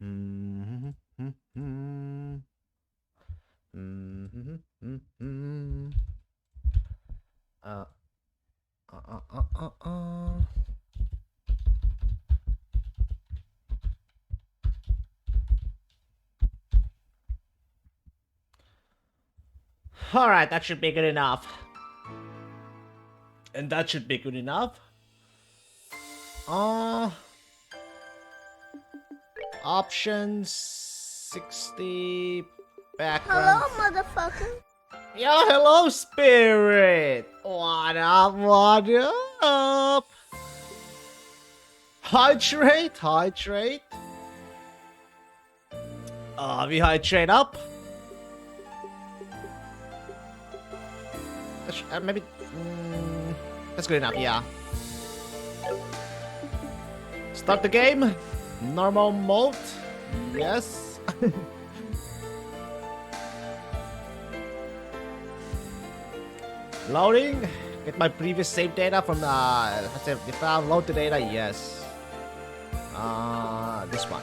Uh, uh, uh, uh, uh, uh. All right, that should be good enough. And that should be good enough. Uh, Options 60 background. Hello, motherfucker. Yo, hello, Spirit. What up? What up? Hydrate, hydrate. We hydrate up. Maybe. That's good enough, yeah. Start the game. Normal mode. Yes. Loading. Get my previous save data from if I load the data, yes. This one.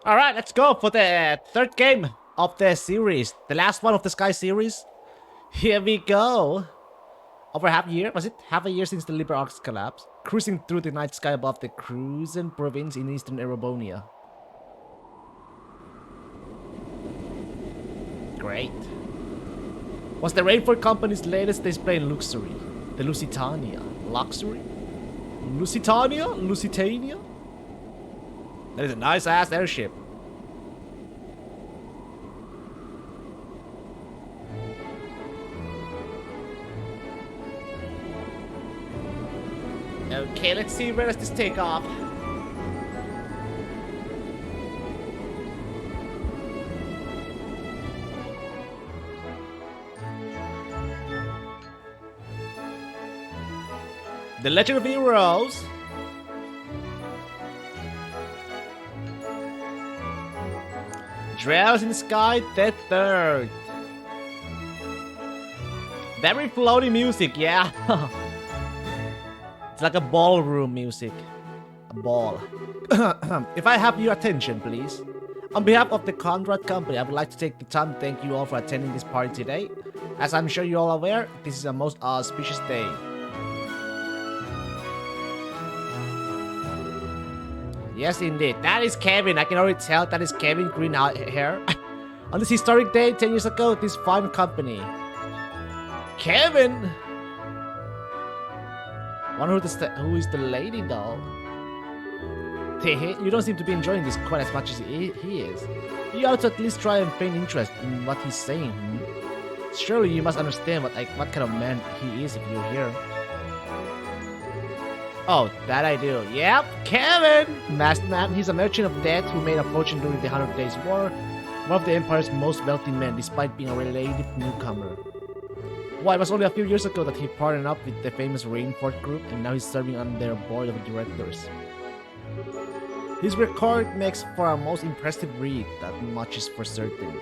Alright, let's go for the third game of the series. The last one of the Sky series. Here we go. Over half a year, was it? Half a year since the LibreOx collapse. Cruising through the night sky above the Cruzen province in eastern Erebonia. Great. Was the Rainford Company's latest display in luxury. The Lusitania. Luxury? Lusitania? Lusitania? That is a nice ass airship. Okay, let's see, where does this take off? The Legend of Heroes. Drowse in the Sky, the third. Very floaty music, yeah. It's like a ballroom music. A ball. If I have your attention, please. On behalf of the Conrad Company, I would like to take the time to thank you all for attending this party today. As I'm sure you're all aware, this is a most auspicious day. Yes, indeed. That is Kevin. I can already tell that is Kevin, green hair. On this historic day, 10 years ago, this fine company. Kevin! Wonder who is the lady, though? You don't seem to be enjoying this quite as much as he is. You ought to at least try and feign interest in what he's saying. Surely you must understand what kind of man he is if you're here. Oh, that I do. Yep, Kevin! Masked man, he's a merchant of death who made a fortune during the 100 Days War. One of the Empire's most wealthy men, despite being a relative newcomer. Well, it was only a few years ago that he partnered up with the famous Rainford Group, and now he's serving on their board of directors. His record makes for a most impressive read, that much is for certain.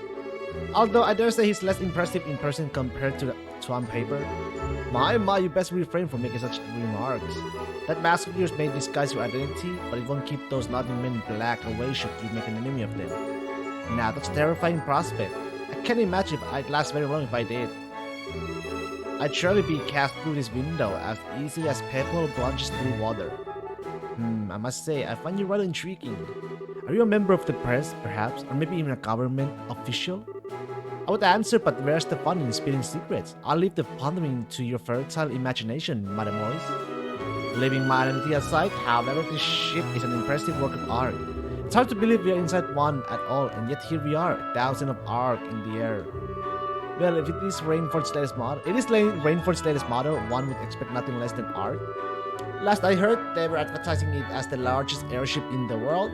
Although I dare say he's less impressive in person compared to on paper. My, you best refrain from making such remarks. That mask of yours may disguise your identity, but it won't keep those nodding men in black away should you make an enemy of them. Now, that's a terrifying prospect. I can't imagine if I'd last very long if I did. I'd surely be cast through this window as easily as pebble plunges through water. I must say, I find you rather intriguing. Are you a member of the press, perhaps, or maybe even a government official? I would answer, but where's the fun in spilling secrets? I'll leave the pondering to your fertile imagination, mademoiselle. Leaving my identity aside, however, this ship is an impressive work of art. It's hard to believe we are inside one at all, and yet here we are, thousands of arc in the air. Well, if it is Rainford's latest model, one would expect nothing less than art. Last I heard, they were advertising it as the largest airship in the world.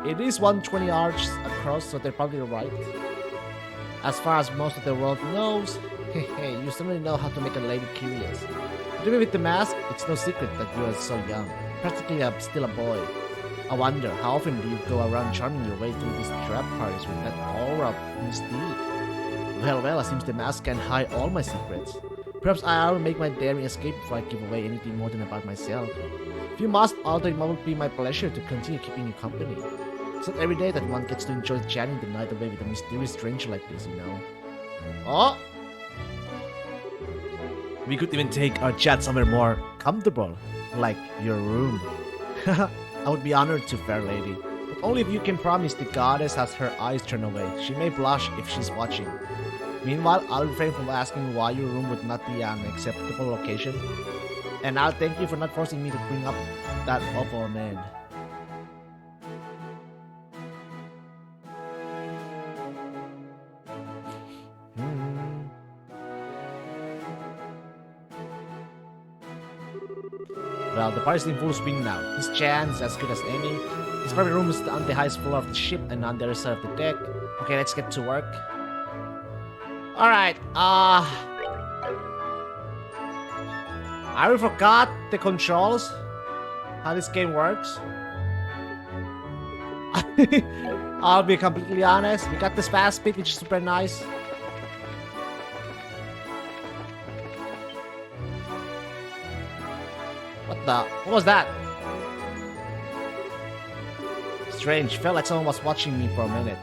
It is 120 arcs across, so they're probably right. As far as most of the world knows, you certainly know how to make a lady curious. But even with the mask, it's no secret that you are so young. Practically still a boy. I wonder, how often do you go around charming your way through these trap parties with that aura of mystique? Well, it seems the mask can hide all my secrets. Perhaps I'll make my daring escape before I give away anything more than about myself. If you must, although it would be my pleasure to continue keeping you company. It's not every day that one gets to enjoy chatting the night away with a mysterious stranger like this, you know. Oh! We could even take our chat somewhere more comfortable, like your room. I would be honored to, fair lady, but only if you can promise the goddess has her eyes turned away. She may blush if she's watching. Meanwhile, I'll refrain from asking why your room would not be an acceptable location. And I'll thank you for not forcing me to bring up that awful man. Well, the party's in full swing now. His chance is as good as any. His private room is on the highest floor of the ship and on the other side of the deck. Okay, let's get to work. Alright, I forgot the controls. How this game works. I'll be completely honest. We got this fast speed, which is super nice. What was that? Strange. Felt like someone was watching me for a minute.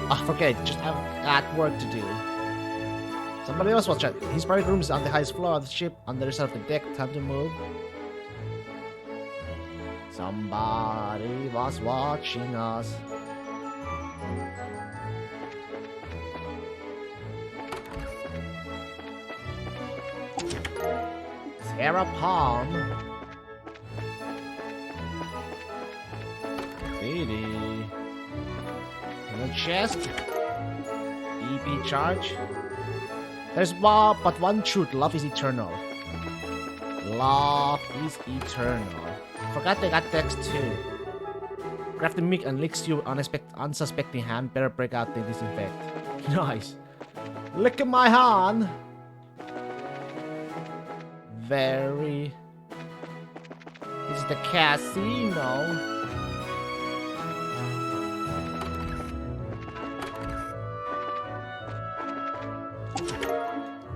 Ah, forget it. Just have got work to do. Somebody else was chatting. His private room is on the highest floor of the ship, on the other side of the deck. Time to move. Somebody was watching us. Sarah Palm. Lady. No chest. EP charge. There's but one truth. Love is eternal. Love is eternal. Forgot they got text too. Grab the mic and licks your unsuspecting hand. Better break out the disinfect. Nice. Lick my hand. Very. This is the casino.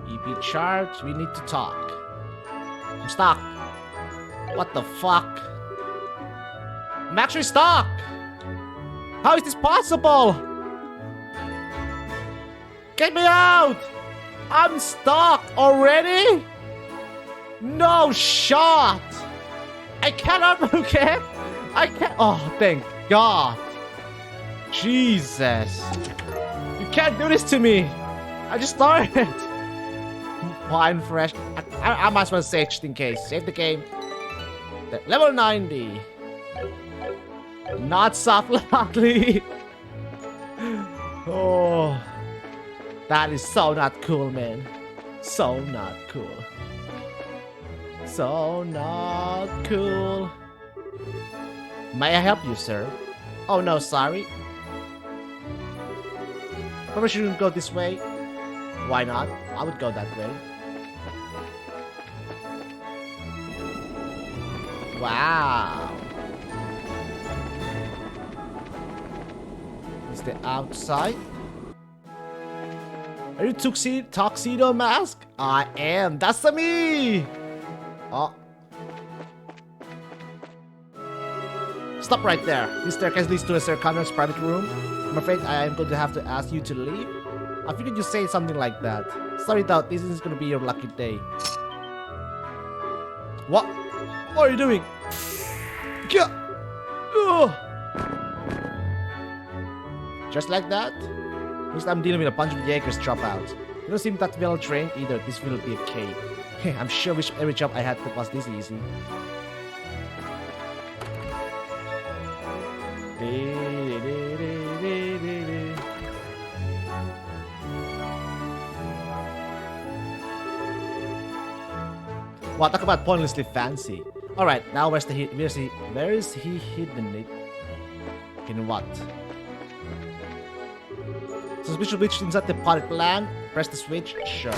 EP charge. We need to talk. I'm stuck. What the fuck? I'm actually stuck. How is this possible? Get me out! I'm stuck already? No shot! I cannot okay? I can't. Oh, thank God. Jesus. You can't do this to me. I just started. Fine, fresh. I might as well save just in case. Save the game. Level 90. Not soft loudly. Oh. That is so not cool, man. So not cool. So not cool. May I help you, sir? Oh no, sorry. Probably shouldn't go this way. Why not? I would go that way. Wow. Is the outside? Are you Tuxedo Mask? I am. That's me. Oh. Stop right there. This staircase leads to Sir Connor's private room. I'm afraid I am going to have to ask you to leave. I figured you say something like that. Sorry, doubt this is going to be your lucky day. What? What are you doing? Yeah. Just like that? Looks like I'm dealing with a bunch of Jaegers dropouts. You don't seem that well trained either. This will be a cave. I'm sure every job I had was this easy. Wow, talk about pointlessly fancy. Alright, now where is he hidden it? In what? Suspicious witch inside the potted plant. Press the switch. Sure.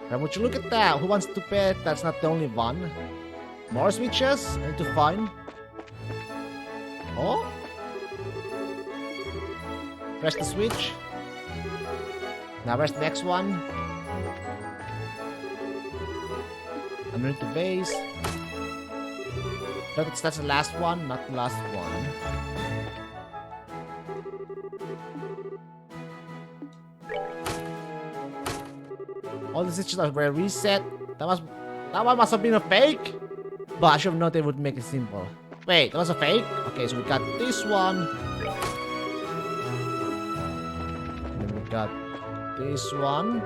And would you look at that? Who wants to bet that's not the only one? More switches? I need to find. Oh? Press the switch. Now where's the next one? Underneath the base. That's the last one, not the last one. All the situations were reset. That one must have been a fake. But I should have known they would make it simple. Wait, that was a fake? Okay, so we got this one. And then we got this one.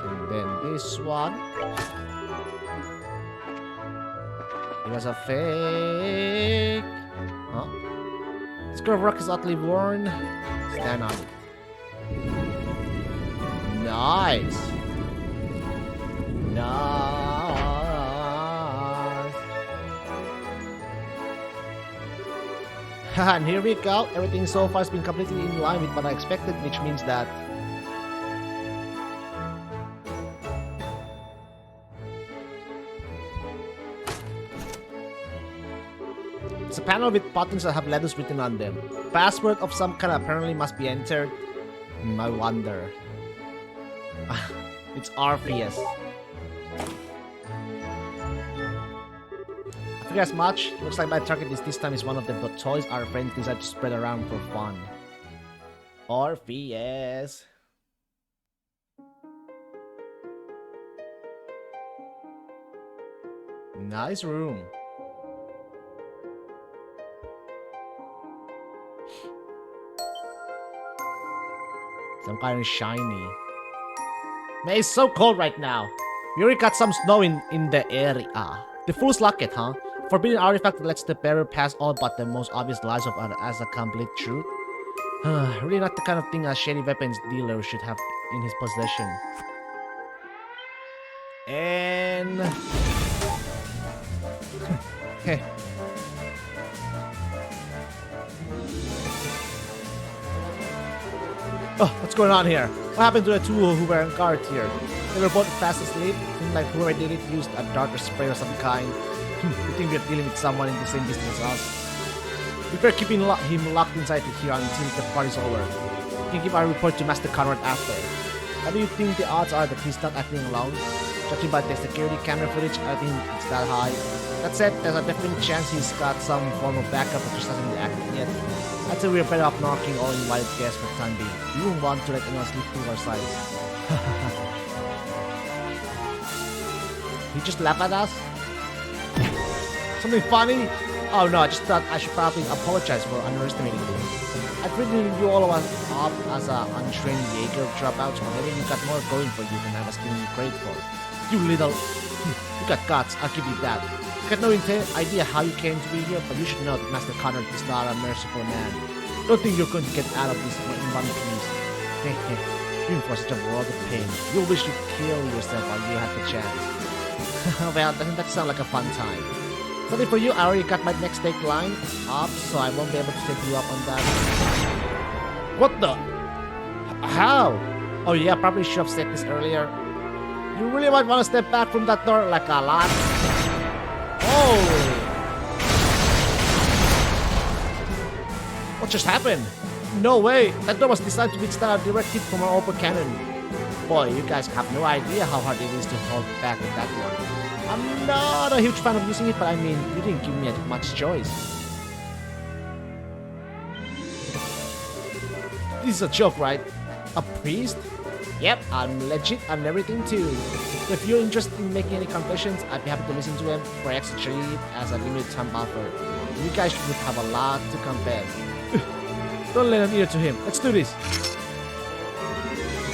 And then this one. It was a fake. Huh? This curve rock is utterly worn. Stand on it. Nice. Nice. And here we go. Everything so far has been completely in line with what I expected, which means that it's a panel with buttons that have letters written on them. Password of some kind apparently must be entered. I wonder. It's Orpheus. I figure as much. Looks like my target this time is one of the toys our friends decide to spread around for fun. Orpheus. Nice room. Some kind of shiny. Man, it's so cold right now. We already got some snow in the area. The Fool's Locket, huh? Forbidden artifact that lets the bearer pass all but the most obvious lies of it as a complete truth. Really not the kind of thing a shady weapons dealer should have in his possession. And... Oh, what's going on here? What happened to the two who were on guard here? They were both fast asleep. Seemed like whoever did it used a darker spray of some kind. You think we're dealing with someone in the same business as us? We better keep him locked inside here until the party's over. We can give our report to Master Conrad after. How do you think the odds are that he's not acting alone? Judging by the security camera footage, I think it's that high. That said, there's a definite chance he's got some form of backup but just hasn't acted yet. I'd say we're better off knocking all invited guests for the time being. We won't want to let anyone slip through our sides. He just laughed at us? Something funny? Oh no, I just thought I should probably apologize for underestimating you. I'd really you all of us up as an untrained Jaeger dropout, but maybe you got more going for you than I was giving you credit for. You little... You got guts, I'll give you that. I got no idea how you came to be here, but you should know that Master Conrad is not a merciful man. Don't think you're going to get out of this in one piece. Even for such a world of pain, you'll wish you'd kill yourself while you had the chance. Well, doesn't that sound like a fun time? Sorry for you, I already got my next take line up, so I won't be able to take you up on that. What the? How? Oh yeah, probably should have said this earlier. You really might want to step back from that door like a lot. Oh! What just happened? No way! That door was designed to withstand a direct hit from our open cannon. Boy, you guys have no idea how hard it is to hold back with that one. I'm not a huge fan of using it, but I mean, you didn't give me much choice. This is a joke, right? A priest? Yep, I'm legit and everything too. So if you're interested in making any confessions, I'd be happy to listen to them for extra treat as a limited time offer. You guys would have a lot to confess. Don't lend an ear to him. Let's do this.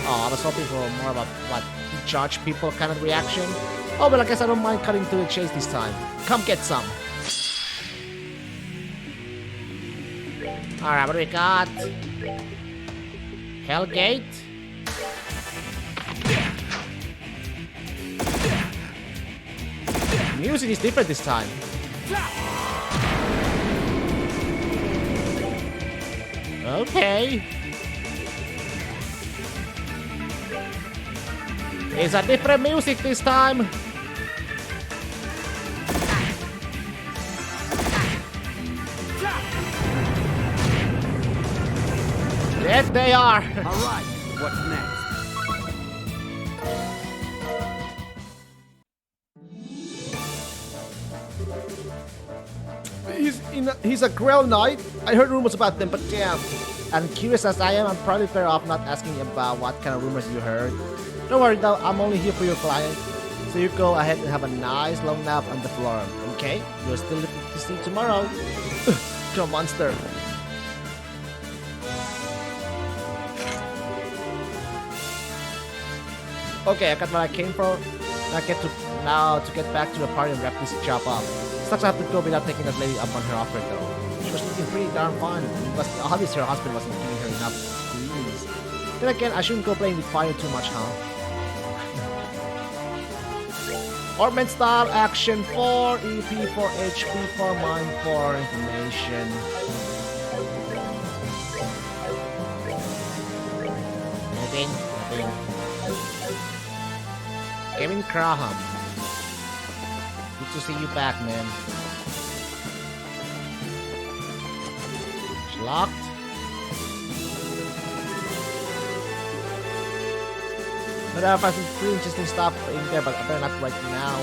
Oh, I was hoping for more of a what judge people kind of reaction. Oh, well, I guess I don't mind cutting to the chase this time. Come get some. Alright, what do we got? Hellgate. Music is different this time. Okay. It's a different music this time. Yes, they are. All right, what's next? he's a Grell Knight? I heard rumors about them, but damn. And curious as I am, I'm probably better off not asking about what kind of rumors you heard. Don't worry though, I'm only here for your client. So you go ahead and have a nice long nap on the floor, okay? You'll still live to see tomorrow. You're a monster. Okay, I got what I came for. Now to get back to the party and wrap this job up. Sucks I have to go without taking that lady up on her offer though. She was looking pretty darn fun. It was obvious her husband wasn't giving her enough squeeze. Then again, I shouldn't go playing with fire too much, huh? Ornament style, action 4, EP 4, HP 4, mind 4, information. Nothing. Kevin Graham. Good to see you back, man. It's locked. But I have some pretty interesting stuff in there, but I better not right now.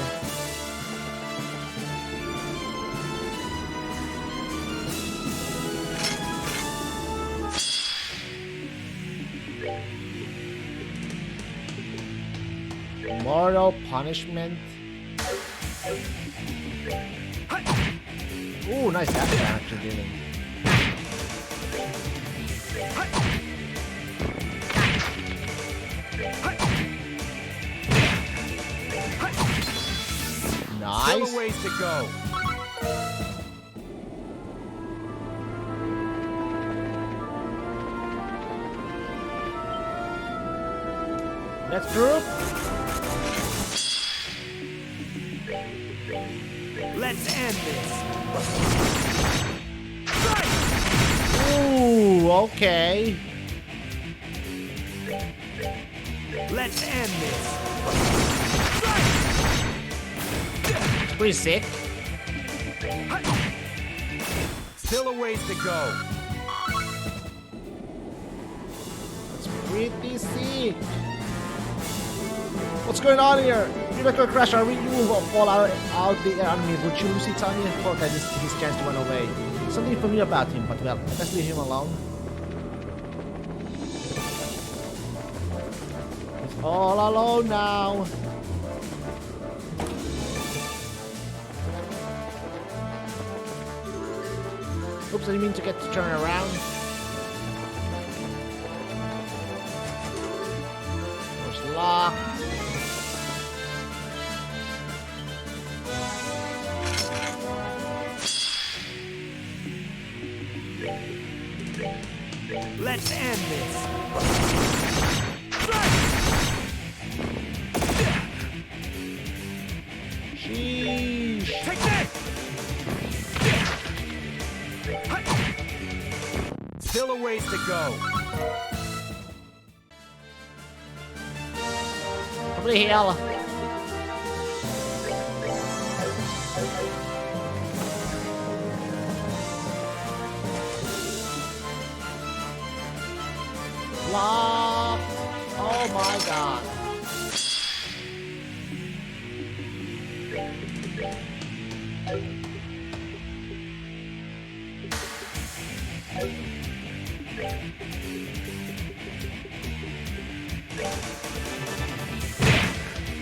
Mortal punishment. Ooh, nice damage actually dealing. Nice. Still a ways to go. Let's group. Let's end this. Ooh, okay. Let's end this. Pretty sick. Still a ways to go. That's pretty sick. What's going on here? You're not gonna crash our you will fall out the air on me. Would you lose it, Tanya? Poor guy, this his chance to run away. Something familiar about him, but well, let's leave him alone. He's all alone now. Oops, I didn't mean to get to turn around. Door's locked. Let's end this. Sheesh. Take that. Still a ways to go. Probably heal. Locked. Oh my god.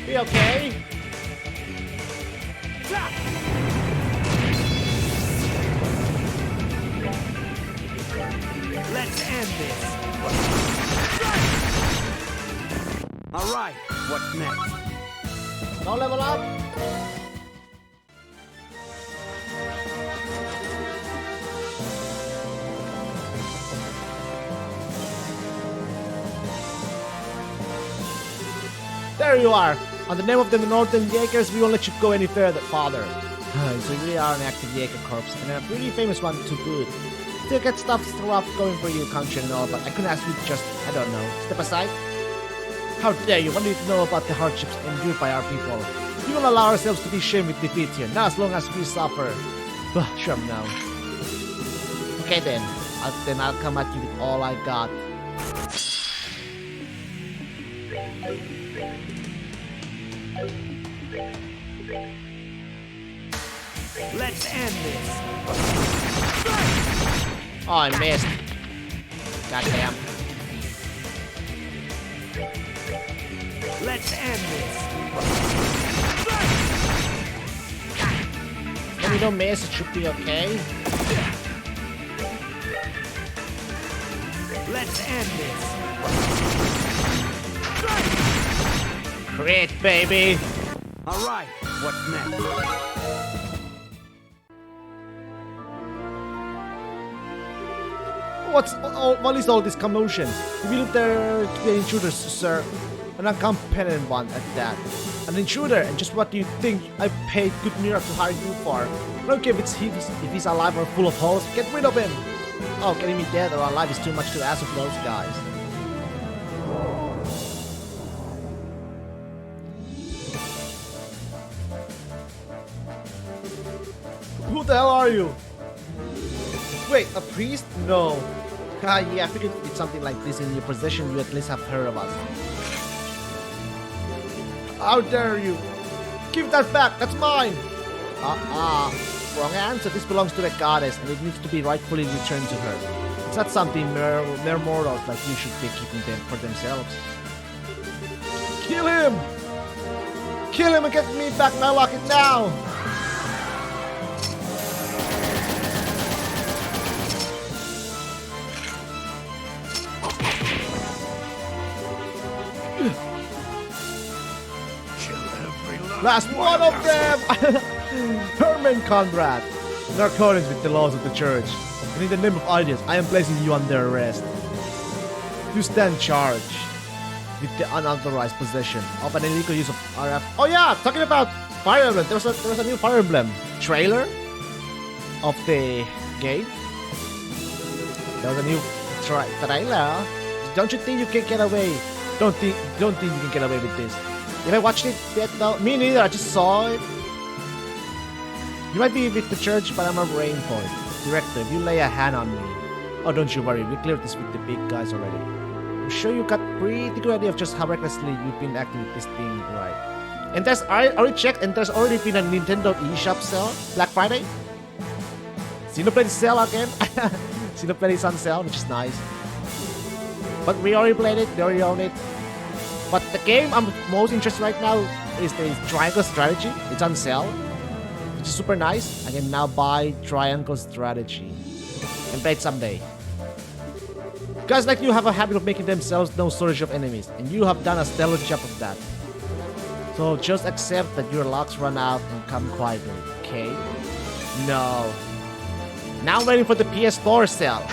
Be okay. Let's end this. All right, what's next? No level up. There you are. On the name of the Northern Jaegers, we won't let you go any further, father. So you really are an active Jaeger corps, and a pretty famous one to boot. Still get stuff rough going for your country and all, but I couldn't ask you to just, I don't know, step aside? How dare you? What do you know about the hardships endured by our people? We will allow ourselves to be shamed with defeat here, not as long as we suffer. Sure now. Okay then, I'll come at you with all I got. Let's end this. Oh, I missed. Goddamn. Let's end this. When you don't miss, it should be okay. Let's end this. Crit, baby. All right, what next? What is all this commotion? You believe there to be intruders, sir? An incompetent one at that. An intruder, and just what do you think I paid good mirror to hire you for? I don't care if he's alive or full of holes. Get rid of him! Oh, getting me dead or alive is too much to ask of those guys. Who the hell are you? Wait, a priest? No. Yeah, I figured it's something like this in your possession, you at least have heard of us. How dare you! Give that back, that's mine! Wrong answer, this belongs to the goddess and it needs to be rightfully returned to her. It's not something mere mortals like you should be keeping them for themselves. Kill him! Kill him and get me back my locket now! Last one of them! Herman Conrad! In accordance with the laws of the church, and in the name of ideas, I am placing you under arrest. You stand charged with the unauthorized possession of an illegal use of RF. Oh yeah, talking about Fire Emblem. There was a new Fire Emblem trailer of the game. There was a new trailer. Don't you think you can get away? Don't think you can get away with this. If I watched it yet? No, me neither. I just saw it. You might be with the church, but I'm a rainforest. Director, if you lay a hand on me. Oh, don't you worry. We cleared this with the big guys already. I'm sure you got pretty good idea of just how recklessly you've been acting with this thing, right? And I already checked, and there's already been a Nintendo eShop sale, Black Friday. Xenoblade is sale again. Xenoblade is on sale, which is nice. But we already played it. We already own it. But the game I'm most interested right now is the Triangle Strategy. It's on sale, which is super nice. I can now buy Triangle Strategy and play it someday. Guys like you have a habit of making themselves no shortage of enemies, and you have done a stellar job of that. So just accept that your lucks run out and come quietly, okay? No. Now I'm waiting for the PS Store sale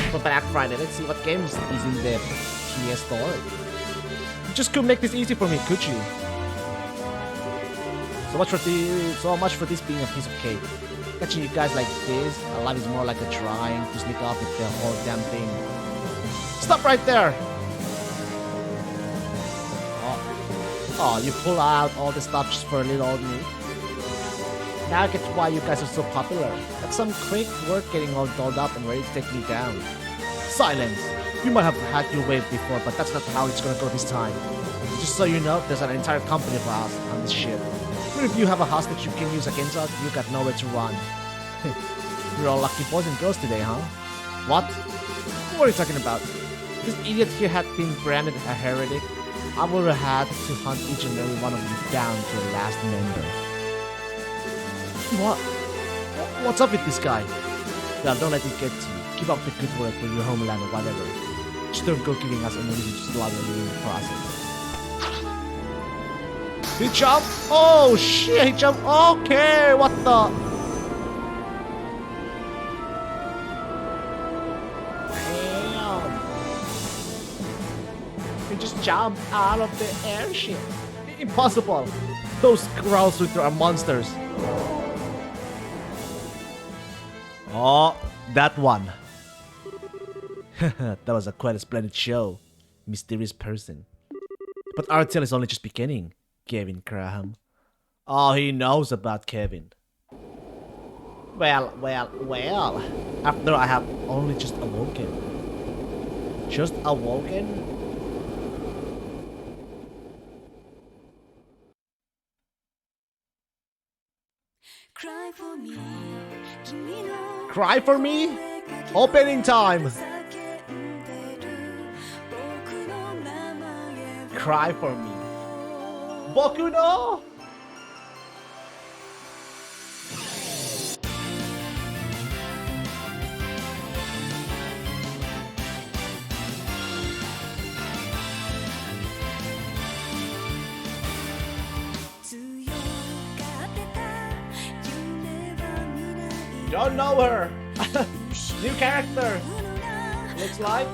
for Black Friday. Let's see what games is in the PS Store. You just couldn't make this easy for me, could you? So much for this being a piece of cake. Catching you guys like this, a lot is more like a trying to sneak off with the whole damn thing. Stop right there! Oh, you pull out all the stuff just for a little old me. Now I get why you guys are so popular. That's some quick work getting all dolled up and ready to take me down. Silence! You might have had your way before, but that's not how it's gonna go this time. Just so you know, there's an entire company of us on this ship. But if you have a hostage you can use against us, you got nowhere to run. You're all lucky boys and girls today, huh? What? What are you talking about? If this idiot here had been branded a heretic, I would have had to hunt each and every one of you down to the last member. What? What's up with this guy? Well, don't let it get to you. Keep up the good work for your homeland or whatever. Just don't go giving us any reason to slaughter you in the process. He jumped? Oh shit, he jumped. Okay, what the? Damn. He just jumped out of the airship. Impossible. Those Growls are monsters. Oh, that one. That was quite a splendid show, mysterious person. But our tale is only just beginning, Kevin Graham. Oh, he knows about Kevin. Well. After I have only just awoken. Just awoken? Cry for me, Cry for me? Opening time! Cry for me. Boku no! Don't know her. New character. Looks like.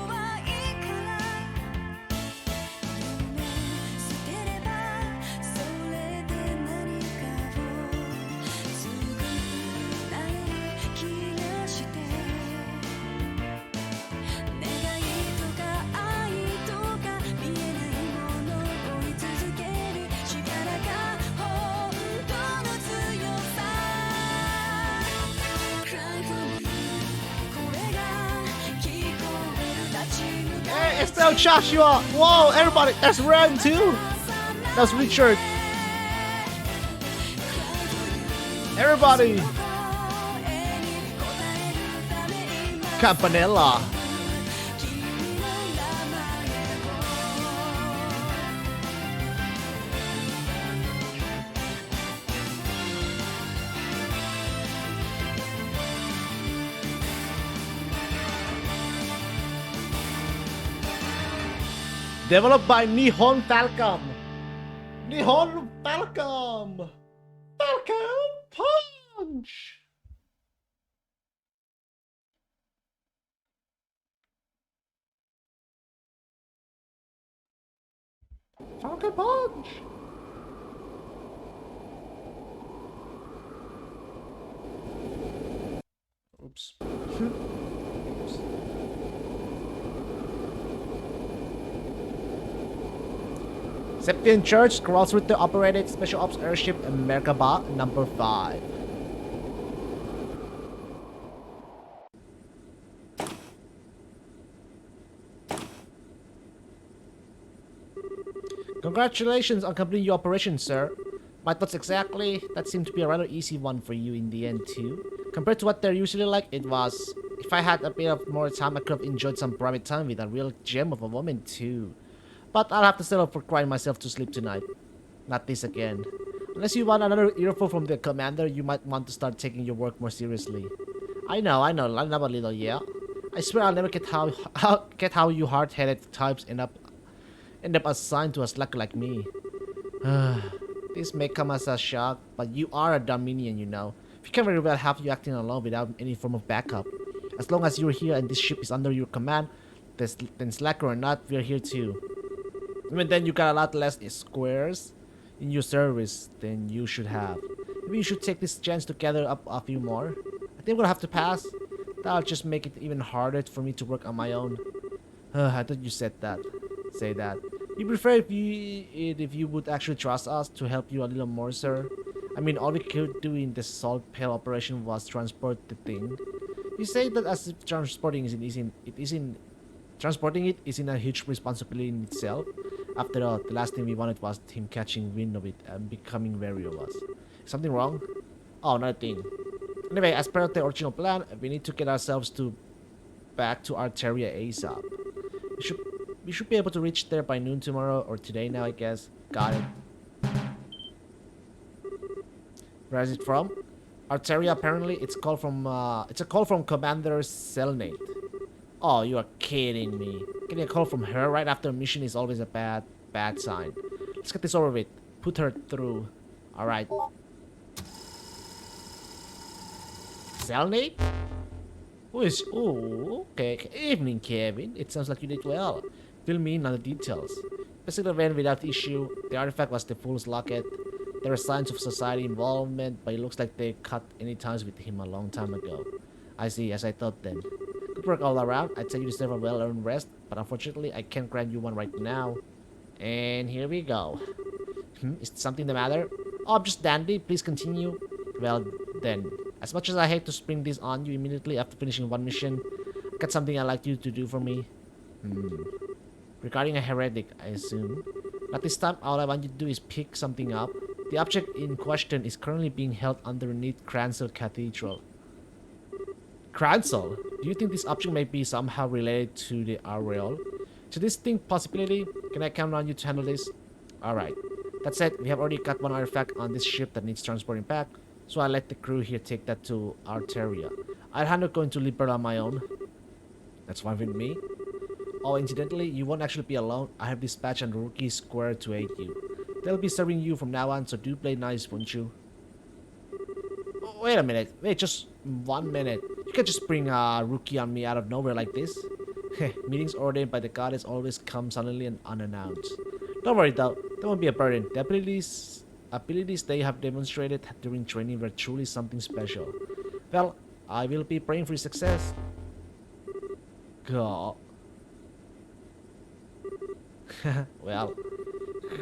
Hey, it's still Joshua. Whoa, everybody. That's Ren too. That's Richard. Everybody. Campanella. Developed by Nihon Falcom. Nihon Falcom. Falcon Punch. Falcon Punch. Oops. Oops. Septian Church crawls with the operated Special Ops Airship Merkaba number 5. Congratulations on completing your operation, sir. My thoughts exactly. That seemed to be a rather easy one for you in the end, too. Compared to what they're usually like, it was. If I had a bit of more time, I could have enjoyed some private time with a real gem of a woman, too. But I'll have to settle for crying myself to sleep tonight. Not this again. Unless you want another earful from the commander, you might want to start taking your work more seriously. I know, line up a little, yeah? I swear I'll never get how you hard-headed types end up assigned to a slacker like me. This may come as a shock, but you are a Dominion, you know. We can very well have you acting alone without any form of backup. As long as you're here and this ship is under your command, then slacker or not, we're here too. Even then, you got a lot less squares in your service than you should have. Maybe you should take this chance to gather up a few more. I think we'll have to pass. That'll just make it even harder for me to work on my own. I thought you said that. Say that. You prefer if you would actually trust us to help you a little more, sir? I mean, all we could do in the Salt Pail operation was transport the thing. You say that as if transporting it isn't a huge responsibility in itself. After all, the last thing we wanted was him catching wind of it and becoming wary of us. Something wrong? Oh, not a thing. Anyway, as per the original plan, we need to get ourselves back to Arteria ASAP. We should be able to reach there by noon tomorrow, or today now, I guess. Got it. Where is it from? Arteria, apparently. It's a call from Commander Selnate. Oh, you are kidding me. Getting a call from her right after a mission is always a bad sign. Let's get this over with. Put her through. Alright. Selnate? Who is... Oh, okay. Evening, Kevin. It sounds like you did well. Fill me in on the details. Basically ran without issue. The artifact was the Fool's Locket. There are signs of society involvement, but it looks like they cut any ties with him a long time ago. I see, as I thought then. Good work all around. I'd say you deserve a well-earned rest, but unfortunately, I can't grant you one right now. And here we go. Is something the matter? Oh, I'm just dandy. Please continue. Well, then. As much as I hate to spring this on you immediately after finishing one mission, I got something I'd like you to do for me. Regarding a heretic, I assume. Not this time, all I want you to do is pick something up. The object in question is currently being held underneath Cransell Cathedral. Cransel, do you think this option may be somehow related to the Aureole? To this distinct possibility, can I count on you to handle this? Alright. That said, we have already got one artifact on this ship that needs transporting back, so I'll let the crew here take that to Arteria. I'll handle going to Liberal on my own. That's fine with me. Oh, incidentally, you won't actually be alone. I have dispatched a rookie square to aid you. They'll be serving you from now on, so do play nice, won't you? Oh, wait a minute. Wait, just 1 minute. You can't just bring a rookie on me out of nowhere like this. Meetings ordained by the goddess always come suddenly and unannounced. Don't worry though, that won't be a burden. The abilities they have demonstrated during training were truly something special. Well, I will be praying for your success. God. Well,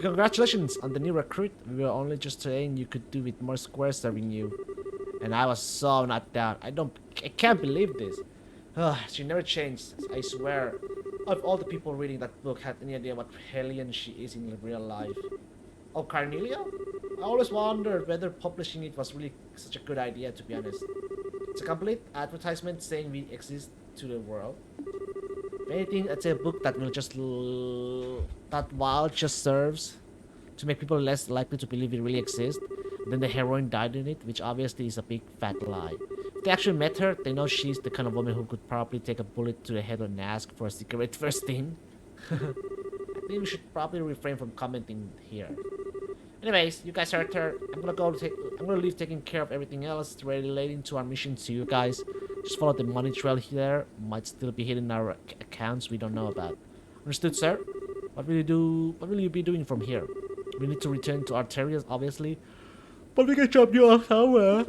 congratulations on the new recruit. We were only just saying you could do with more squares serving you. And I was so not down. I can't believe this. She never changed, I swear. Of all the people reading that book had any idea what hellion she is in real life. Oh, Carnelia? I always wondered whether publishing it was really such a good idea, to be honest. It's a complete advertisement saying we exist to the world. If anything, it's a book that will just that while just serves to make people less likely to believe it really exists. Then the heroine died in it, which obviously is a big fat lie. If they actually met her, they know she's the kind of woman who could probably take a bullet to the head and ask for a cigarette first thing. I think we should probably refrain from commenting here. Anyways, you guys heard her. I'm gonna leave taking care of everything else relating to our mission to you guys. Just follow the money trail here. Might still be hidden in our accounts we don't know about. Understood, sir? What will you be doing from here? We need to return to Arteria, obviously. But we can drop you off somewhere.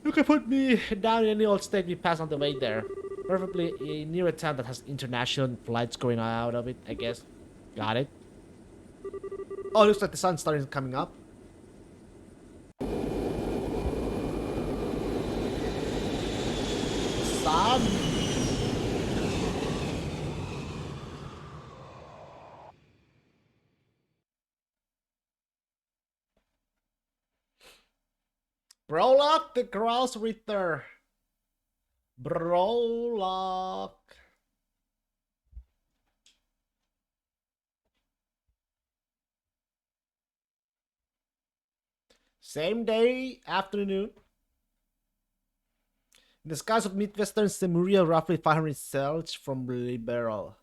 You can put me down in any old state we pass on the way there. Preferably near a town that has international flights going out of it, I guess. Got it? Oh, looks like the sun's starting coming up. Sun! Brolock the Grouse Ritter. Brolock. Same day, afternoon. In the skies of Midwestern Semuria, roughly 500 cells from Liberal.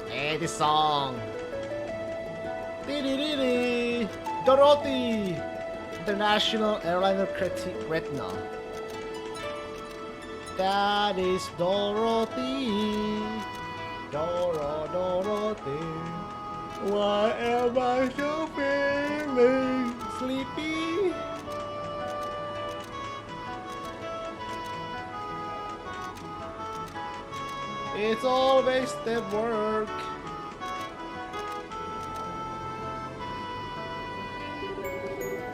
Hey, this song. Dorothy! International Airliner Gretna. That is Dorothy. Dorothy. Why am I so feeling sleepy? It's all wasted work.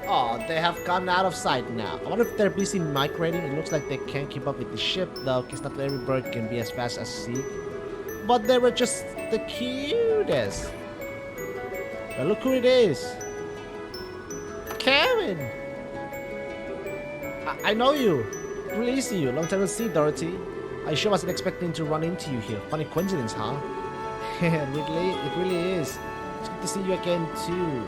Oh, they have gone out of sight now. I wonder if they're busy migrating. It looks like they can't keep up with the ship, though, because not every bird can be as fast as Zeke. But they were just the cutest. But look who it is. Kevin! I know you. Really see you. Long time no see, Dorothy. I sure wasn't expecting to run into you here. Funny coincidence, huh? It really is. It's good to see you again, too.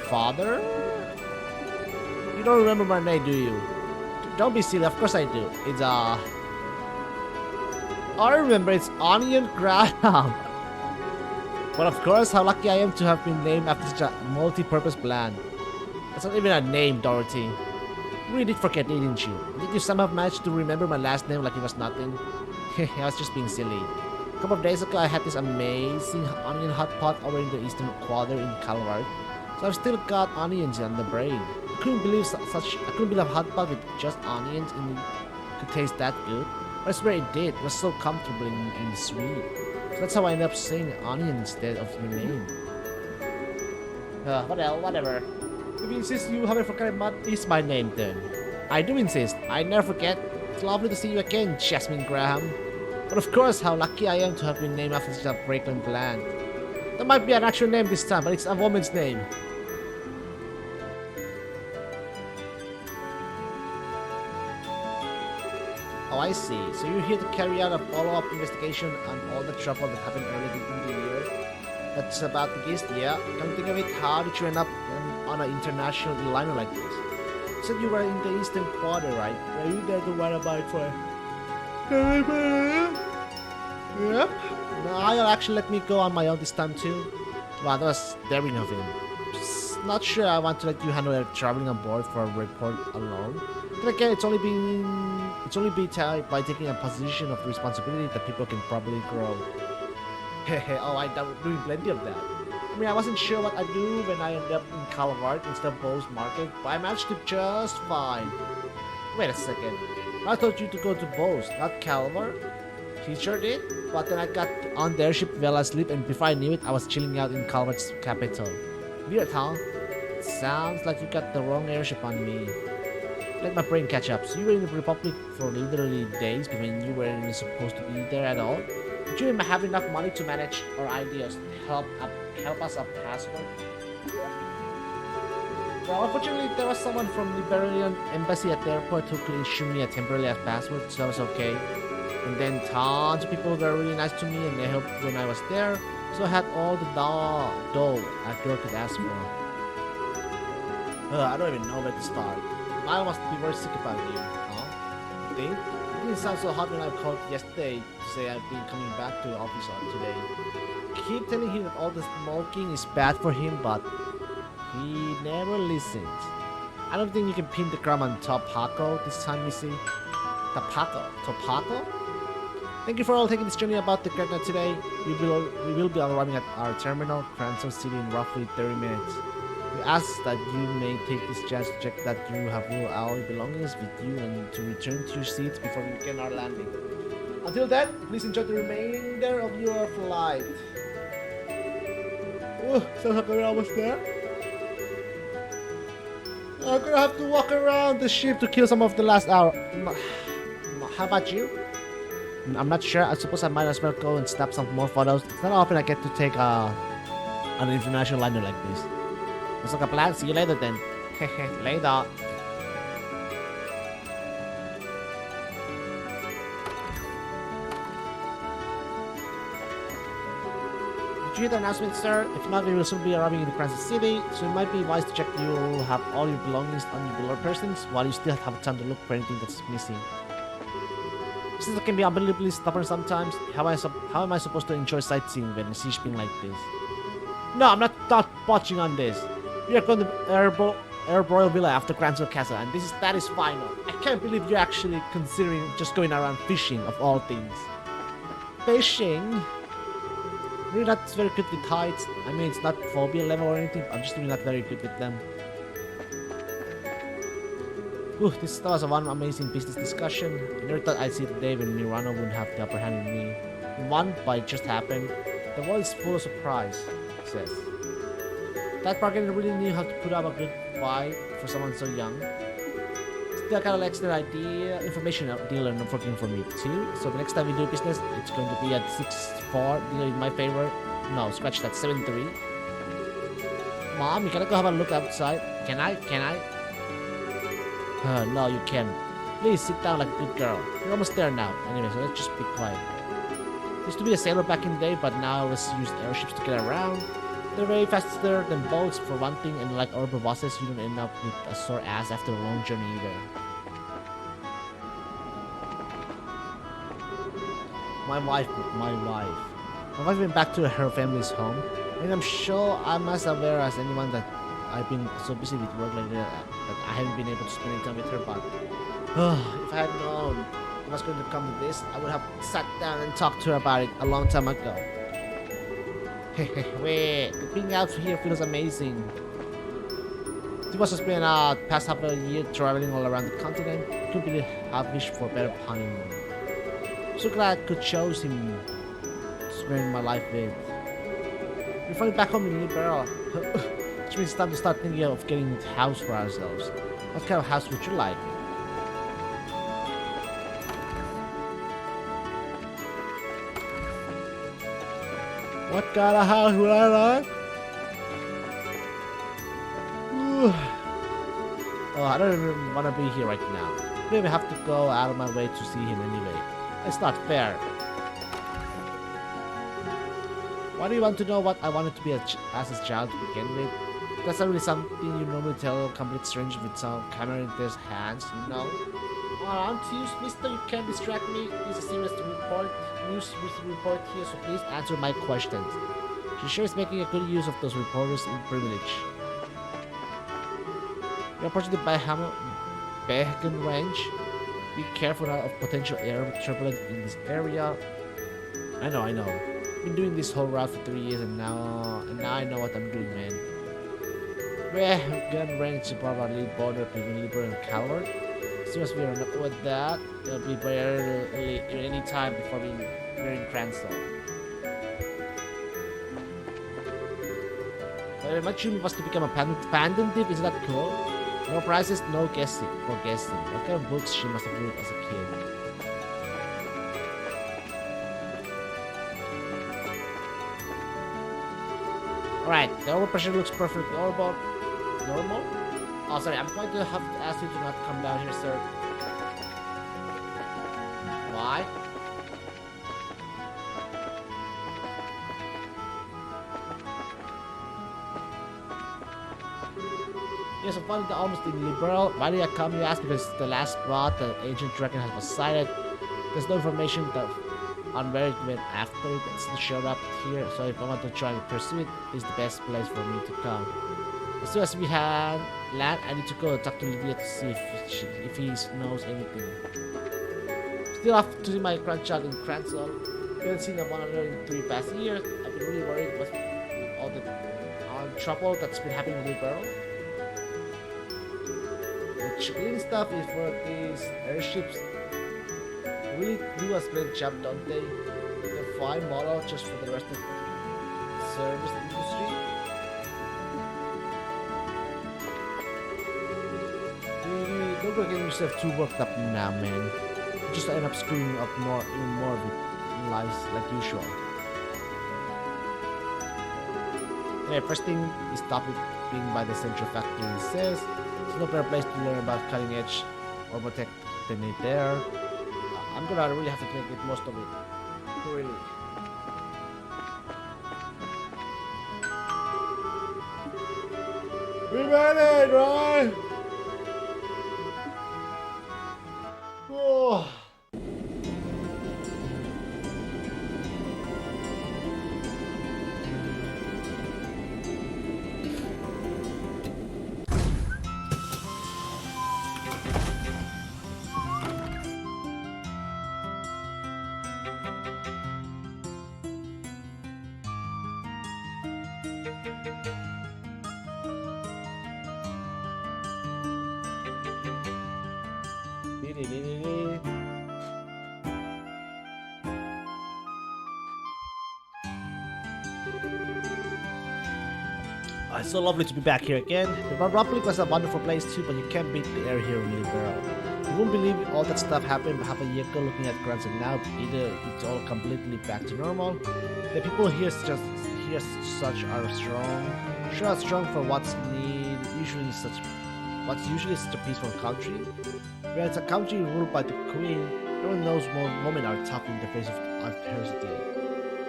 Father? You don't remember my name, do you? Don't be silly, of course I do. It's I remember, it's Onion Graham. But of course, how lucky I am to have been named after such a multi-purpose plant. That's not even a name, Dorothy. You really did forget it, didn't you? Did you somehow manage to remember my last name like it was nothing? I was just being silly. A couple of days ago, I had this amazing onion hot pot over in the eastern quarter in Calvary. So I've still got onions on the brain. I couldn't believe a hot pot with just onions and it could taste that good. But I swear it did. It was so comfortable and sweet. So that's how I ended up saying onion instead of your name. Whatever. If you insist you haven't forgotten what is my name then. I do insist. I never forget. It's lovely to see you again, Jasmine Graham. But of course, how lucky I am to have been named after such a fragrant plant. That might be an actual name this time, but it's a woman's name. Oh, I see. So you're here to carry out a follow-up investigation on all the trouble that happened earlier in the year. That's about the gist, yeah. Come to think of it, how did you end up on an international liner like this? You said you were in the Eastern Quarter, right? Were you there to write about it for? Yep. No, I'll actually let me go on my own this time too. Wow, that was daring of him. Just not sure I want to let you handle traveling on board for a report alone. Then again, it's only be by taking a position of responsibility that people can probably grow. Hehe, oh, I'm doing plenty of that. I mean, I wasn't sure what I'd do when I ended up in Calvart instead of Bowes Market, but I managed to just fine. Wait a second. I told you to go to Bowes, not Calvart. He sure did, but then I got on the airship, fell asleep, and before I knew it, I was chilling out in Calvart's capital. Weird, huh? Sounds like you got the wrong airship on me. Let my brain catch up. So you were in the Republic for literally days when you weren't even supposed to be there at all? Did you even have enough money to manage our ideas to help us a passport? Well, unfortunately, there was someone from the Liberian embassy at the airport who could issue me a temporary passport, so that was okay. And then tons of people were really nice to me and they helped when I was there, so I had all the dough a girl could ask for. I don't even know where to start. I must be very sick about you, huh? You think? It didn't sound so hot when I called yesterday to say I've been coming back to the office today. Keep telling him that all the smoking is bad for him, but he never listens. I don't think you can pin the crumb on Topaco this time, Missy. Topaco? Thank you for all taking this journey about the Gretna today. We will be arriving at our terminal, Cranston City, in roughly 30 minutes. We ask that you may take this chance to check that you have all your belongings with you and to return to your seats before we begin our landing. Until then, please enjoy the remainder of your flight. Oh, sounds like we're almost there. I'm gonna have to walk around the ship to kill some of the last hour. How about you? I'm not sure. I suppose I might as well go and snap some more photos. It's not often I get to take an international liner like this. Looks like a plan. See you later then. Later. Did you hear the announcement, sir? If not, we will soon be arriving in Cranston City, so it might be wise to check you have all your belongings on your below persons while you still have time to look for anything that's missing. Since I can be unbelievably stubborn sometimes, how am I supposed to enjoy sightseeing when the siege being like this? No, I'm not watching on this. We are going to Royal Villa after Cranston Castle, and that is final. I can't believe you're actually considering just going around fishing of all things. Fishing? Really not very good with heights. I mean, it's not phobia level or anything. I'm just really not very good with them. Whew, this was one amazing business discussion. I never thought I'd see the day when Mirano wouldn't have the upper hand in me. One, but it just happened. The world is full of surprise, he says. That bargainer really knew how to put up a good fight for someone so young. Still kind of likes their idea. Information dealer not working for me too. So the next time we do business, it's going to be at 6-4. Dealer in my favor. No, scratch that. 7-3. Mom, you gotta go have a look outside. Can I? No, you can't. Please sit down like a good girl. You're almost there now. Anyway, so let's just be quiet. Used to be a sailor back in the day, but now let's use airships to get around. They're very faster than boats for one thing, and like urban buses, you don't end up with a sore ass after a long journey either. My wife went back to her family's home, and I'm sure I'm as aware as anyone that I've been so busy with work lately that I haven't been able to spend any time with her, but if I had known it was going to come to this, I would have sat down and talked to her about it a long time ago. Wait, being out here feels amazing. It was just been past half a year traveling all around the continent. Couldn't really have wished for a better honeymoon. So glad I could choose him to spend my life with. We're finally back home in Liberia. Which means it's time to start thinking of getting a house for ourselves. What kind of house would you like? What kind of house would I like? Oh, I don't even want to be here right now. don't even have to go out of my way to see him anyway. It's not fair. Why do you want to know what I wanted to be as a child to begin with? That's not really something you normally tell a complete stranger with some camera in their hands, you know? Aren't you, mister? You can't distract me. This is a serious news report here, so please answer my questions. She sure is making a good use of those reporters in privilege. You're approaching the Behagen Range. Be careful now of potential air turbulence in this area. I know. Been doing this whole route for 3 years and now I know what I'm doing, man. Behagen Range is above our lead border between Liberal and Calvert. As soon as we are not with that, it'll be barely any time before we're in Cranston. But my dream was to become a fandom thief, isn't that cool? No prizes, no guessing. What kind of books she must have read as a kid. Alright, the overpressure looks perfectly normal. Oh, sorry, I'm going to have to ask you to not come down here, sir. Why? Yes, I'm finding the almost illiberal. Why did I come, you ask? Because the last spot the Agent Dragon was sighted. There's no information that on where it went after it. It still showed up here, so if I want to try and pursue it, it's the best place for me to come. As soon as we have land, I need to go talk to Lydia to see if he knows anything. Still have to see my grandchild in Cranston. We haven't seen one another in 3 past years. I've been really worried with all the trouble that's been happening with Liberal. The cleaning stuff is for these airships. Really do a splendid job, don't they? They're a fine model just for the rest of the service industry. Don't go getting yourself too worked up now, man. You just end up screwing up even more of it lives like usual. Anyway, first thing is stop it being by the Central Factory says. There's no better place to learn about cutting edge Orbotech than it there. I'm gonna really have to make it most of it. Really. We made it, right? Oh. It's so lovely to be back here again. The Republic was a wonderful place too, but you can't beat the air here really well. You won't believe all that stuff happened half a year ago looking at Grants, and now either it's all completely back to normal. The people here such are strong. Sure are strong for what's usually such a peaceful country. Where it's a country ruled by the Queen, everyone knows women are tough in the face of adversity.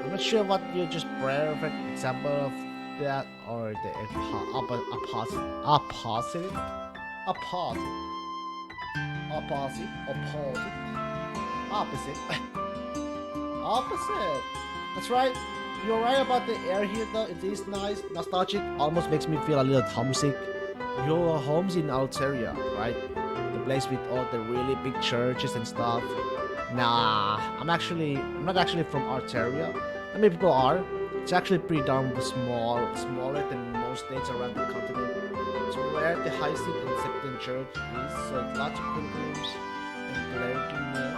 I'm not sure what you're just perfect example of that or the opposite. That's right. You're right about the air here though. It is nice, nostalgic, almost makes me feel a little homesick. Your home's in Alteria, right? The place with all the really big churches and stuff. Nah, I'm not actually from Alteria. I mean, people are. It's actually pretty darn smaller than most states around the continent. It's where the Hyacinth and Septon Church is, so lots of pilgrims and clerical men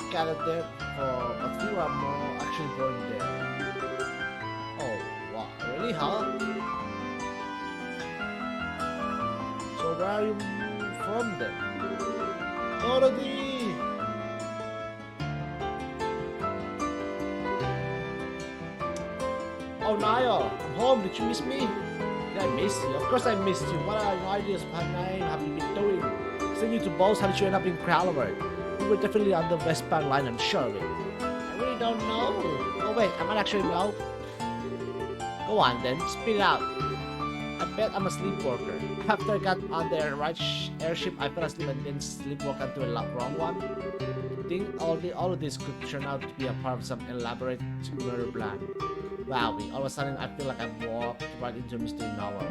gathered there, but few are more actually born there. Oh, wow, really, huh? So where are you from then? Dorothy! Oh, Niall, I'm home. Did you miss me? Did I miss you? Of course I missed you. What ideas behind have you been doing? Send you to Bose, how did you end up in Crowler? We were definitely on the westbound line, I'm sure of it. I really don't know. Oh wait, I might actually know. Go on then, spit it out. I bet I'm a sleepwalker. After I got on the right airship, I fell asleep and then sleepwalk onto a wrong one. I think all of this could turn out to be a part of some elaborate murder plan. Wow, all of a sudden I feel like I've walked right into a mystery novel.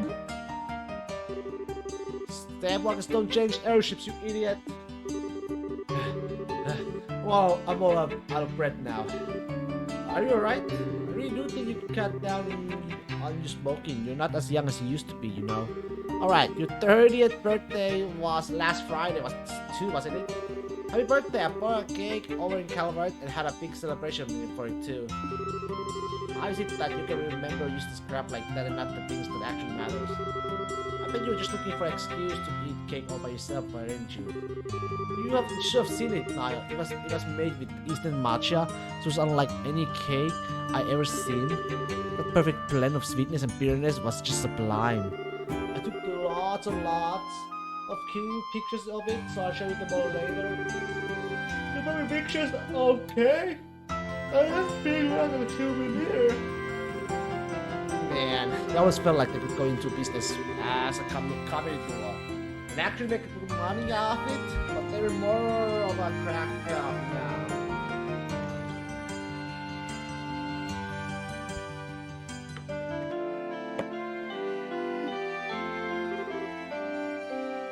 Stabwalkers don't change airships, you idiot! Wow, I'm all out of breath now. Are you alright? I really do think you can cut down on your smoking. You're not as young as you used to be, you know. Alright, your 30th birthday was last Friday, was too, wasn't it? Happy birthday! I bought a cake over in Calvert and had a big celebration for it too. How is it that you can remember useless crap like that and not the things that actually matters? I bet you were just looking for an excuse to eat cake all by yourself, weren't you? You should have seen it, Niall. It was made with instant matcha, so it was unlike any cake I ever seen. The perfect blend of sweetness and bitterness was just sublime. I took lots and lots of pictures of it, so I'll show you them all later. You got me pictures? Okay. I just figured out a souvenir. Man, I always felt like they could go into business as a comedy duo and actually make good money off it, but they were more of a crack job now.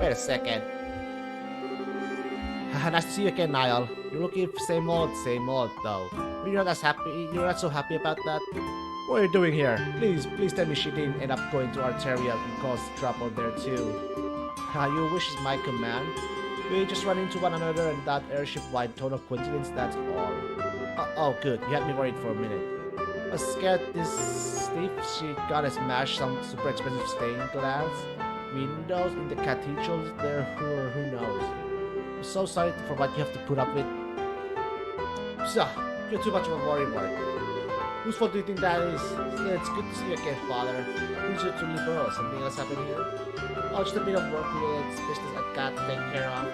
Wait a second. Nice to see you again, Niall. You're looking same old though. You're not as happy. You're not so happy about that. What are you doing here? Please tell me she didn't end up going to Arteria and cause trouble there too. Your wish is my command. We just run into one another and that airship-wide total coincidence. That's all. Oh, good. You had me worried for a minute. I was scared this thief she gonna smash some super expensive stained glass windows in the cathedrals there. Who knows? I'm so sorry for what you have to put up with. So, you're too much of a worrywart. Whose fault do you think that is? Still, it's good to see you again, Father. Who's your truly bro? Something else happening here? Oh, just a bit of work-related business I got to take care of.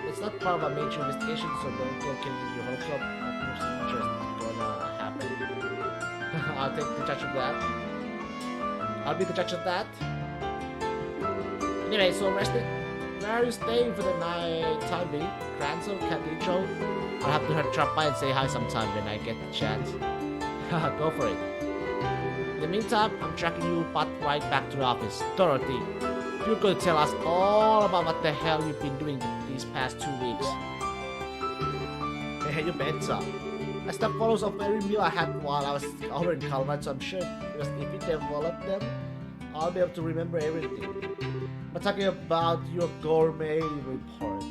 It's not part of a major investigation, so don't go killing your whole club. Nothing just gonna happen. I'll take the judge of that. I'll be the judge of that. Anyway, so rested. Where are you staying for the night time being? Cransel Cathedral? I'll have to drop by and say hi sometime when I get the chance. Go for it. In the meantime, I'm tracking you right back to the office. Dorothy, you're going to tell us all about what the hell you've been doing these past 2 weeks. Hey, you bet so. I snapped photos of every meal I had while I was over in Calvert, so I'm sure because if you develop them, I'll be able to remember everything. I'm talking about your gourmet report.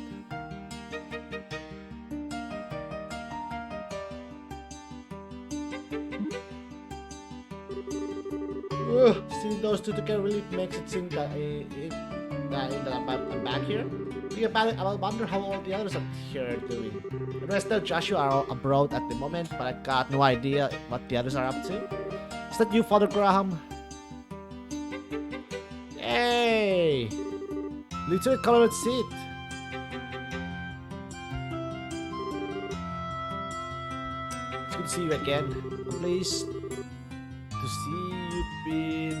Seeing those two together really makes it seem that I'm back here. Think about it, I wonder how all the others up here are doing. The rest of Joshua are abroad at the moment, but I got no idea what the others are up to. Is that you, Father Graham? Hey! Little colored seat. It's good to see you again. I'm pleased to see you've been...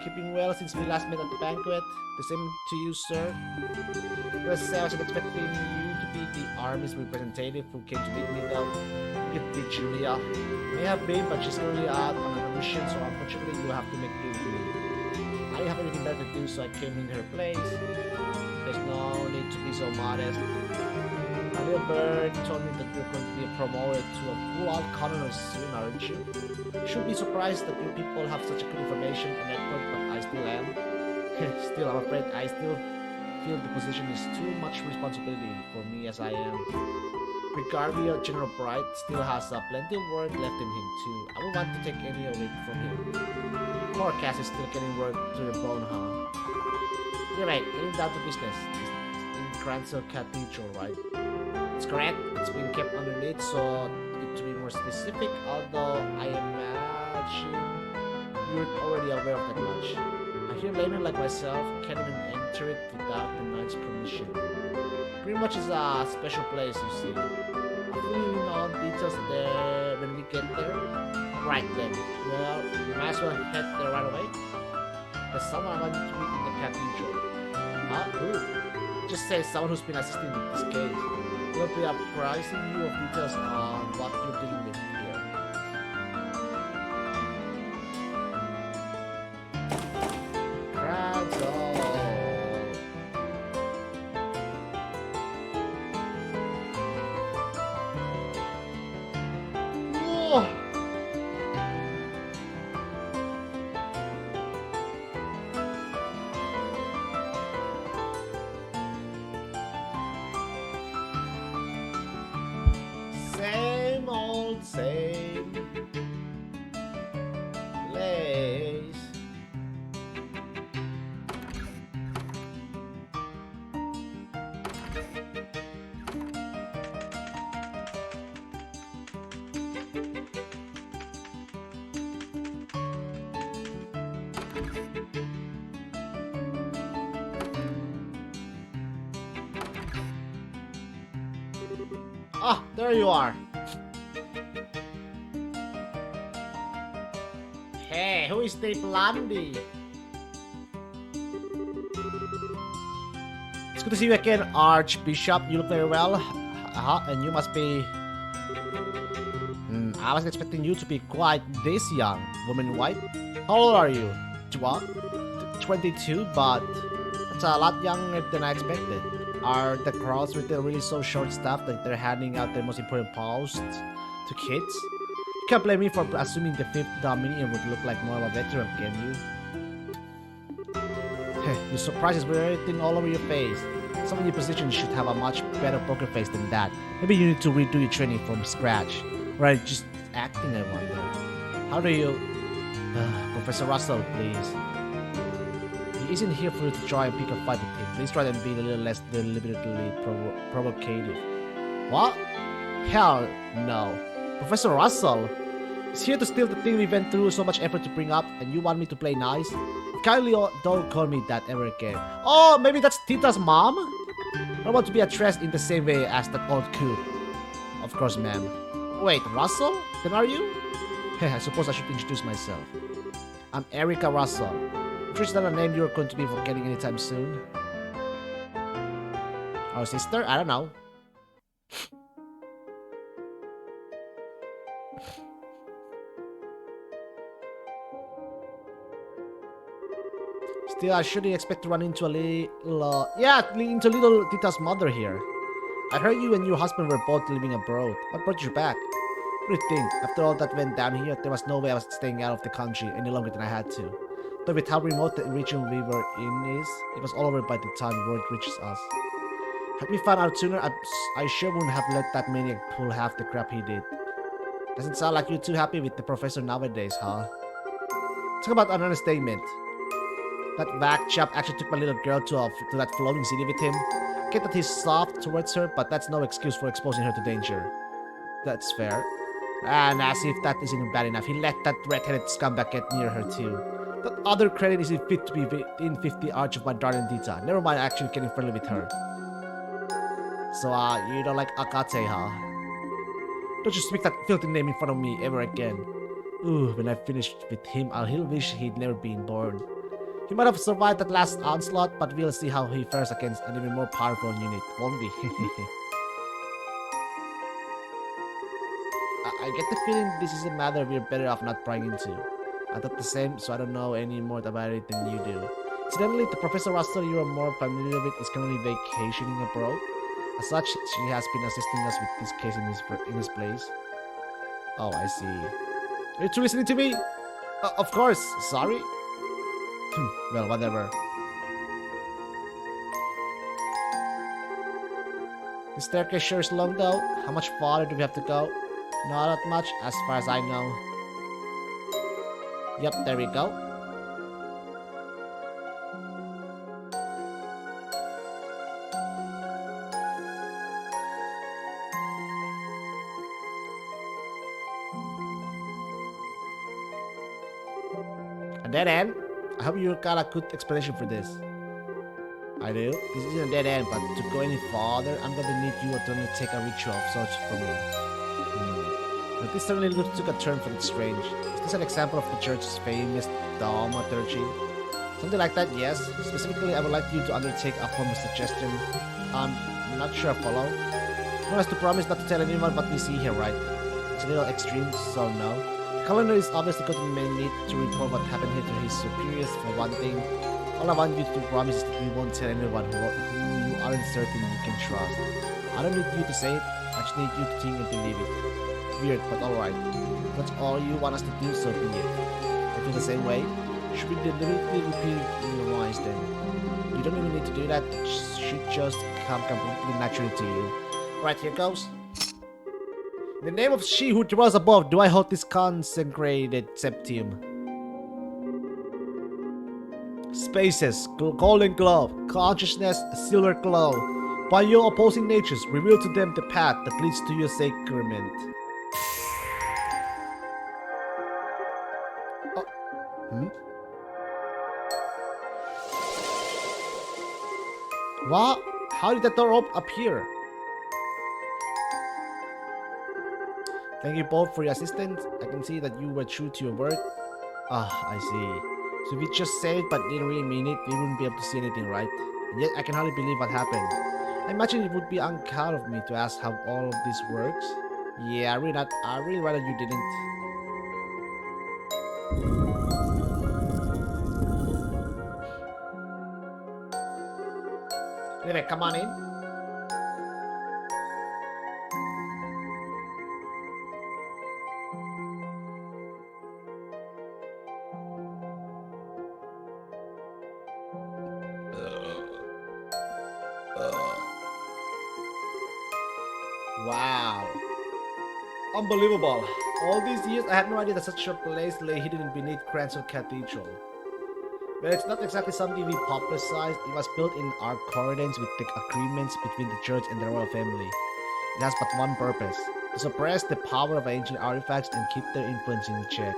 Keeping well since we last met at the banquet. The same to you, sir. I was expecting you to be the army's representative who came to meet me, though. You could be Julia. May have been, but she's currently out on a mission, so unfortunately you have to make do with me. I didn't have anything better to do, so I came in her place. There's no need to be so modest. My little bird told me that you're going to be promoted to a full-out colonel soon, aren't you? You shouldn't be surprised that you people have such a good information and network, but I still am. Still, I'm afraid I still feel the position is too much responsibility for me as I am. Brigadier General Bright still has plenty of work left in him too. I don't want to take any of it from him. Poor Cass is still getting work to the bone, huh? Anyway, getting down to business. It's in Cransel Cathedral, right? It's correct. It's been kept underneath, so to be more specific, although I imagine you're already aware of that much. I hear laymen like myself can't even enter it without the Knight's permission. Pretty much is a special place, you see. I'll fill you in on details there when we get there. Right then. Well, you might as well head there right away. There's someone I want you to meet in the cathedral. Who? Just say someone who's been assisting with this case. We'll be apprising you of details on what you're dealing with here. Crowds all. Whoa! Same old same place. Ah, there you are. Hey, who is Dave Landy? It's good to see you again, Archbishop. You look very well. And you must be... I was expecting you to be quite this young, woman white. How old are you? 22, but that's a lot younger than I expected. Are the crowds with the really so short staff that they're handing out their most important posts to kids? You can't blame me for assuming the 5th Dominion would look like more of a veteran, can you? Your surprise is written all over your face. Someone in your position should have a much better poker face than that. Maybe you need to redo your training from scratch. Right, just acting, I wonder. How do you... Professor Russell, please. He isn't here for you to try and pick a fight with him. Please try and be a little less deliberately provocative. What? Hell no. Professor Russell is here to steal the thing we went through so much effort to bring up, and you want me to play nice? Kindly don't call me that ever again. Oh, maybe that's Tita's mom? I don't want to be addressed in the same way as that old coot. Of course, ma'am. Wait, Russell? Then are you? I suppose I should introduce myself. I'm Erica Russell. I'm sure it's not a name you're going to be forgetting anytime soon. Or sister? I don't know. Still, I shouldn't expect to run into a little... into little Tita's mother here. I heard you and your husband were both living abroad. What brought you back? What do you think? After all that went down here, there was no way I was staying out of the country any longer than I had to. Though with how remote the region we were in is, it was all over by the time word reaches us. Had we found out sooner, I sure wouldn't have let that maniac pull half the crap he did. Doesn't sound like you're too happy with the professor nowadays, huh? Talk about an understatement. That vac chap actually took my little girl to that flowing city with him. Get that he's soft towards her, but that's no excuse for exposing her to danger. That's fair. And as if that isn't bad enough, he let that red-headed scumbag get near her too. That other credit isn't fit to be within 50 arch of my darling Tita. Never mind actually getting friendly with her. So, you don't like Akate, huh? Don't you speak that filthy name in front of me ever again. Ooh, when I finish with him, he'll wish he'd never been born. He might have survived that last onslaught, but we'll see how he fares against an even more powerful unit, won't we? I get the feeling this is a matter we're better off not prying into. I thought the same, so I don't know any more about it than you do. Incidentally, the Professor Russell you're more familiar with is currently vacationing abroad. As such, she has been assisting us with this case in his place. Oh, I see. Are you two listening to me? Of course. Sorry? Well, whatever. The staircase sure is long though. How much farther do we have to go? Not that much, as far as I know. Yep, there we go. A dead end? I hope you got a good explanation for this. I do. This isn't a dead end, but to go any farther, I'm going to need you to undertake a ritual of sorts for me. But this certainly took a turn for the strange. Is this an example of the church's famous thaumaturgy? Something like that, yes. Specifically, I would like you to undertake a form of suggestion. I'm not sure I follow. No has to promise not to tell anyone what we see here, right? It's a little extreme, so no. The calendar is obviously going to need to report what happened here to his superiors for one thing. All I want you to promise is that you won't tell anyone who you aren't certain you can trust. I don't need you to say it, I just need you to think and believe it. Weird, but alright. That's all you want us to do, so be it. I feel the same way. Should we deliberately repeat it in your minds then? You don't even need to do that, it should just come completely naturally to you. Right, here goes. In the name of she who dwells above, do I hold this consecrated septium. Spaces, golden glow, consciousness, silver glow. By your opposing natures, reveal to them the path that leads to your sacrament. What? How did that door appear? Thank you both for your assistance. I can see that you were true to your word. Ah, I see. So if we just said it but didn't really mean it, we wouldn't be able to see anything, right? And yet I can hardly believe what happened. I imagine it would be unkind of me to ask how all of this works. Yeah, I really rather you didn't. Anyway, come on in. Wow. Unbelievable. All these years I had no idea that such a place lay hidden beneath Cranston Cathedral. But it's not exactly something we publicized. It was built in accordance with the agreements between the church and the royal family. It has but one purpose: to suppress the power of ancient artifacts and keep their influence in check.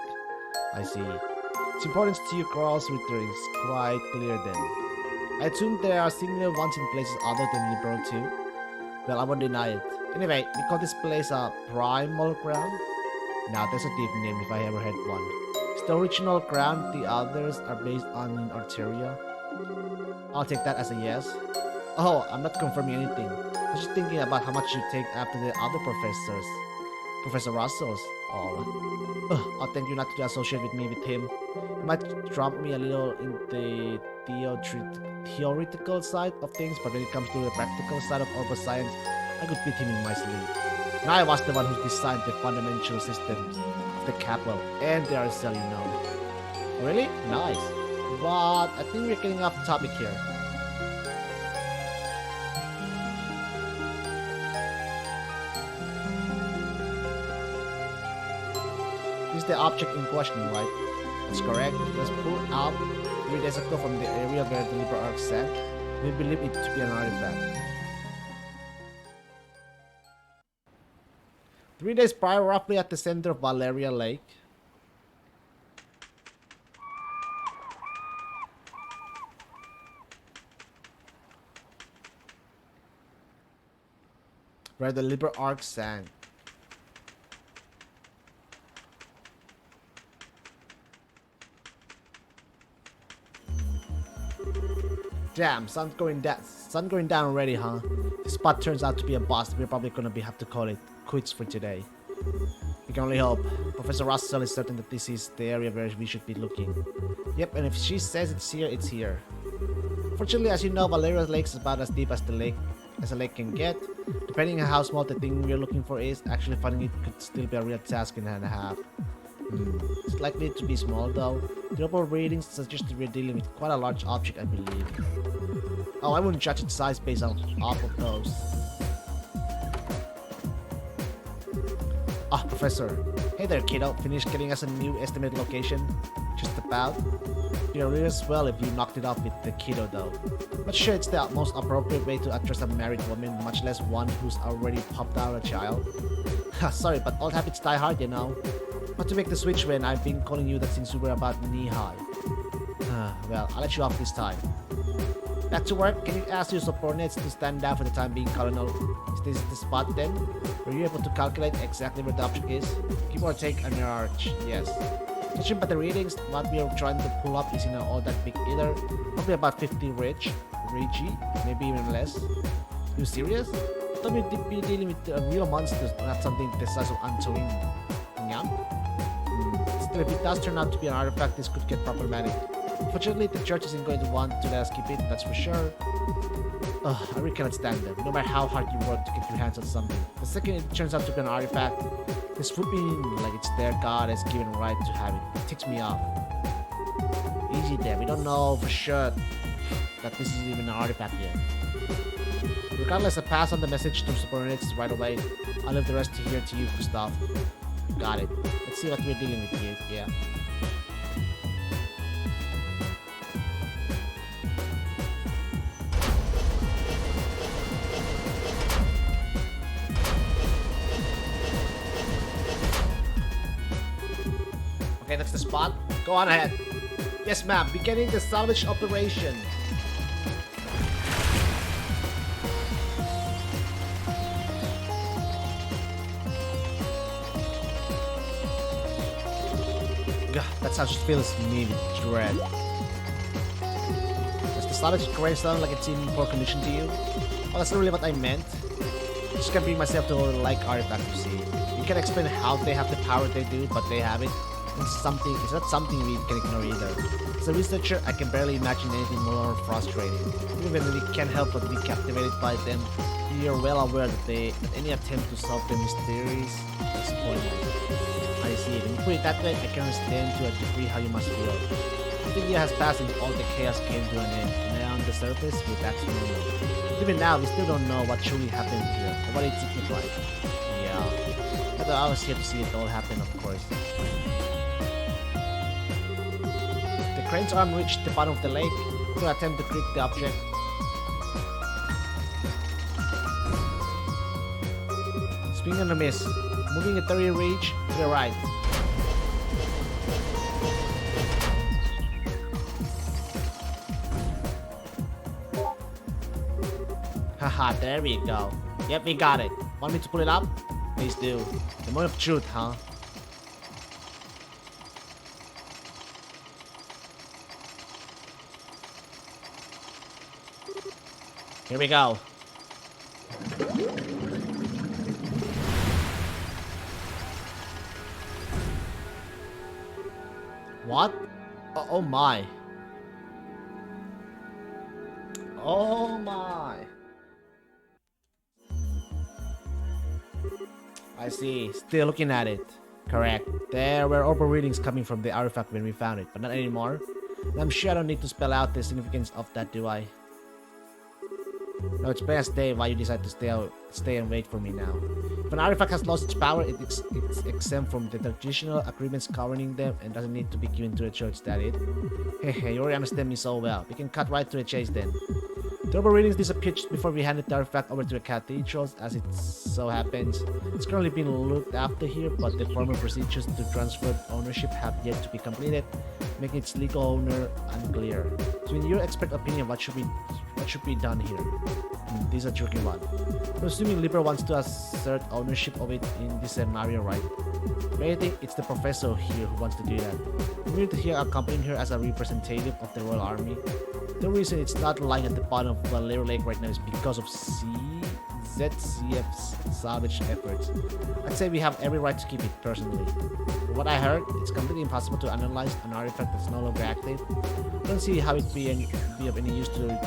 I see. Its importance to your girls' return is quite clear then. I assume there are similar ones in places other than Liberal too. Well, I won't deny it. Anyway, we call this place a primal ground. Now, that's a deep name if I ever had one. It's the original ground, the others are based on in Arteria. I'll take that as a yes. Oh, I'm not confirming anything. I was just thinking about how much you take after the other professors. Professor Russell's. Oh, I'll thank you not to associate with me with him. He might trump me a little in the theoretical side of things, but when it comes to the practical side of urban science, I could beat him in my sleep. And I was the one who designed the fundamental systems of the capital and the RSL, you know. Really? Nice. But I think we're getting off topic here. This is the object in question, right? That's correct. It was pulled out 3 days ago from the area where the Liberal Ark sank. We believe it to be an artifact. 3 days prior, roughly at the center of Valeria Lake. Where the Liberal Ark sank. Damn, sun's going down already, huh? This spot turns out to be a bust. We're probably gonna have to call it quits for today. We can only hope. Professor Russell is certain that this is the area where we should be looking. Yep, and if she says it's here, it's here. Fortunately, as you know, Valeria Lake is about as deep as a lake can get. Depending on how small the thing we're looking for is, actually finding it could still be a real task and a half. It's likely to be small though. The overall readings suggest that we're dealing with quite a large object, I believe. Oh, I wouldn't judge its size based off of those. Ah, Professor. Hey there, kiddo. Finished getting us a new estimated location? Just about. You really swell if you knocked it off with the kiddo though. Not sure it's the most appropriate way to address a married woman, much less one who's already popped out a child. Sorry, but old habits die hard, you know. But to make the switch when I've been calling you that since you were about knee-high. Well, I'll let you off this time. Back to work, can you ask your subordinates to stand down for the time being, Colonel? Is this the spot then? Were you able to calculate exactly where the object is? Give or take an arch, yes. Judging by the readings, what we are trying to pull up isn't all that big either. Probably about 50 Regi, maybe even less. You serious? I thought we'd be dealing with real monsters, not something the size of Antoine. Nyam? Still, if it does turn out to be an artifact, this could get problematic. Fortunately, the church isn't going to want to let us keep it, that's for sure. I really cannot stand them, no matter how hard you work to get your hands on something. The second it turns out to be an artifact, the swooping like it's their god has given right to have it. It ticks me off. Easy there, we don't know for sure that this is even an artifact yet. Regardless, I pass on the message to subordinates right away. I'll leave the rest here to you, Gustav. Got it. Let's see what we're dealing with here, yeah. Okay, that's the spot. Go on ahead. Yes, ma'am. Beginning the salvage operation. God, that sound just fills me with dread. Does the salvage crane sound like it's in poor condition to you? Oh, that's not really what I meant. I just can't bring myself to like artifact, you see. You can explain how they have the power they do, but they have it. It's not something we can ignore either. As a researcher, I can barely imagine anything more frustrating. Even when we can't help but be captivated by them, we are well aware that any attempt to solve their mysteries is pointless. I see. When you put it that way, I can understand to a degree how you must feel. I think year has passed and all the chaos came to an end. Now on the surface, we're back to normal. Even now, we still don't know what truly happened here, or what it signified. Yeah. But I was here to see it all happen, of course. The crane's arm reached the bottom of the lake to attempt to grip the object. Swing and a miss. Moving a 30 reach to the right. Haha, there we go. Yep, we got it. Want me to pull it up? Please do. The moment of truth, huh? Here we go. What? Oh my. Oh my. I see. Still looking at it. Correct. There were overreadings coming from the artifact when we found it, but not anymore. And I'm sure I don't need to spell out the significance of that, do I? No, it's past day why you decide to stay and wait for me now. If an artifact has lost its power, it's exempt from the traditional agreements governing them and doesn't need to be given to the church, that it? Hey, you already understand me so well. We can cut right to the chase then. The overreadings disappeared just before we handed the artifact over to the cathedral, as it so happens. It's currently being looked after here, but the formal procedures to transfer ownership have yet to be completed, making its legal owner unclear. So in your expert opinion, what should be done here? This is a tricky one. I'm assuming Libra wants to assert ownership of it in this scenario, right? But I think it's the professor here who wants to do that. We're here accompanying her as a representative of the Royal Army. The reason it's not lying at the bottom of Valero Lake right now is because of ZCF's salvage efforts. I'd say we have every right to keep it, personally. From what I heard, it's completely impossible to analyze an artifact that's no longer active. I don't see how it'd be of any use to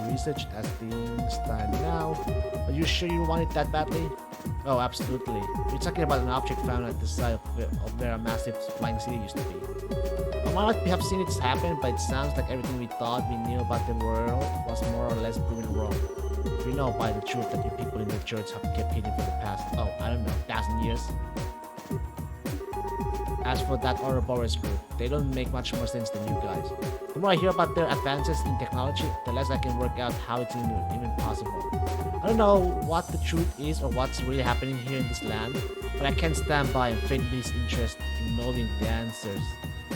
research as things stand now. Are you sure you want it that badly? Oh, absolutely. We're talking about an object found at the site of where a massive flying city used to be. I might not have seen it happen, but it sounds like everything we thought we knew about the world was more or less proven wrong. We know by the truth that you people in the church have kept hidden for the past, I don't know, 1,000 years. As for that Ouroboros group, they don't make much more sense than you guys. The more I hear about their advances in technology, the less I can work out how it's even possible. I don't know what the truth is or what's really happening here in this land, but I can't stand by and feign disinterest in knowing the answers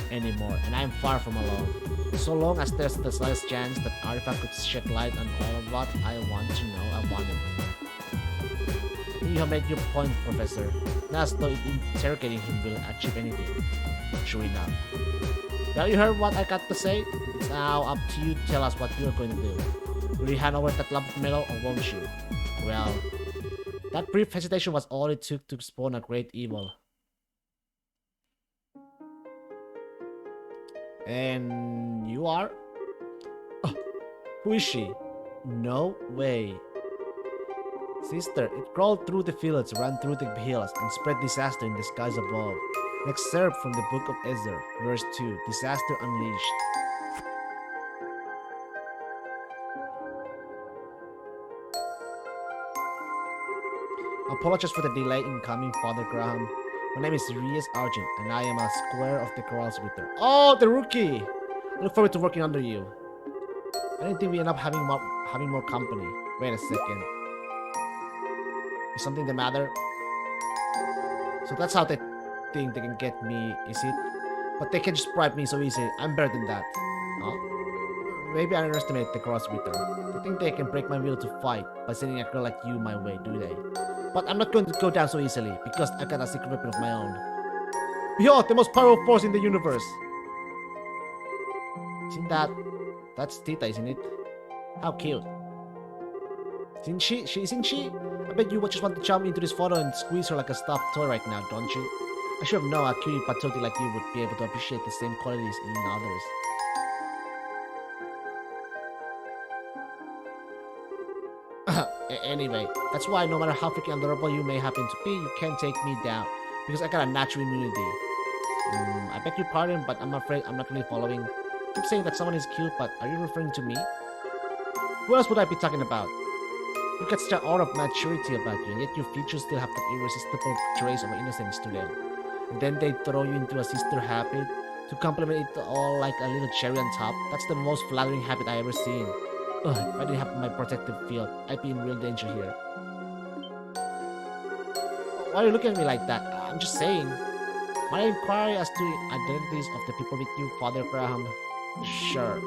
anymore, and I'm far from alone. So long as there's the slightest chance that Artifact could shed light on all of what I want to know, I want it. You have made your point, Professor. Not as though interrogating him will achieve anything. Sure enough. Well, you heard what I got to say? It's now up to you to tell us what you're going to do. Will you hand over that lump of metal or won't you? Well, that brief hesitation was all it took to spawn a great evil. And you are? Oh, who is she? No way. Sister, it crawled through the fields, ran through the hills, and spread disaster in the skies above. An excerpt from the Book of Ezra, verse 2, Disaster Unleashed. Apologies for the delay in coming, Father Graham. My name is Reyes Argent, and I am a square of the Corals Ritter. Oh, the rookie! I look forward to working under you. I didn't think we end up having more company. Wait a second. Is something the matter? So that's how they think they can get me, is it? But they can just bribe me so easy. I'm better than that. Huh? Maybe I underestimate the Cross Ritter. They think they can break my will to fight by sending a girl like you my way, do they? But I'm not going to go down so easily, because I got a secret weapon of my own. Behold, the most powerful force in the universe! Isn't that's Tita, isn't it? How cute. Isn't she? Isn't she? I bet you just want to jump into this photo and squeeze her like a stuffed toy right now, don't you? I should have known a cutie patootie like you would be able to appreciate the same qualities in others. Anyway, that's why no matter how freaking adorable you may happen to be, you can't take me down, because I got a natural immunity. I beg your pardon, but I'm afraid I'm not really following. You keep saying that someone is cute, but are you referring to me? Who else would I be talking about? You've got such an aura of maturity about you, and yet your features still have that irresistible trace of innocence to them. And then they throw you into a sister habit to complement it all like a little cherry on top. That's the most flattering habit I ever seen. Ugh, if I didn't have my protective field, I'd be in real danger here. Why are you looking at me like that? I'm just saying. My inquiry as to identities of the people with you, Father Graham. Sure.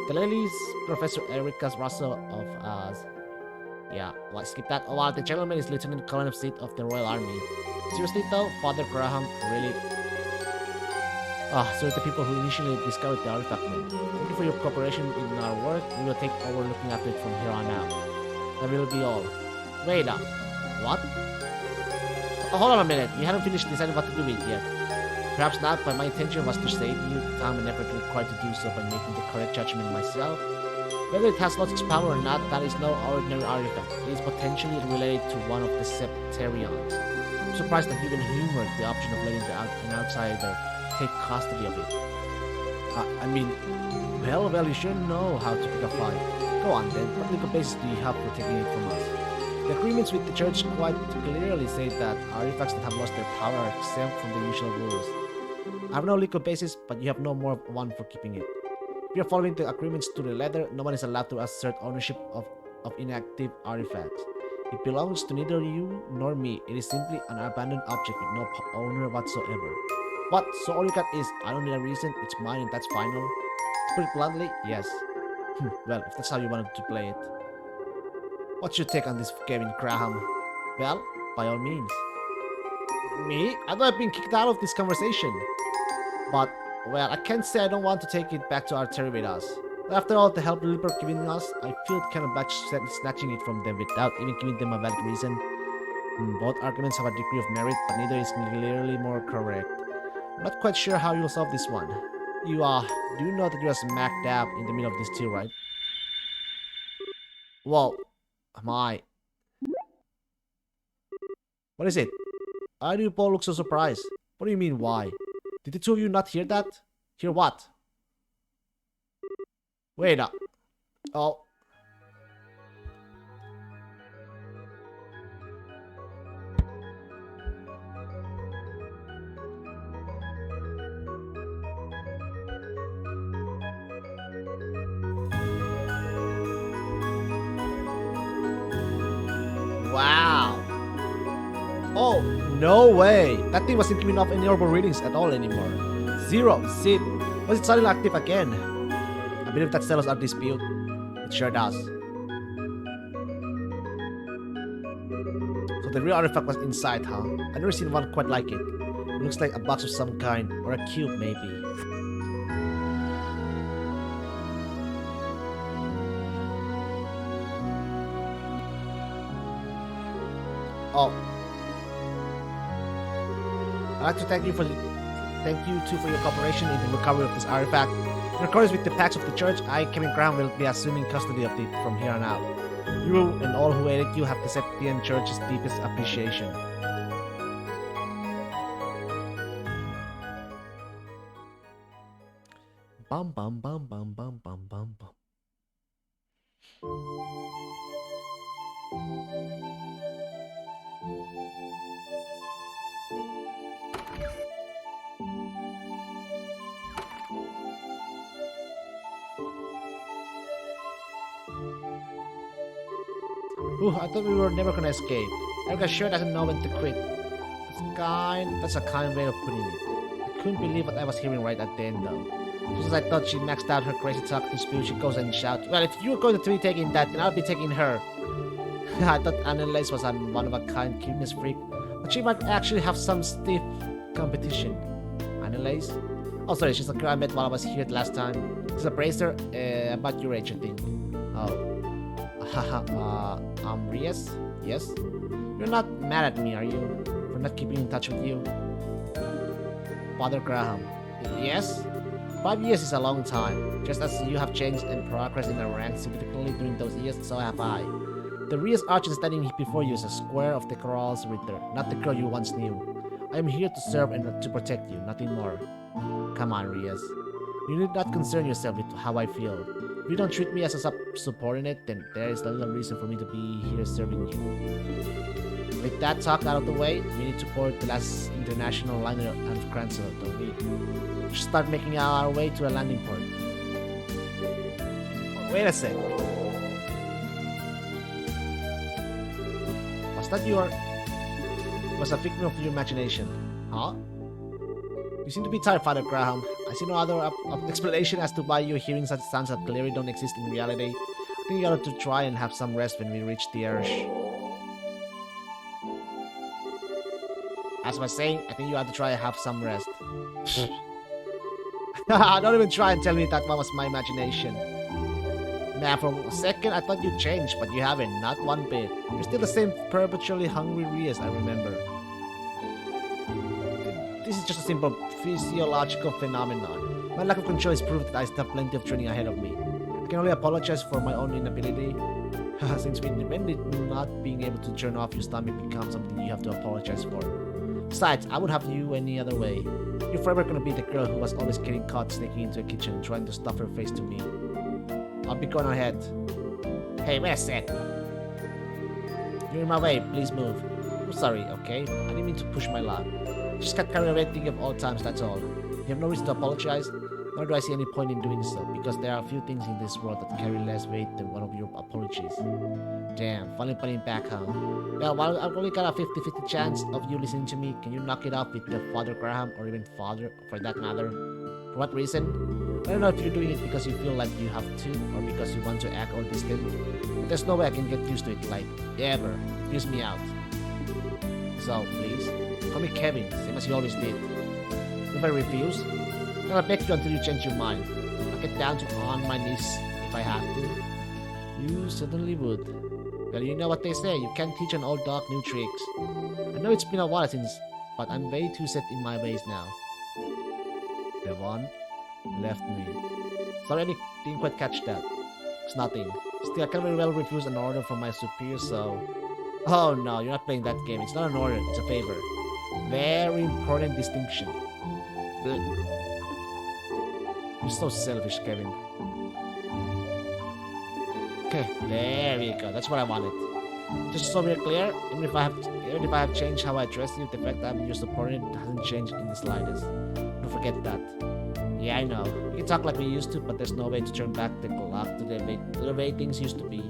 The lady is Professor Erica Russell of yeah, well, skip that. While the gentleman is Lieutenant Colonel of State of the Royal Army. Seriously though, Father Graham, really? So the people who initially discovered the artifact. Thank you for your cooperation in our work. We will take over looking after it from here on out. That will be all. Wait up. What? Hold on a minute. You haven't finished deciding what to do with it yet. Perhaps not, but my intention was to save you the time and effort required to do so by making the correct judgment myself. Whether it has lost its power or not, that is no ordinary artifact. It is potentially related to one of the Septarions. I'm surprised that you even humored the option of letting an outsider take custody of it. I mean, well, you sure know how to pick a fight. Go on then, what legal basis do you have for taking it from us? The agreements with the church quite clearly say that artifacts that have lost their power are exempt from the usual rules. I have no legal basis, but you have no more one for keeping it. If you're following the agreements to the letter, no one is allowed to assert ownership of inactive artifacts. It belongs to neither you nor me. It is simply an abandoned object with no owner whatsoever. What? So all you got is, I don't need a reason, it's mine and that's final? To put it bluntly, yes. Well, if that's how you wanted to play it. What's your take on this, Kevin Graham? Well, by all means. Me? I thought I've been kicked out of this conversation. But, well, I can't say I don't want to take it back to our territory with us. But after all the help Lilliper giving us, I feel kind of bad snatching it from them without even giving them a valid reason. Both arguments have a degree of merit, but neither is clearly more correct. I'm not quite sure how you'll solve this one. Do you know that you're smack dab in the middle of this too, right? Well, am I? What is it? Why do you both look so surprised? What do you mean, why? Did the two of you not hear that? Hear what? Wait up. Oh. Oh, no way! That thing wasn't giving off any orbital readings at all anymore. 0. Zip. Was it suddenly active again? I believe that settles our dispute. It sure does. So the real artifact was inside, huh? I've never seen one quite like it. It looks like a box of some kind, or a cube maybe. Oh. I'd like to thank you too for your cooperation in the recovery of this artifact. In accordance with the pacts of the church, I, Kevin Graham, will be assuming custody of it from here on out. You and all who aided you have the Septian Church's deepest appreciation. Bum bum bum bum bum bum bum bum. Ooh, I thought we were never gonna escape. Erica sure doesn't know when to quit. That's a kind way of putting it. I couldn't believe what I was hearing right at the end though. Just as I thought she maxed out her crazy talk to spew, she goes and shouts, "Well, if you're going to be taking that, then I'll be taking her." I thought Annalise was a one-of-a-kind cuteness freak, but she might actually have some stiff competition. Annalise? Oh, sorry, she's the girl I met while I was here last time. She's a bracer, about your age, I think. Oh. Haha, Reyes? Yes? You're not mad at me, are you? For not keeping in touch with you? Father Graham. Yes? 5 years is a long time. Just as you have changed and progressed in the ranks significantly during those years, so have I. The Reyes Archer standing before you is a square of the Corral's Ritter, not the girl you once knew. I am here to serve and to protect you, nothing more. Come on, Reyes. You need not concern yourself with how I feel. If you don't treat me as a subordinate, then there is little reason for me to be here serving you. With that talk out of the way, we need to board the last international liner out of Cranslow, don't we? We should start making our way to a landing port. Wait a sec. Was a victim of your imagination? Huh? You seem to be tired, Father Graham. I see no other explanation as to why you're hearing such sounds that clearly don't exist in reality. I think you ought to try and have some rest when we reach the Earth. As I was saying, I think you ought to try and have some rest. Don't even try and tell me that was my imagination. Nah, for a second I thought you changed, but you haven't, not one bit. You're still the same perpetually hungry Reyes I remember. This is just a simple physiological phenomenon. My lack of control is proof that I still have plenty of training ahead of me. I can only apologize for my own inability. Since when did not being able to turn off your stomach become something you have to apologize for? Besides, I would have you any other way. You're forever gonna be the girl who was always getting caught sneaking into a kitchen trying to stuff her face to me. I'll be going ahead. Hey, wait a sec. You're in my way, please move. I'm sorry, okay? I didn't mean to push my luck. Just got carried away thinking of old times, that's all. You have no reason to apologize, nor do I see any point in doing so, because there are a few things in this world that carry less weight than one of your apologies. Damn, finally putting back, huh? Well, while I've only got a 50-50 chance of you listening to me, can you knock it off with the Father Graham, or even Father, for that matter? For what reason? I don't know if you're doing it because you feel like you have to, or because you want to act all distant, but there's no way I can get used to it, like, ever. It freaks me out. So, please, call me Kevin, same as you always did. If I refuse, then I'll beg you until you change your mind. I'll get down to on my knees if I have to. You certainly would. Well, you know what they say, you can't teach an old dog new tricks. I know it's been a while since, but I'm way too set in my ways now. The one left me. Sorry, I didn't quite catch that. It's nothing. Still, I can very well refuse an order from my superior, so... Oh no, you're not playing that game. It's not an order, it's a favor. Very important distinction. You're so selfish, Kevin. Okay, there we go. That's what I wanted. Just so we're clear, even if I have changed how I address you, the fact that I'm your subordinate hasn't changed in the slightest. Don't forget that. Yeah, I know. We can talk like we used to, but there's no way to turn back the clock to the way things used to be.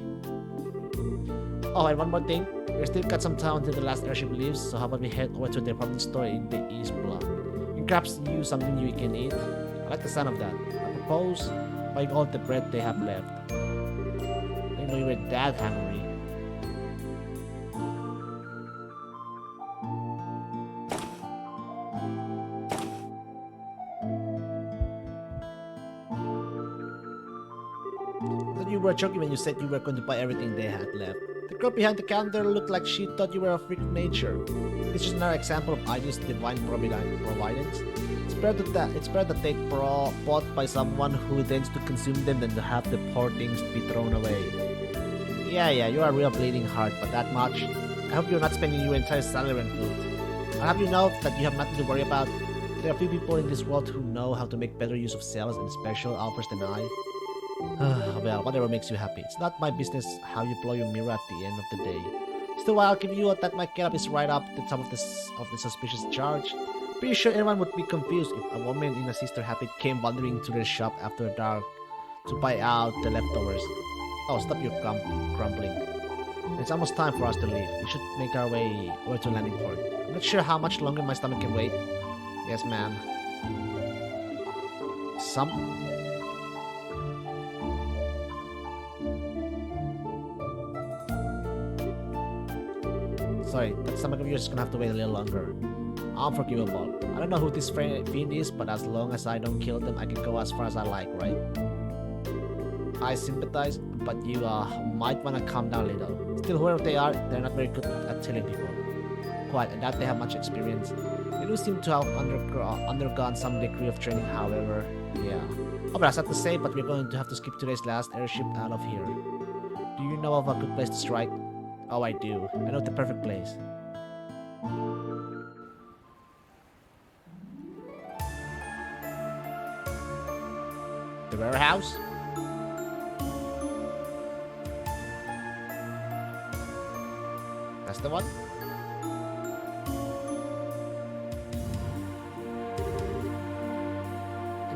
Oh, and one more thing. We've still got some time until the last airship leaves, so how about we head over to the department store in the East Block? You can grab you something you can eat. I like the sound of that. I propose buying all the bread they have left. I didn't know you were that hungry. You were joking when you said you were going to buy everything they had left. The girl behind the counter looked like she thought you were a freak of nature. It's just another example of Ideal's divine providence. It's better that they bought by someone who intends to consume them than to have the poor things be thrown away. Yeah, you are a real bleeding heart, but that much? I hope you're not spending your entire salary on food. I'll have you know that you have nothing to worry about. There are few people in this world who know how to make better use of sales and special offers than I. Well, whatever makes you happy. It's not my business how you blow your mirror at the end of the day. Still, I'll give you that my get-up is right up the top of the suspicious charge. Pretty sure everyone would be confused if a woman in a sister habit came wandering to their shop after dark to buy out the leftovers. Oh, stop your grumbling. It's almost time for us to leave. We should make our way over to landing port. I'm not sure how much longer my stomach can wait. Yes, ma'am. Sorry, that stomach of yours is gonna have to wait a little longer. Unforgivable. I don't know who this fiend is, but as long as I don't kill them, I can go as far as I like, right? I sympathize, but you might wanna calm down a little. Still, whoever they are, they're not very good at killing people. Quite, and that they have much experience. They do seem to have undergone some degree of training, however, yeah. Oh, but that's not to say, but we're going to have to skip today's last airship out of here. Do you know of a good place to strike? Oh, I do. I know the perfect place. The warehouse? That's the one?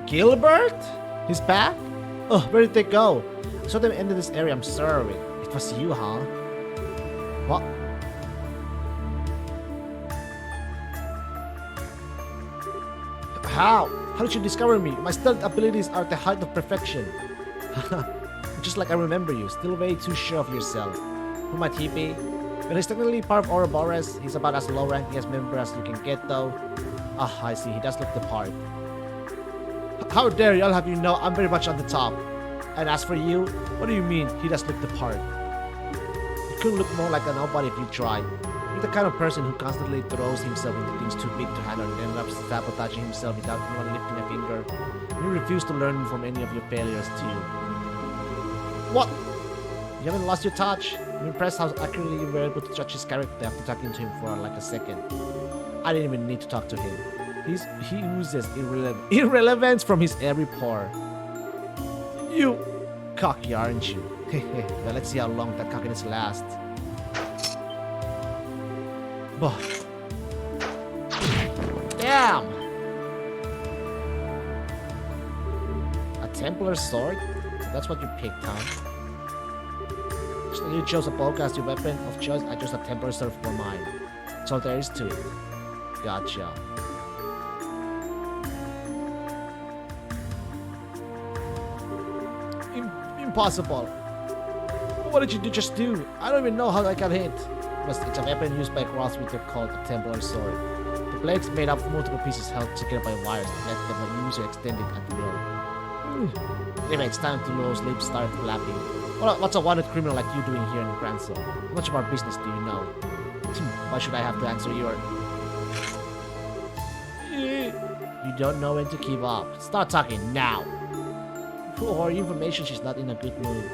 Gilbert? He's back? Oh, where did they go? I saw them enter this area. I'm sorry. It was you, huh? What? How? How did you discover me? My stealth abilities are the height of perfection. Just like I remember you, still way too sure of yourself. Who might he be? Well, he's technically part of Ouroboros. He's about as low-ranking as member as you can get, though. Ah, I see. He does look the part. How dare you? I'll have you know I'm very much on the top. And as for you, what do you mean he does look the part? You couldn't look more like a nobody if you tried. You're the kind of person who constantly throws himself into things too big to handle and ends up sabotaging himself without anyone lifting a finger. You refuse to learn from any of your failures too. What? You haven't lost your touch? I'm impressed how accurately you were able to judge his character after talking to him for like a second. I didn't even need to talk to him. He oozes irrelevance from his every pore. You cocky, aren't you? Well, let's see how long that cockiness lasts. Bah. Damn! A Templar sword? That's what you picked, huh? So you chose a bow as your weapon of choice. I chose a Templar sword for mine. So there is to it. Gotcha. Impossible. What did you just do? I don't even know how I got hit. It's a weapon used by Crosswhitter called a Templar sword. The blade's made up of multiple pieces held together by wires that let the user extend it at will. Anyway, it's time to lose sleep, start flapping. What's a wanted criminal like you doing here in Gransel? How much of our business do you know? Why should I have to answer your... You don't know when to keep up. Start talking now. For her information, she's not in a good mood.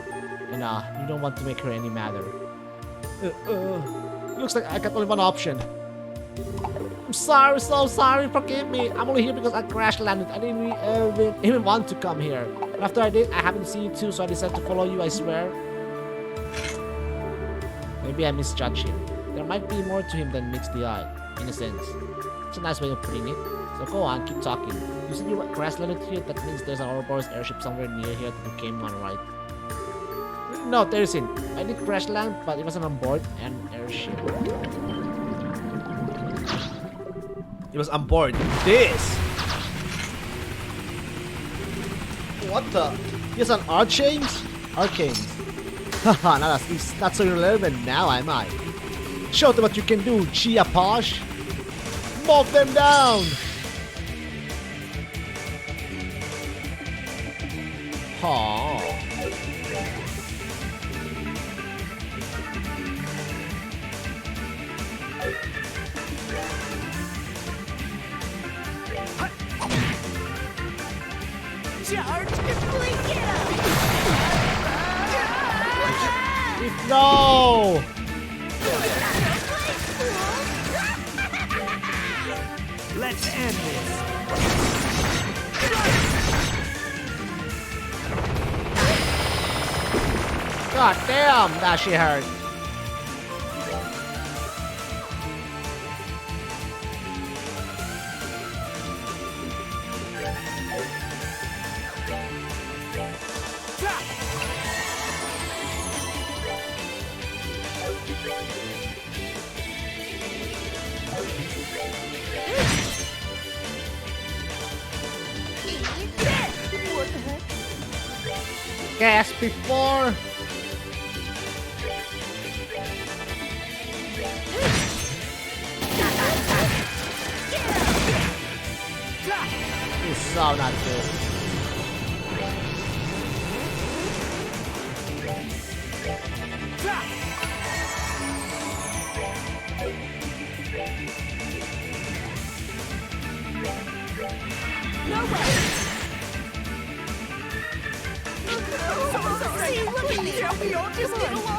And you don't want to make her any madder. Looks like I got only one option. I'm sorry, so sorry, forgive me. I'm only here because I crash landed. I didn't even want to come here. But after I did, I happened to see you too, so I decided to follow you, I swear. Maybe I misjudged him. There might be more to him than meets the eye, in a sense. It's a nice way of putting it. So go on, keep talking. You said you crash landed here, that means there's an Ouroboros airship somewhere near here that you came on, right? No, there isn't. I did crash land, but it wasn't on board an airship. It was on board this. What the? Here's an Archanes? Arcanes. Haha, not so irrelevant now, am I? Show them what you can do, Chia Posh. Mow them down! Aww. Charge complete! No! Let's end this. God damn, that shit hurt. What the heck? Gas before. This is all not good. No way! See, look at me! Can't we all just get along?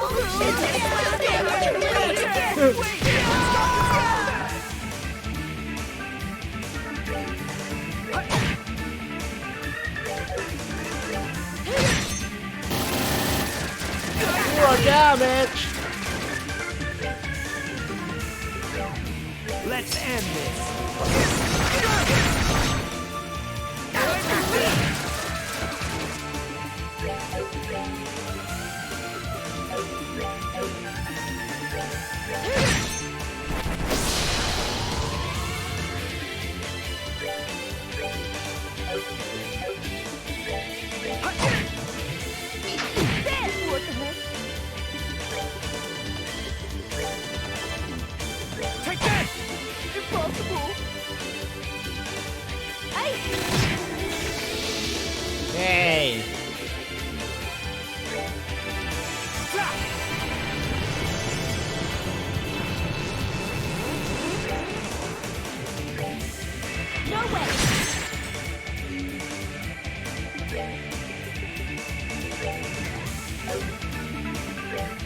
Zero damage. Let's end this. What the heck? Take that! Impossible! Hey! Hey. No way!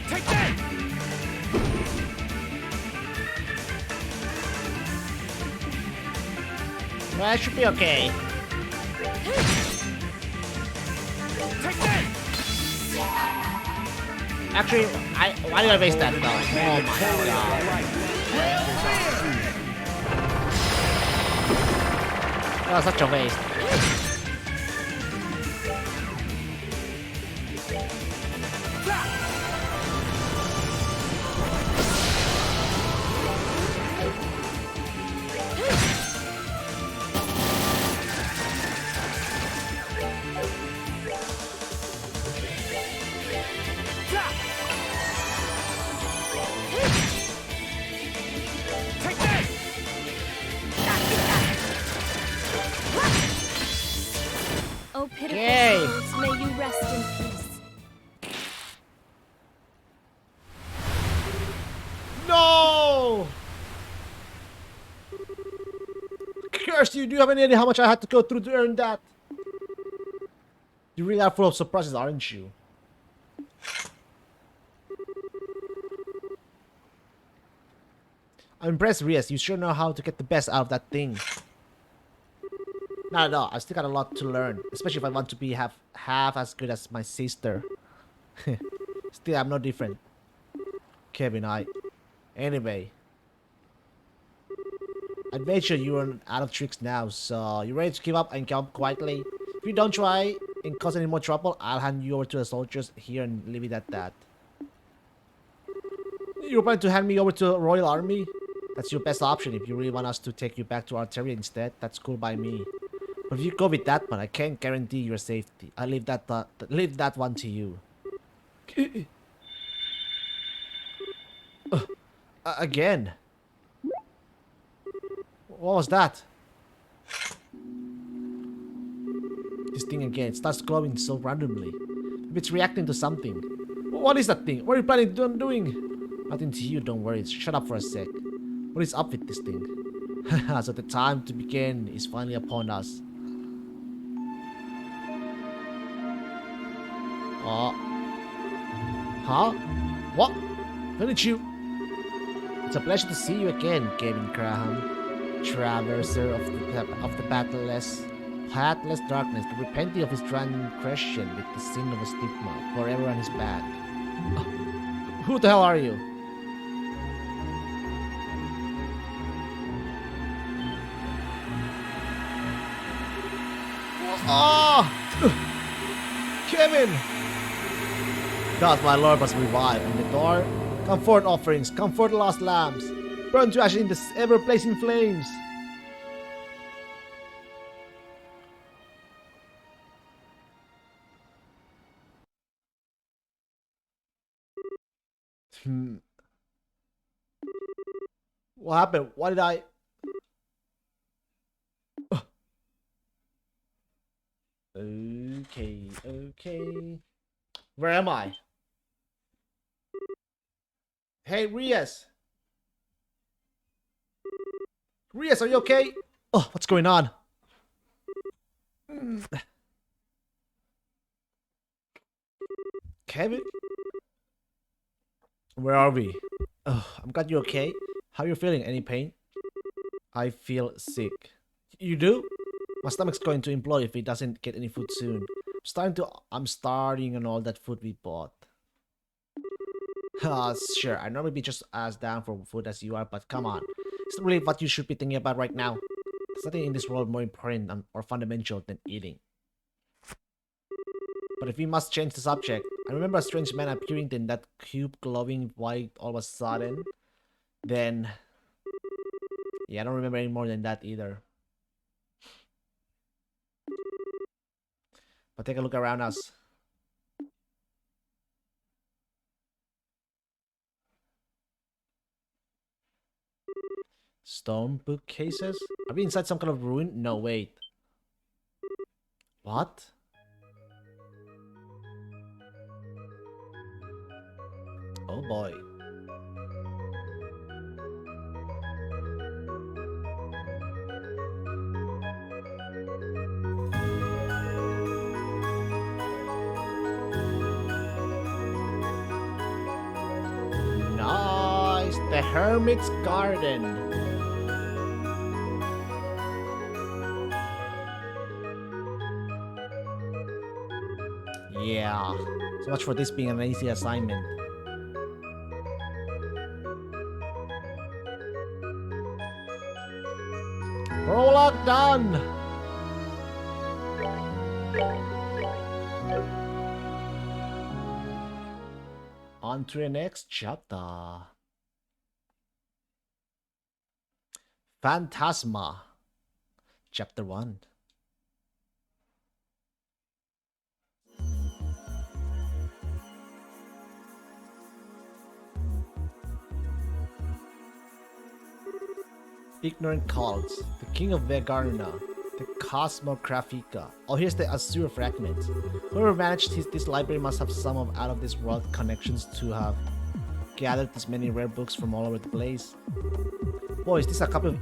Take that! Well, that should be okay. Take that! Actually, why did I waste that though? Oh my god. That was such a waste. Take that! Oh, pitiful Yay. souls, may you rest in peace. No! Curse you! Do you have any idea how much I had to go through to earn that? You really are full of surprises, aren't you? I'm impressed, Rias. You sure know how to get the best out of that thing. Not at all. I still got a lot to learn, especially if I want to be half as good as my sister. Still, I'm no different. Kevin, Anyway. I'd made sure you were out of tricks now, so you ready to give up and come up quietly? If you don't try, and cause any more trouble, I'll hand you over to the soldiers here and leave it at that. You're planning to hand me over to the Royal Army? That's your best option if you really want us to take you back to Arteria instead. That's cool by me. But if you go with that one, I can't guarantee your safety. I leave that one to you. Again. What was that? This thing again. It starts glowing so randomly. If it's reacting to something. What is that thing? What are you planning on doing? Nothing to you, don't worry. Shut up for a sec. What is up with this thing? So the time to begin is finally upon us. Huh? What? Where did you? It's a pleasure to see you again, Kevin Graham, traverser of the pathless darkness, the repenting of his transgression with the sin of a stigma forever on his back. Who the hell are you? Oh! Kevin! God, my Lord must revive. And the door? Comfort offerings, comfort lost lambs. Burn to ash in the ever-blazing flames. What happened? Why did I... Okay. Where am I? Hey, Rias! Rias, are you okay? Oh, what's going on? Kevin? Where are we? Oh, I'm glad you're okay. How are you feeling? Any pain? I feel sick. You do? My stomach's going to implode if it doesn't get any food soon. I'm starting on all that food we bought. Sure, I normally be just as down for food as you are, but come on. It's not really what you should be thinking about right now. There's nothing in this world more important or fundamental than eating. But if we must change the subject, I remember a strange man appearing in that cube glowing white all of a sudden. Then... yeah, I don't remember any more than that either. But take a look around us. Stone bookcases? Are we inside some kind of ruin? No, wait. What? Oh boy. Nice! The Hermit's Garden. Yeah, so much for this being an easy assignment. Prologue done! On to the next chapter. Phantasma. Chapter 1. Ignorant cults, the king of Vegarna, the Cosmographica. Oh, here's the Azure fragments. Whoever managed this library must have some of out-of-this-world connections to have gathered this many rare books from all over the place. Boy, is this a copy of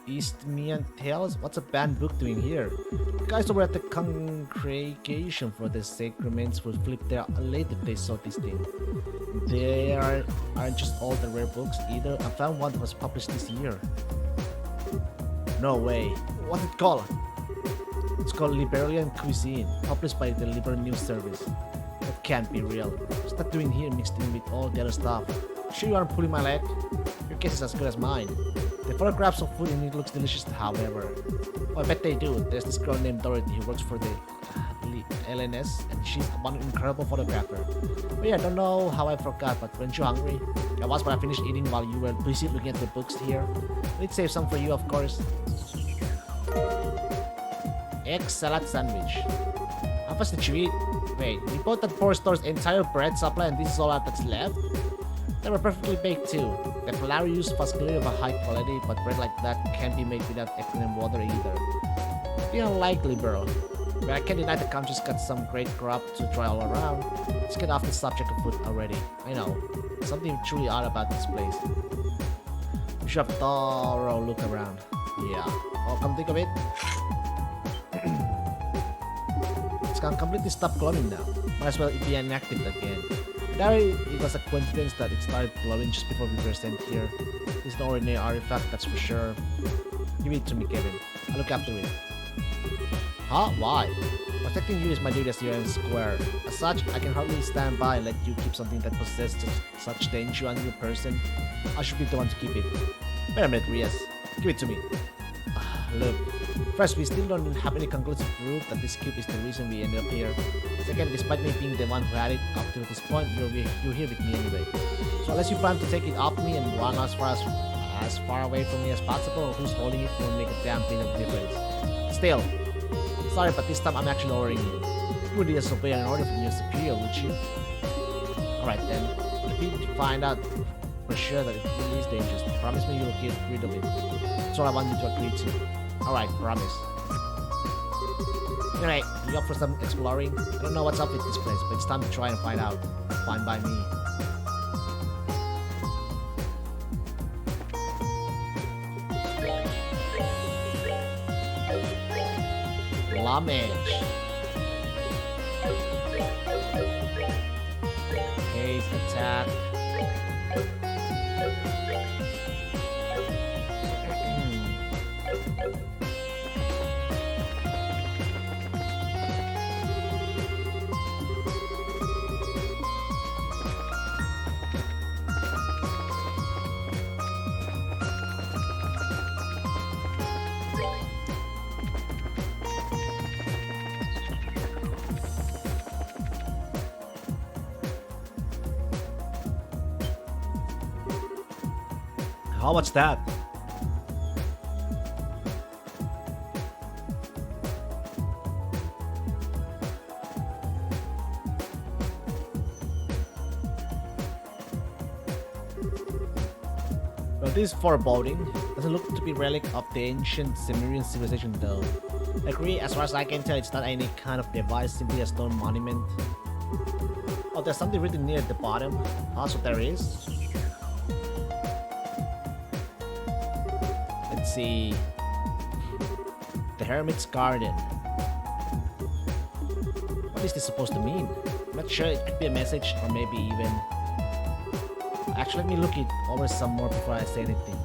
Eastmian Tales? What's a banned book doing here? The guys over at the Congregation for the Sacraments would flip their lid if they saw this thing. They aren't just all the rare books either. I found one that was published this year. No way. What's it called? It's called Liberian Cuisine, published by the Liber News Service. That can't be real. What's that doing here mixed in with all the other stuff? Sure you aren't pulling my leg? You're guess it's as good as mine. The photographs of food in it looks delicious, however. Oh, I bet they do. There's this girl named Dorothy who works for the LNS, and she's one incredible photographer. But yeah, I don't know how I forgot, but weren't you hungry? I was, but I finished eating while you were busy looking at the books here. Let's save some for you, of course. Egg salad sandwich. How fast did you eat? Wait, we bought that poor store's entire bread supply and this is all that's left? They were perfectly baked too. The flour used was clearly of a high quality, but bread like that can't be made without excellent water either. Be unlikely, bro. But I can't deny the country's got some great crop to try all around. Let's get off the subject of food already. I know. Something truly odd about this place. We should have a thorough look around. Yeah. Oh, come think of it. It's completely stopped glowing now. Might as well be inactive again. It was a coincidence that it started glowing just before we were sent here. It's an ordinary artifact, that's for sure. Give it to me, Kevin. I'll look after it. Huh? Why? Protecting you is my duty as UN Square. As such, I can hardly stand by and let you keep something that possesses such danger on your person. I should be the one to keep it. Wait a minute, Rias. Give it to me. Look. First, we still don't have any conclusive proof that this cube is the reason we ended up here. Second, despite me being the one who had it up to this point, you're here with me anyway. So unless you plan to take it off me and run as far away from me as possible, who's holding it won't make a damn thing of difference. Still, sorry, but this time I'm actually ordering you. You would disobey an order from your superior, would you? Alright then, if you find out for sure that it really is dangerous, promise me you'll get rid of it. That's all I want you to agree to. Alright, promise. Anyway, you up for some exploring? I don't know what's up with this place, but it's time to try and find out. Fine by me. Plumage. Haze attack. How much that? Well, this is foreboding. Doesn't look to be a relic of the ancient Sumerian civilization though. Agree, as far as I can tell, it's not any kind of device, simply a stone monument. Oh, there's something written near the bottom. Also, there is. Let's see. The Hermit's Garden. What is this supposed to mean? I'm not sure. It could be a message, or maybe even... Actually, let me look it over some more before I say anything.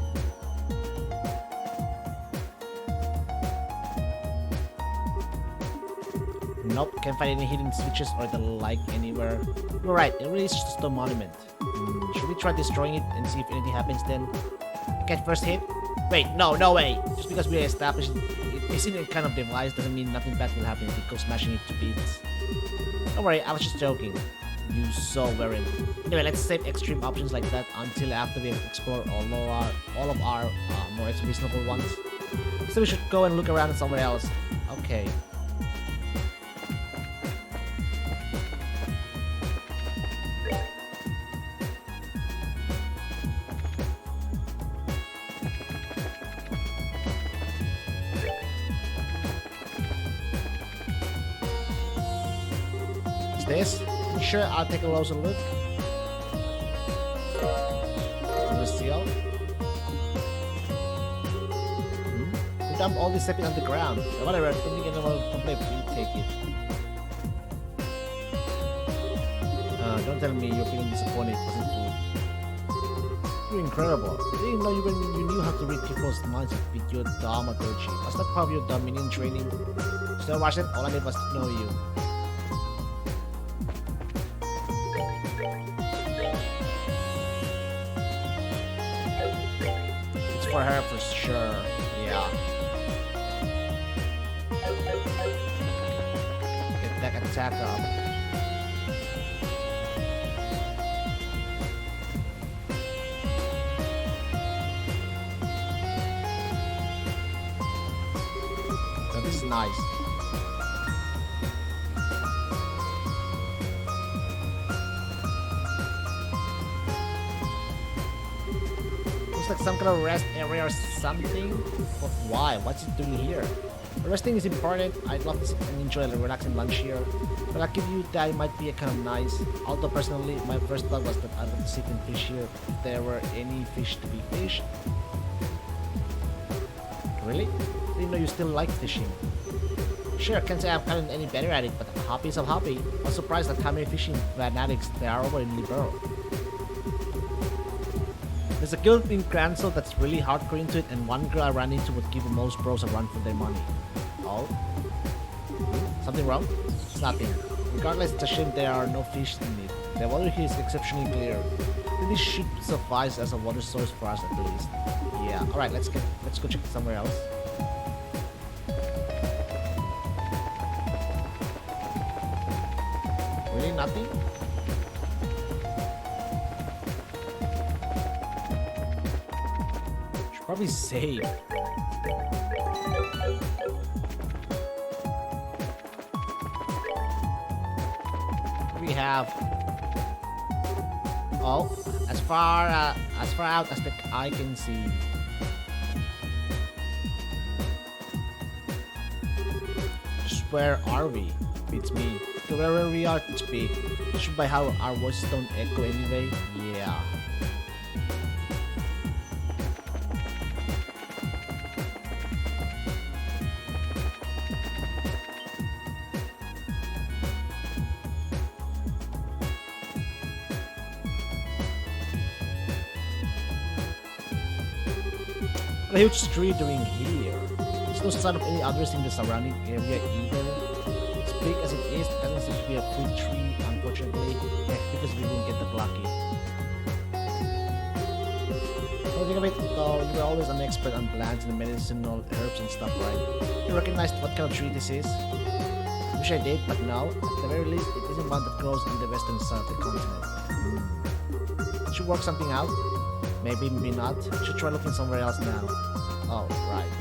Nope, can't find any hidden switches or the like anywhere. You're right, it really is just a stone monument. Should we try destroying it and see if anything happens then? Get first hit? Wait, no way! Just because we established it isn't a kind of device doesn't mean nothing bad will happen if we go smashing it to bits. Don't worry, I was just joking. You so weren't. Anyway, let's save extreme options like that until after we explore all of our more reasonable ones. So we should go and look around somewhere else. Okay. This? Sure, I'll take a closer look. The seal. We dump all this stuff on the ground. Whatever, I don't think anyone will complain if you take it. Don't tell me you're feeling disappointed it wasn't food. You're incredible. I didn't know you knew how to read people's minds with your dramaturgy. Was that part of your Dominion training? Still watch it? All I did was to know you. for her for sure. Yeah. Get that attack up. So this is nice. Looks like some kind of rest area or something. But why? What's it doing here? Resting is important. I'd love to sit and enjoy a relaxing lunch here. But I'll give you that it might be a kind of nice. Although personally, my first thought was that I'd love to sit and fish here if there were any fish to be fished. Really? Didn't know you still like fishing. Sure, can't say I've gotten any better at it, but a hobby is a hobby. I'm surprised at how many fishing fanatics there are over in Libero. There's a guild in Cransel that's really hardcore into it, and one girl I ran into would give most bros a run for their money. Oh? Something wrong? It's nothing. Regardless, it's a shame there are no fish in it. The water here is exceptionally clear. This should suffice as a water source for us at least. Yeah, alright, let's go check somewhere else. Really nothing? Should probably save. We have. Oh, as far out as the eye can see. Just where are we? Beats me. To wherever we are to speak. Should by how our voices don't echo anyway. Yeah. What a huge tree doing here. There's no sign of any others in the surrounding area either. As big as it is, it doesn't seem to be a fruit tree, unfortunately. Heck, because we didn't get the blocky. So think of it though, you're always an expert on plants and medicinal herbs and stuff, right? You recognized what kind of tree this is? Wish I did, but no. At the very least, it isn't one that grows on the western side of the continent. Should work something out. Maybe, maybe not. Should try looking somewhere else now. Oh, right.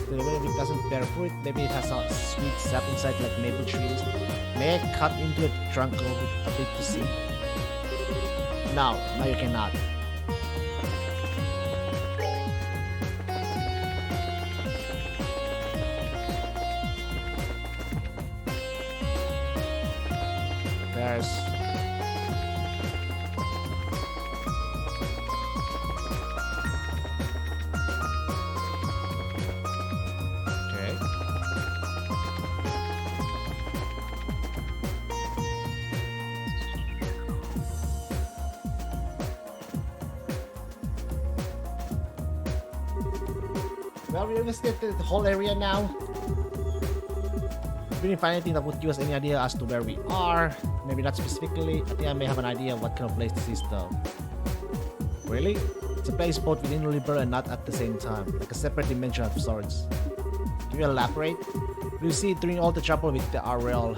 Maybe it doesn't bear fruit. Maybe it has a sweet sap inside like maple trees. May I cut into the trunk a bit to see? No, no you cannot. There's... Well, we investigated the whole area now. We didn't find anything that would give us any idea as to where we are. Maybe not specifically. I think I may have an idea of what kind of place this is though. Really? It's a place both within Libero and not at the same time. Like a separate dimension of sorts. Can you elaborate? We'll see during all the trouble with the RL.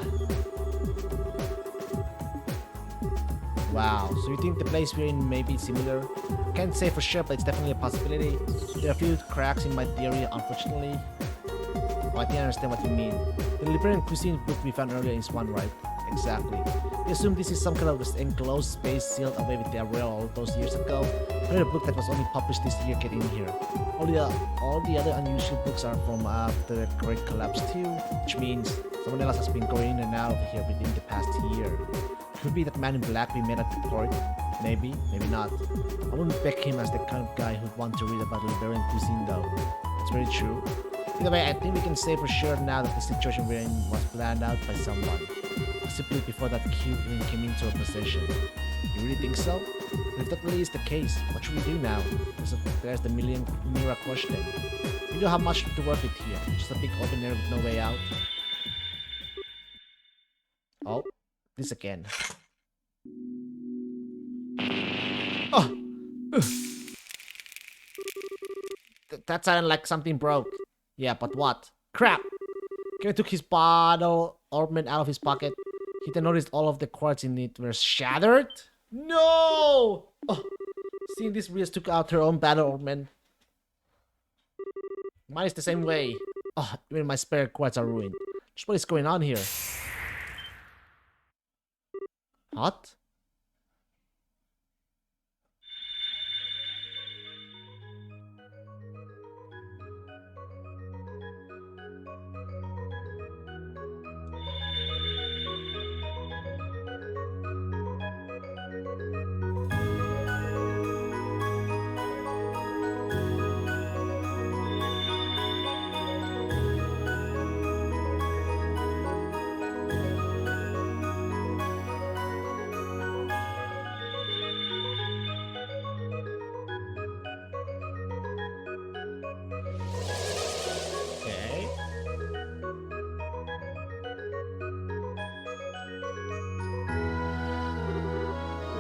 Wow, so you think the place we're in may be similar? Can't say for sure, but it's definitely a possibility. There are a few cracks in my theory, unfortunately. Oh, I think I understand what you mean. The Liberian cuisine book we found earlier is one, right? Exactly. We assume this is some kind of enclosed space sealed away with the RL all those years ago. I read a book that was only published this year get in here. All the other unusual books are from after the Great Collapse too, which means someone else has been going in and out of here within the past year. Could be that man in black we met at the port. Maybe, maybe not. I wouldn't pick him as the kind of guy who'd want to read about Liberian cuisine though. It's very true. Either way, I think we can say for sure now that the situation we're in was planned out by someone. Possibly before that cube even came into our possession. You really think so? If that really is the case, what should we do now? There's the million Mira question. We don't have much to work with here. Just a big open air with no way out. Oh, this again. Oh! That sounded like something broke. Yeah, but what? Crap! Kevin took his bottle ornament out of his pocket. He then noticed all of the quartz in it were shattered. No! Oh, seeing this, Rias took out her own battle ornament. Mine is the same way. Oh, even my spare quartz are ruined. Just what is going on here? What? Okay.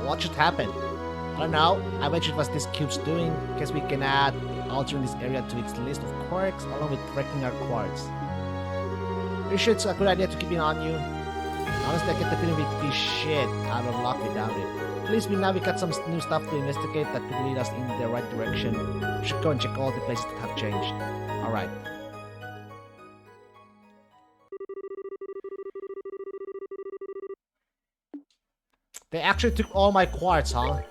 What should happen? I don't know. I bet it was this cube's doing. Guess we can add altering this area to its list of quirks along with wrecking our quartz. You sure it's a good idea to keep it on you? Honestly, I get the feeling we'd be shit out of luck without it. At least now we got some new stuff to investigate that could lead us in the right direction. We should go and check all the places that have changed. Alright. They actually took all my quartz, huh?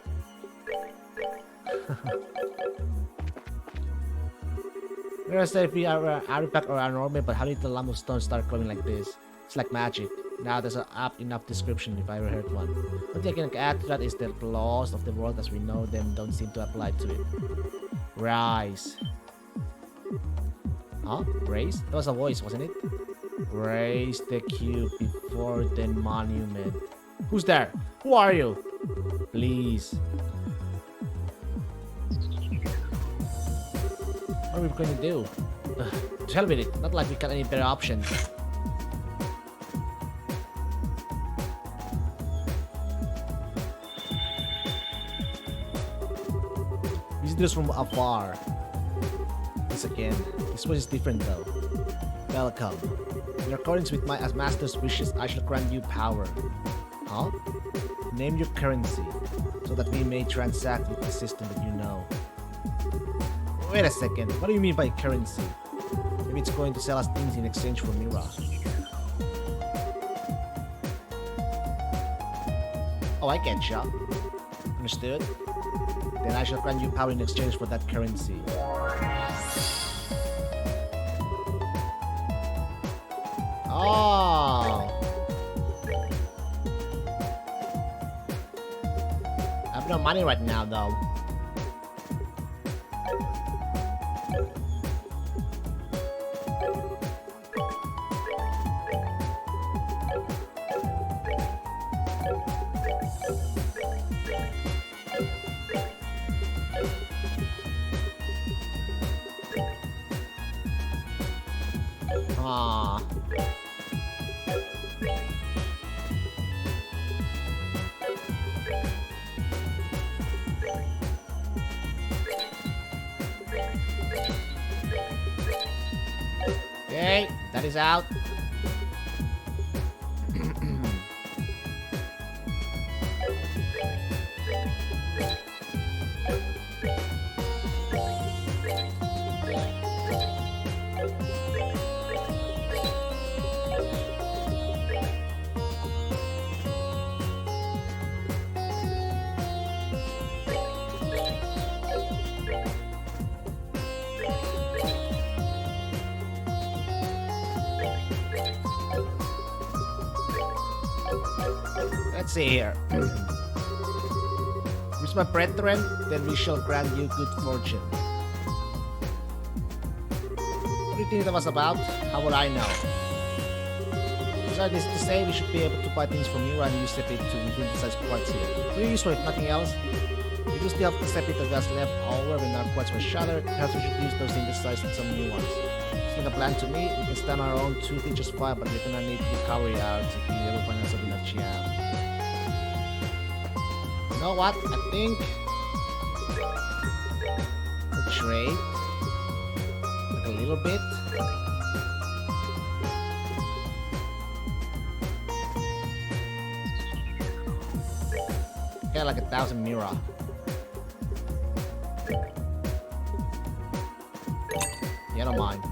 We're gonna say if we are artifact or abnormal, but how did the lump of stone start glowing like this? It's like magic. Now there's an apt enough description if I ever heard one. What I can add to that is that the laws of the world as we know them don't seem to apply to it. Rise. Huh? Raise? That was a voice, wasn't it? Raise the cube before the monument. Who's there? Who are you? Please. What are we going to do? To hell with it. Not like we got any better options. Visitors from afar. This again. This one is different though. Welcome. In accordance with my master's wishes, I shall grant you power. Huh? Name your currency, so that we may transact with the system that you know. Wait a second, what do you mean by currency? Maybe it's going to sell us things in exchange for Mira. Oh, I get ya. Understood? Then I shall grant you power in exchange for that currency. Oh! I have no money right now, though. Ah. Okay, that is out. Let's see here. With my brethren, then we shall grant you good fortune. What do you think that was about? How would I know? Besides, this to say we should be able to buy things from you and use Sepit to synthesize quartz here. What do you use for it? Nothing else? If you still have the Sepit that was left over when our quartz was shattered, perhaps we should use those synthesized and some new ones. It's like a plan to me. We can stand our own 2 feet just fine, but we're gonna need to recover out if we ever find ourselves in a jam. You know what? I think the trade. little bit. Get like 1,000 Mira. Yeah, don't mind.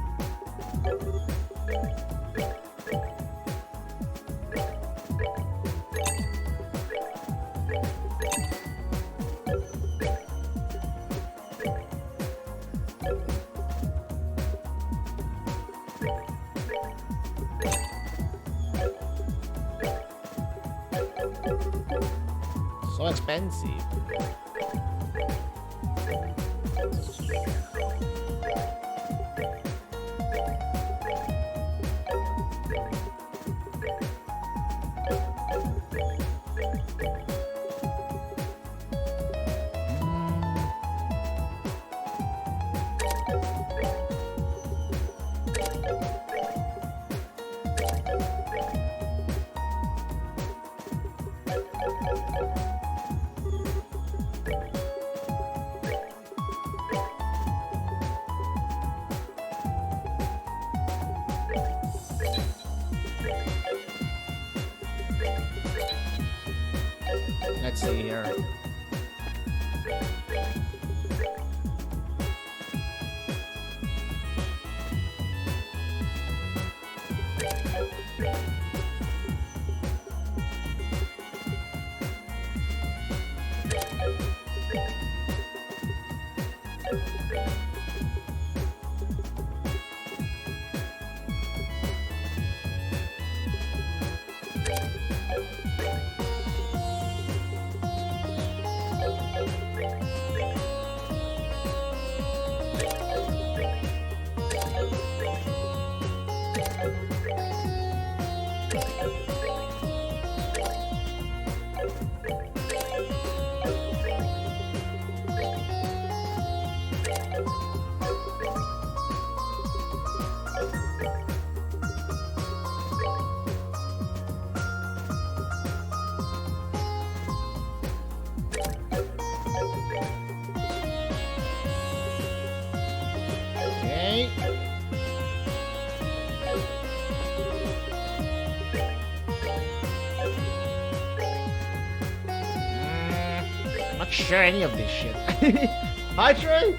So expensive. Let's see here. Okay. I'm not sure any of this shit. Hi, Trey.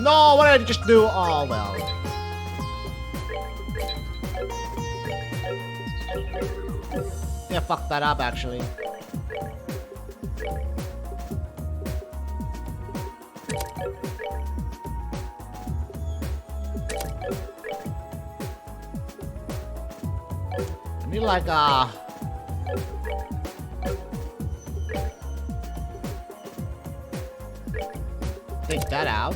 No, what did I just do? Oh, well. Yeah, fuck that up, actually. I need like take that out.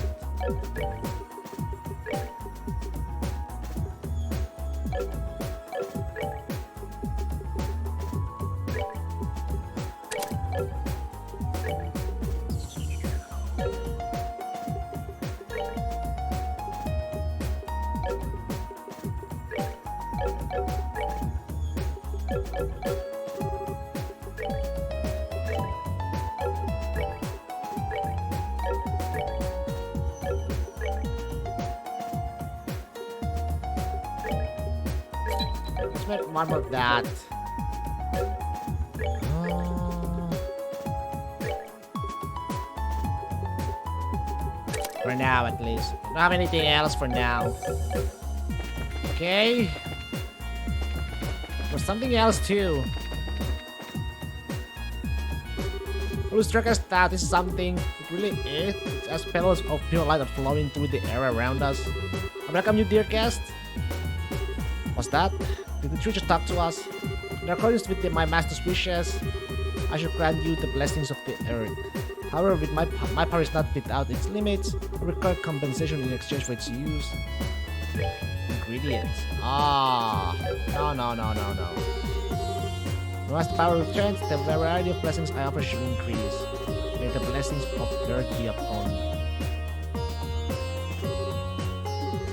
Let's make one of that. For now, at least. Don't have anything else for now. Okay. For something else too. Who struck us that this is something? It really is. It's as petals of pure light are flowing through the air around us. I welcome you, dear guest. What's that? Did the tree just talk to us? In accordance with my master's wishes, I should grant you the blessings of the earth. However, with my power is not without its limits, I require compensation in exchange for its use. Ingredients. Ah, no. As the power returns, the variety of blessings I offer should increase. May the blessings of the earth be upon you.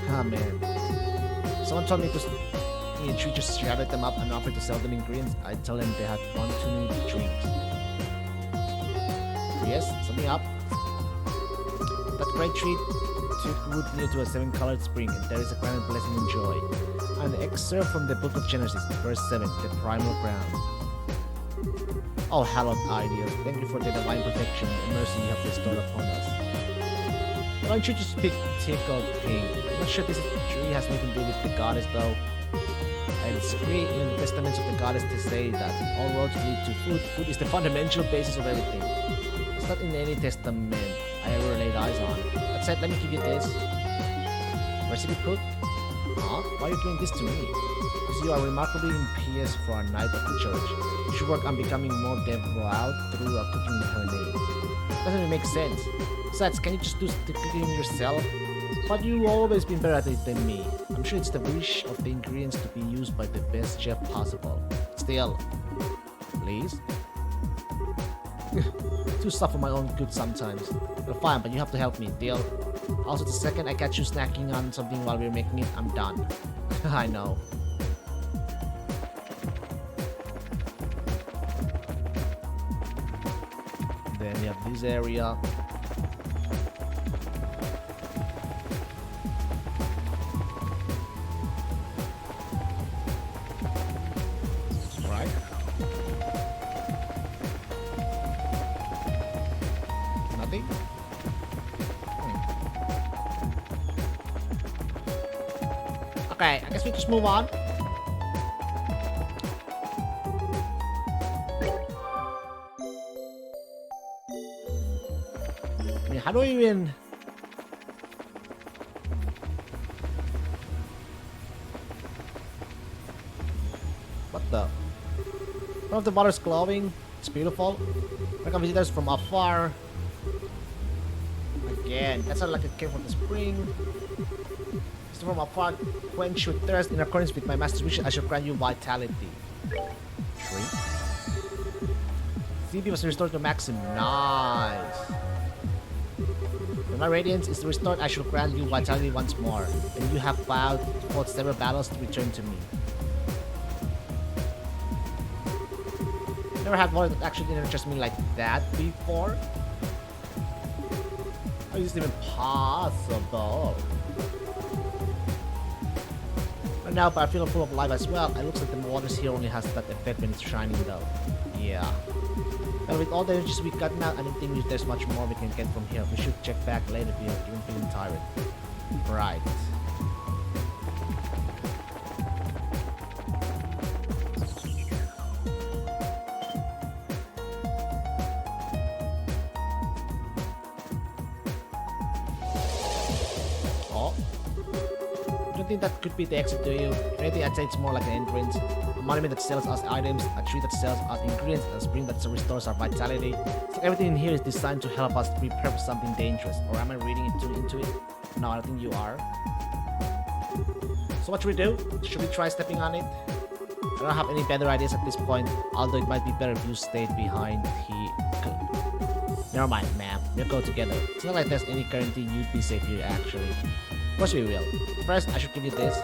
Ah, man. Someone told me to me a treat, just shouted them up and offered to sell them ingredients. I tell them they had one too many drinks. Yes, something up. That great treat took root near to a 7-colored spring, and there is a grand blessing and joy. An excerpt from the Book of Genesis, verse 7, the primal ground. Oh, hallowed ideas, thank you for the divine protection and mercy you have bestowed upon us. Why don't you just pick Tickle Pink? I'm not sure this tree has anything to do with the goddess though. And it's free in the testaments of the goddess to say that all roads lead to food. Food is the fundamental basis of everything. It's not in any testament I ever laid eyes on. That said, let me give you this. Recipe cook? Huh? Why are you doing this to me? Because you are remarkably impious for a knight of the church. You should work on becoming more devout through cooking in her name. Doesn't even make sense. Besides, can you just do the cooking yourself? But you've always been better at it than me. I'm sure it's the wish of the ingredients to be used by the best chef possible. Still, please? Too soft for my own good sometimes. You're fine, but you have to help me, deal? Also, the second I catch you snacking on something while we're making it, I'm done. I know. Then we have this area. Right. Nothing? Okay, I guess we just move on. I mean, how do we even... What the? One of the water's glowing. It's beautiful. Welcome visitors from afar. Again, that's not like a cave from the spring. Visitors from afar, quench your thirst in accordance with my master's wish. I shall grant you vitality. Drink. CP was restored to maximum. Nice. When my radiance is restored, I shall grant you vitality once more. And you have fought several battles to return to me. Never had one that actually interests me like that before. How is this even possible? Right now, but I feel full of life as well. It looks like the waters here only has that effect when it's shining though. Yeah. And with all the energies we got now, I don't think there's much more we can get from here. We should check back later if you're even feeling tired. Right. That could be the exit to you. If anything, I'd say it's more like an entrance. A monument that sells us items, a tree that sells us ingredients, and a spring that restores our vitality. So everything in here is designed to help us prepare for something dangerous. Or am I reading into it? No, I don't think you are. So what should we do? Should we try stepping on it? I don't have any better ideas at this point, although it might be better if you stayed behind here. Never mind, ma'am. We'll go together. It's not like there's any guarantee you'd be safe here, actually. Of course we will. First, I should give you this.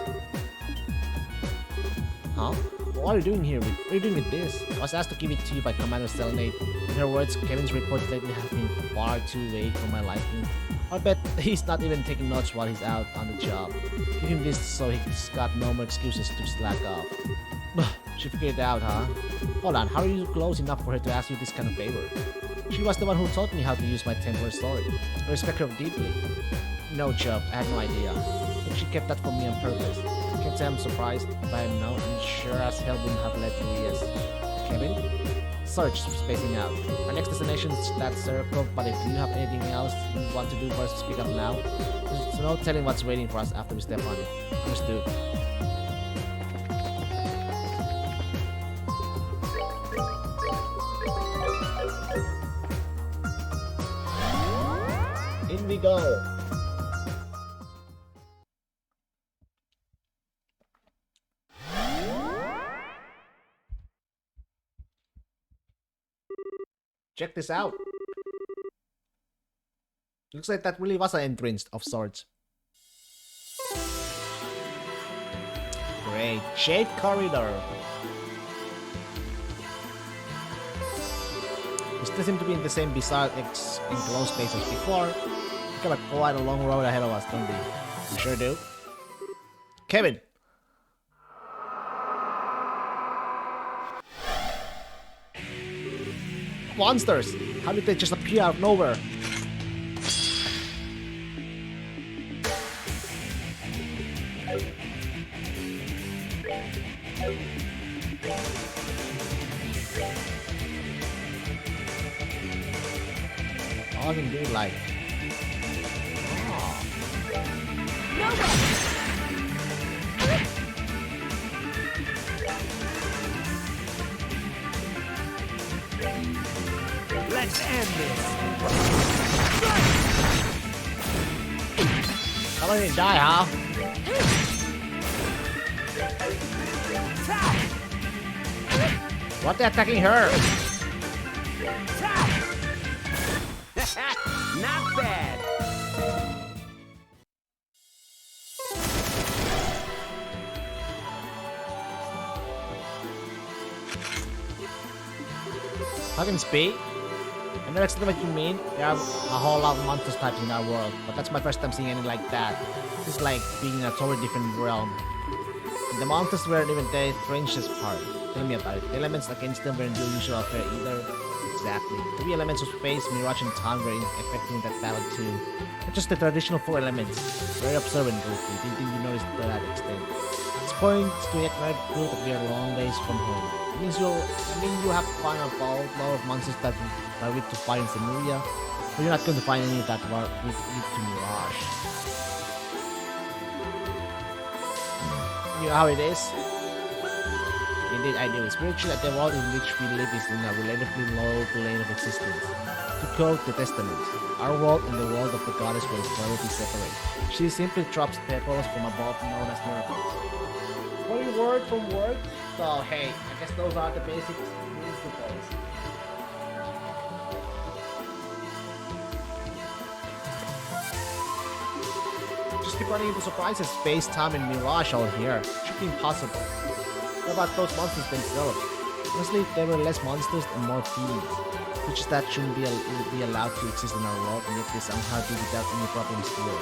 Huh? What are you doing here? What are you doing with this? I was asked to give it to you by Commander Selenate. In her words, Kevin's report lately has been far too vague for my liking. I bet he's not even taking notes while he's out on the job. Give him this so he's got no more excuses to slack off. She figured it out, huh? Hold on, how are you close enough for her to ask you this kind of favor? She was the one who taught me how to use my Templar sword. I respect her deeply. No joke, I had no idea. I think she kept that from me on purpose. I can't say I'm surprised, but I'm no, and sure as hell wouldn't have let you yes. Kevin? Sorry, just spacing out. Our next destination is that circle, but if you have anything else you want to do for us to speak up now, there's no telling what's waiting for us after we step on it. Understood. In we go. Check this out. Looks like that really was an entrance of sorts. Great. Shade corridor. We still seem to be in the same bizarre enclosed space as before. We got quite a long road ahead of us, don't we? We sure do. Kevin! Monsters! How did they just appear out of nowhere? All in daylight. Oh. No way! Let's end this. How did he die, huh? What, they're attacking her? Not bad. Fucking speed? I never understand what you mean. There are a whole lot of monsters types in our world, but that's my first time seeing any like that. It's like being in a totally different realm. The monsters weren't even the strangest part. Tell me about it. The elements against them weren't your usual affair either. Exactly. 3 elements of space, mirage, and time were affecting that battle too. Not just the traditional 4 elements. Very observant, Goofy. Didn't think you noticed to that extent. This points to the ignorant truth that we are long ways from home. It means you have to find a lot of monsters that are weak to fight in Simulia, but you're not going to find any that are weak to Mirage. You know how it is? Indeed, I do. Spiritually, the world in which we live is in a relatively low plane of existence. To quote the Testament, our world and the world of the goddess will forever be separate. She simply drops pebbles from above known as miracles. What is word from word? So, hey, I guess those are the basic principles. Just keep running into surprises, space, time, and mirage out here. Should be impossible. What about those monsters themselves? Honestly, there were less monsters and more fiends. Which that shouldn't be allowed to exist in our world, and yet they somehow do without any problems here.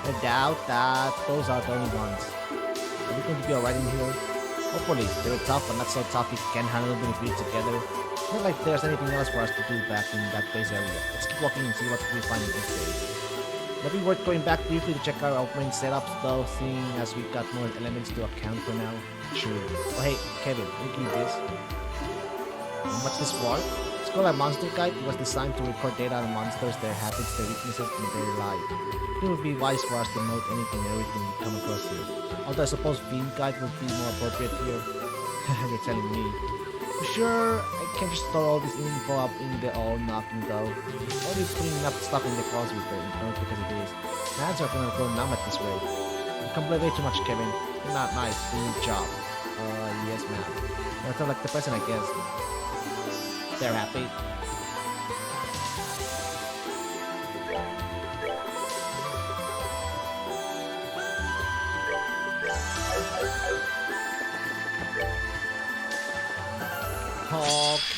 I doubt that those are the only ones. Are we going to be alright in here? Hopefully, they were tough, but not so tough if we can handle them if we together. It's not like there's anything else for us to do back in that base area. Let's keep walking and see what we find in this base. Might be worth going back briefly to check out our main setups though, seeing as we've got more elements to account for now. Sure. Oh hey, Kevin, look at this. What's this for? It's called a monster guide. It was designed to record data on monsters, their habits, their weaknesses, and their life. It would be wise for us to note anything and everything we come across here. Although I suppose Fiend Guide would be more appropriate here. You're telling me. Sure, I can't just store all this info up in the all knocking though. Only putting enough stuff in the closet with it, because it is. My hands are gonna go numb at this rate. You complain way too much, Kevin. You're not nice. Do your job. Yes, ma'am. That's not like the person, I guess. They're happy.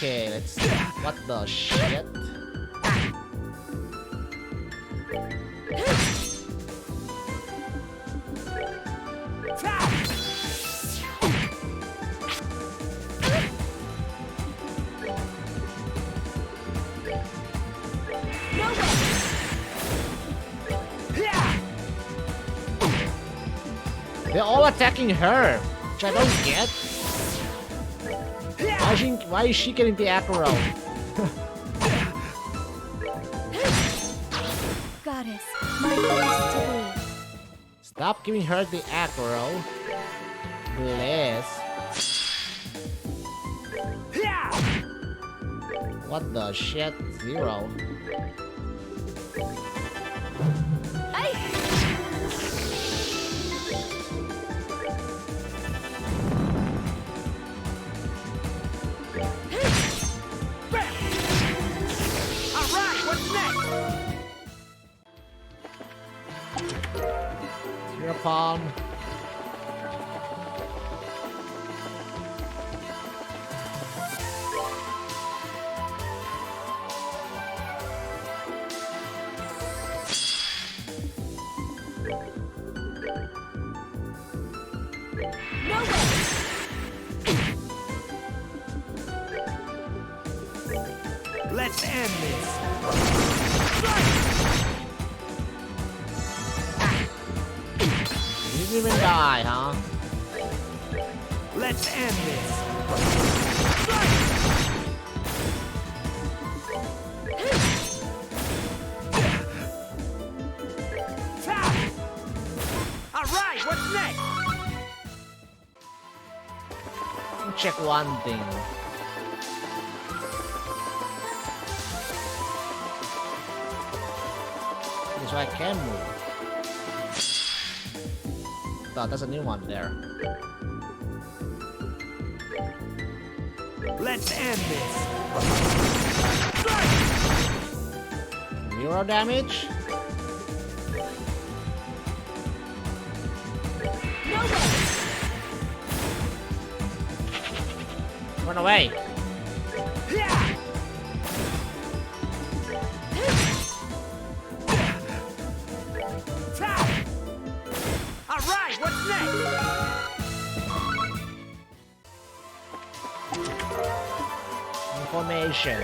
Okay, let's see. What the shit? They're all attacking her, which I don't get. Why is she getting the aggro? Goddess, my voice to thee. Stop giving her the aggro. Bless. What the shit? 0. Hereupon, No way! Let's end this. You didn't even die, huh? Let's end this. All right, what's next? Let me check one thing. So I can move. Oh, there's a new one there. Let's end this. Zero damage? No way! Run away! Yeah. All right, what's next? Information.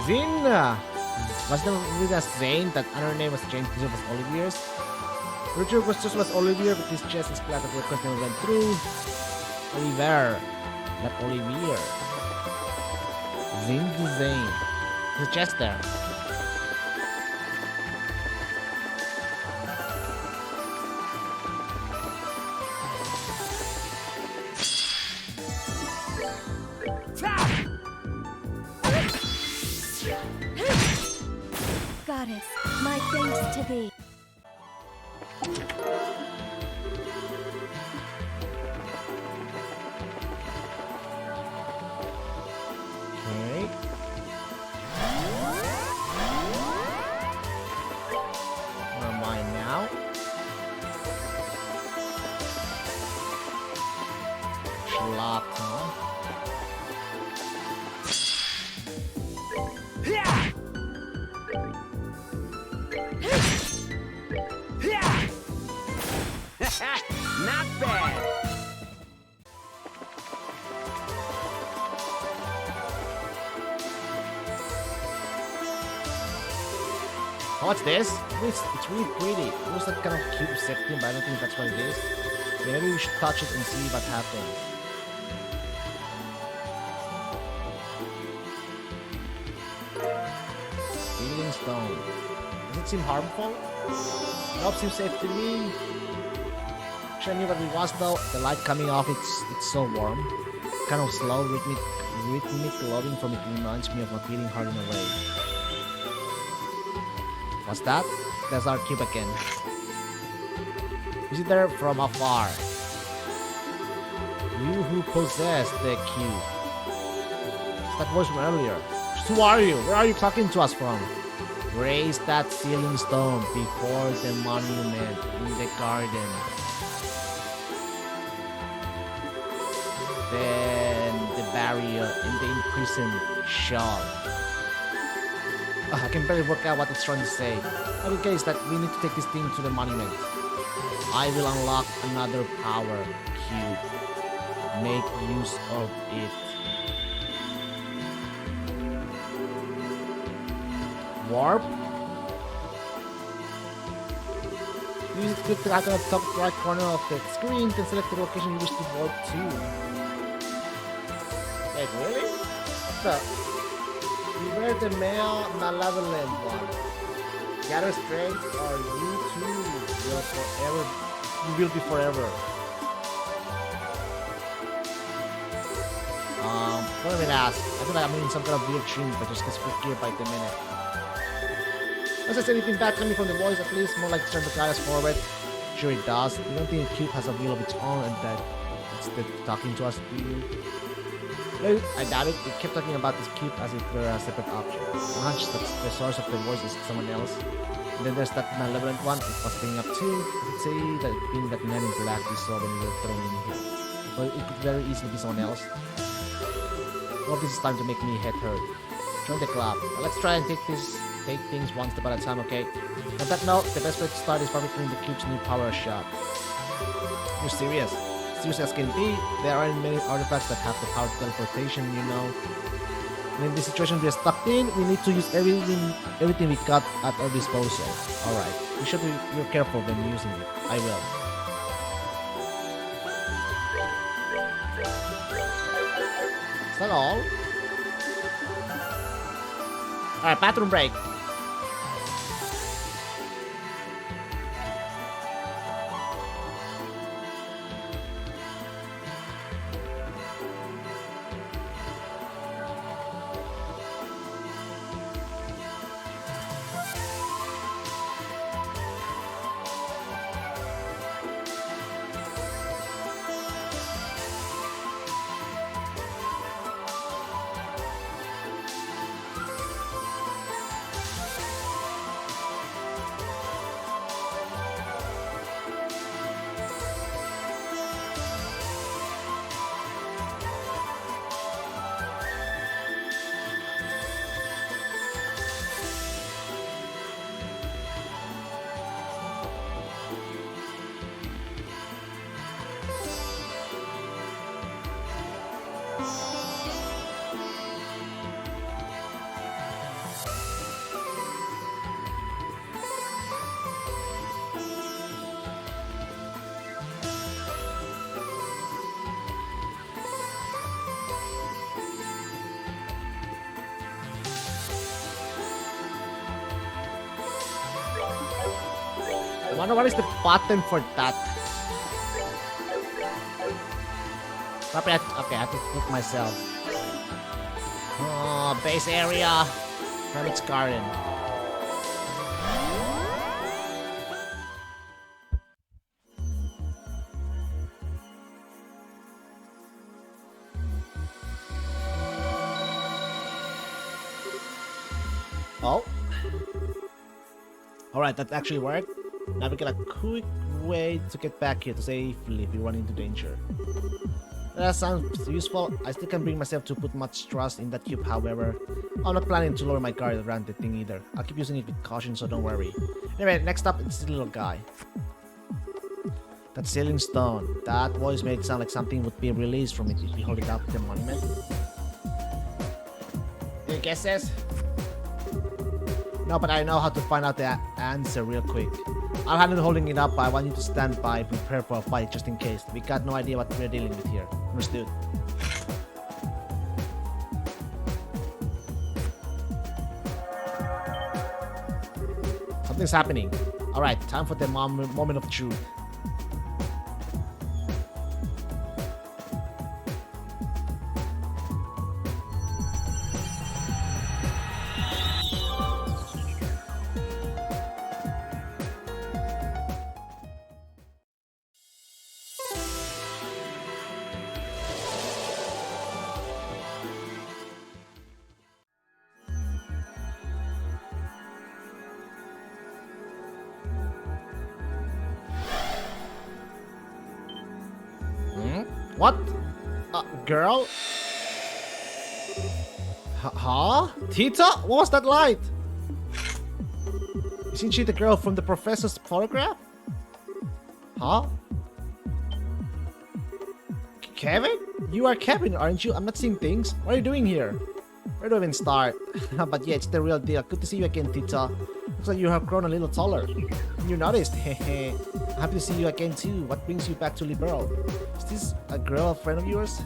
Zin! Was the with a Zane that other name was changed because it was Olivier's? Richard was just was Olivier, but his chest is splattered where the question went through. Oliver, not Olivier. Zin to Zane. His chest there. Goddess, my thanks to thee. Okay. Where am I now? Schlapp, huh? Yeah. Yeah. Not bad. What's this? It's really pretty. It looks like kind of cute setting, but I don't think that's what it is. Yeah, maybe we should touch it and see what happens. Healing stone. Does it seem harmful? Nope, seems safe to me. Actually, I knew what it was though. The light coming off, it's so warm. Kind of slow, rhythmic glowing from it reminds me of a feeling hard in a way. What's that? That's our cube again. Visit there from afar. You who possess the cube. It's that voice from earlier. Who are you? Where are you talking to us from? Raise that sealing stone before the monument in the garden. Then the barrier in the imprisoned shell. I can barely work out what it's trying to say. In any case, that we need to take this thing to the monument. I will unlock another power cube. Make use of it. Warp? Use it to click the icon at the top right corner of the screen to select the location you wish to warp to. Wait, really? What the? Beware the male malevolent one. Gather strength or you too will forever. You will be forever. Don't even ask. I feel like I'm in some kind of weird dream, but just gets freakier by the minute. Does it say anything bad coming from the voice at least? More like trying to guide us forward. Sure it does. You don't think Cube has a will of its own and that it's talking to us, do you? Well, I doubt it. It kept talking about this Cube as if they're a separate object. A hunch that the source of the voice is someone else. And then there's that malevolent one. It was bringing up too. You could say that being that man in black you saw when you were thrown in here. But it could very easily be someone else. Well, this is time to make me head hurt. Join the club. Well, let's try and take things one step at a time, okay? On that note, the best way to start is probably cleaning the Cube's new power shot. You're serious? Serious as can be. There aren't many artifacts that have the power of teleportation, you know. And in this situation we're stuck in, we need to use everything we got at our disposal. Alright, we should be real careful when using it. I will. Is that all? Alright, bathroom break. I wonder what is the button for that. Probably okay, I have to cook myself. Oh, base area. Hermit's garden. Oh. Alright, that actually worked. Now we got a quick way to get back here to safely if we run into danger. That sounds useful. I still can't bring myself to put much trust in that cube, however. I'm not planning to lower my guard around the thing either. I'll keep using it with caution, so don't worry. Anyway, next up, it's the little guy. That ceiling stone. That voice made it sound like something would be released from it if we hold it up to the monument. Any guesses? No, but I know how to find out the answer real quick. I'll handle holding it up, but I want you to stand by and prepare for a fight just in case. We got no idea what we're dealing with here. Understood? Something's happening. Alright, time for the moment of truth. What? Girl? Huh? Tita? What was that light? Isn't she the girl from the professor's photograph? Huh? Kevin? You are Kevin, aren't you? I'm not seeing things. What are you doing here? Where do I even start? But yeah, it's the real deal. Good to see you again, Tita. Looks like you have grown a little taller. You noticed? Hehe. Happy to see you again too. What brings you back to Liberl? Is this a girl, a friend of yours?